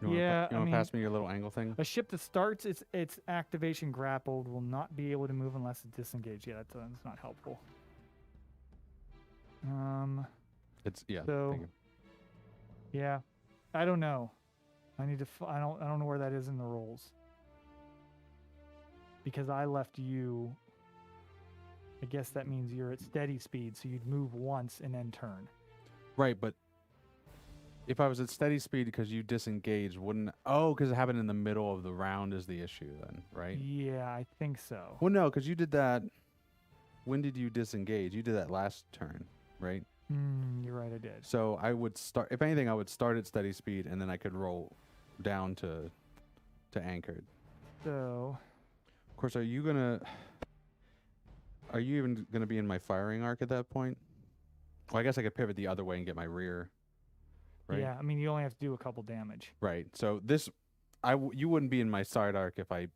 Yeah, you I want to mean- pass me your little angle thing? a ship that starts its activation grappled will not be able to move unless it's disengaged. Yeah, that's not helpful. It's yeah. So- thank you. Yeah, I don't know. I need to. I don't know where that is in the rolls. Because I left you. I guess that means you're at steady speed, so you'd move once and then turn. Right, but if I was at steady speed because you disengaged, wouldn't? Oh, because it happened in the middle of the round is the issue then, right? Yeah, I think so. Well, no, because you did that. When did you disengage? You did that last turn, right? You're right, I did. So I would start. If anything, I would start at steady speed, and then I could roll down to anchored. So Of course, are you even gonna be in my firing arc at that point? Well, I guess I could pivot the other way and get my rear. Right. yeah, I mean you only have to do a couple damage. Right. So you wouldn't be in my side arc if I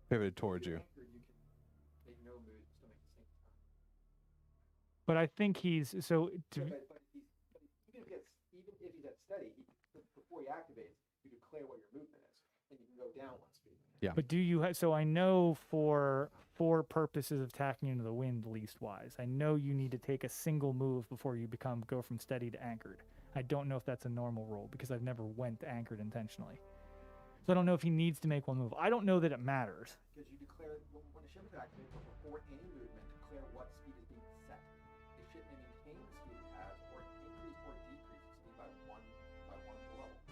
pivoted towards you. You can make no move, still make the same turn. But I think he's so. To, Yeah, but even if he's at steady, before he activates, you declare what your movement is, and you can go down one speed. Yeah. But do you have? So I know for purposes of tacking into the wind, least wise, I know you need to take a single move before you go from steady to anchored. I don't know if that's a normal roll because I've never went anchored intentionally. So I don't know if he needs to make one move. I don't know that it matters. Because you declare, when the ship is activated, but before any movement, declare what speed is being set. The ship may maintain the speed it has, or increase or decrease its speed by one level.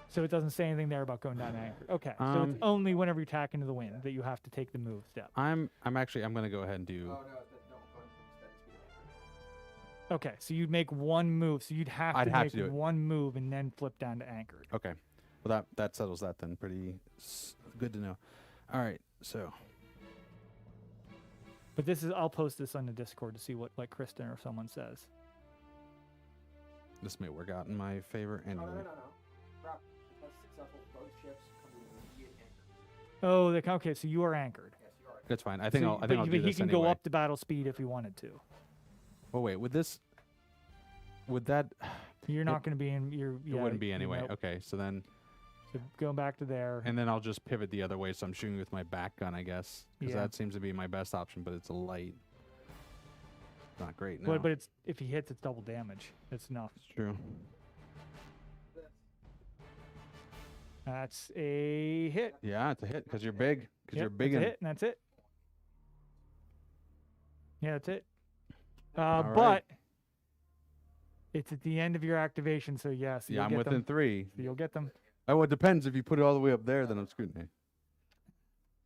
So it doesn't say anything there about going down to anchored. Okay. So it's only whenever you tack into the wind that you have to take the move step. I'm gonna go ahead and do. Oh, no, going from steady speed to anchored. Okay. So you'd make one move. So you'd have I'd to have make to do it. one move and then flip down to anchored. Okay. Well, that settles that then. Pretty good to know. All right. So But this is, I'll post this on the Discord to see what like Kristen or someone says. this may work out in my favor anyway. No. Crap. If that's successful, both ships come to an immediate anchor. Oh, okay. So you are anchored. Yes, you are. That's fine. I think I'll do but he this can anyway. go up to battle speed if he wanted to. Oh wait, would that? You're not going to be in. It wouldn't be anyway. Nope. Okay, so then So going back to there. and then I'll just pivot the other way, so I'm shooting with my back gun, I guess, because Yeah. that seems to be my best option. But it's a light. Not great. No, But it's if he hits, it's double damage. It's enough. it's true. That's a hit. Yeah, it's a hit because you're big. Because you're Yep, big that's a and hit, and that's it. Yeah, that's it. All But right. it's at the end of your activation, so yes. yeah, I'm within 3. So you'll get them. Oh, it depends. If you put it all the way up there, then I'm screwed.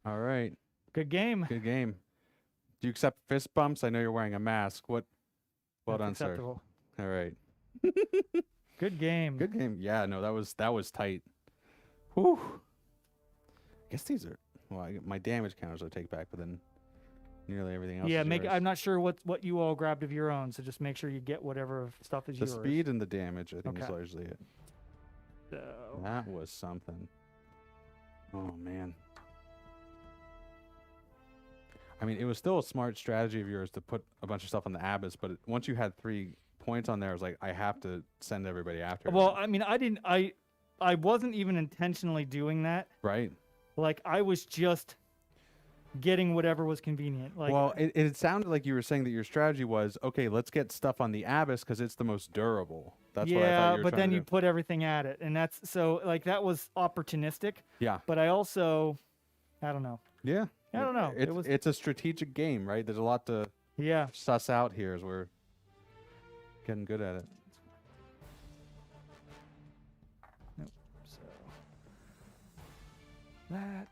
All right, Good game. good game. Do you accept fist bumps? I know you're wearing a mask. What? Well That's done, acceptable. sir. All right. Good game. Good game. Yeah, no, that was tight. Whew. I guess these are my damage counters I take back, but then nearly everything else. Yeah, is yours. I'm not sure what you all grabbed of your own, so just make sure you get whatever stuff is the yours. speed and the damage. I think is Okay. largely it. So, That was something. Oh man. I mean, it was still a smart strategy of yours to put a bunch of stuff on the Abyss, but once you had 3 points on there, I was like, I have to send everybody after. well, it. I mean, I wasn't even intentionally doing that. Right. Like I was just getting whatever was convenient. Like Well, it sounded like you were saying that your strategy was, okay, let's get stuff on the Abyss because it's the most durable. That's what I thought yeah, you were but trying then to you do. put everything at it, and that's so like that was opportunistic. Yeah. But I also, I don't know. Yeah. I don't know. It It's, was- it's a strategic game, right? There's a lot to Yeah. suss out here as we're getting good at it. So that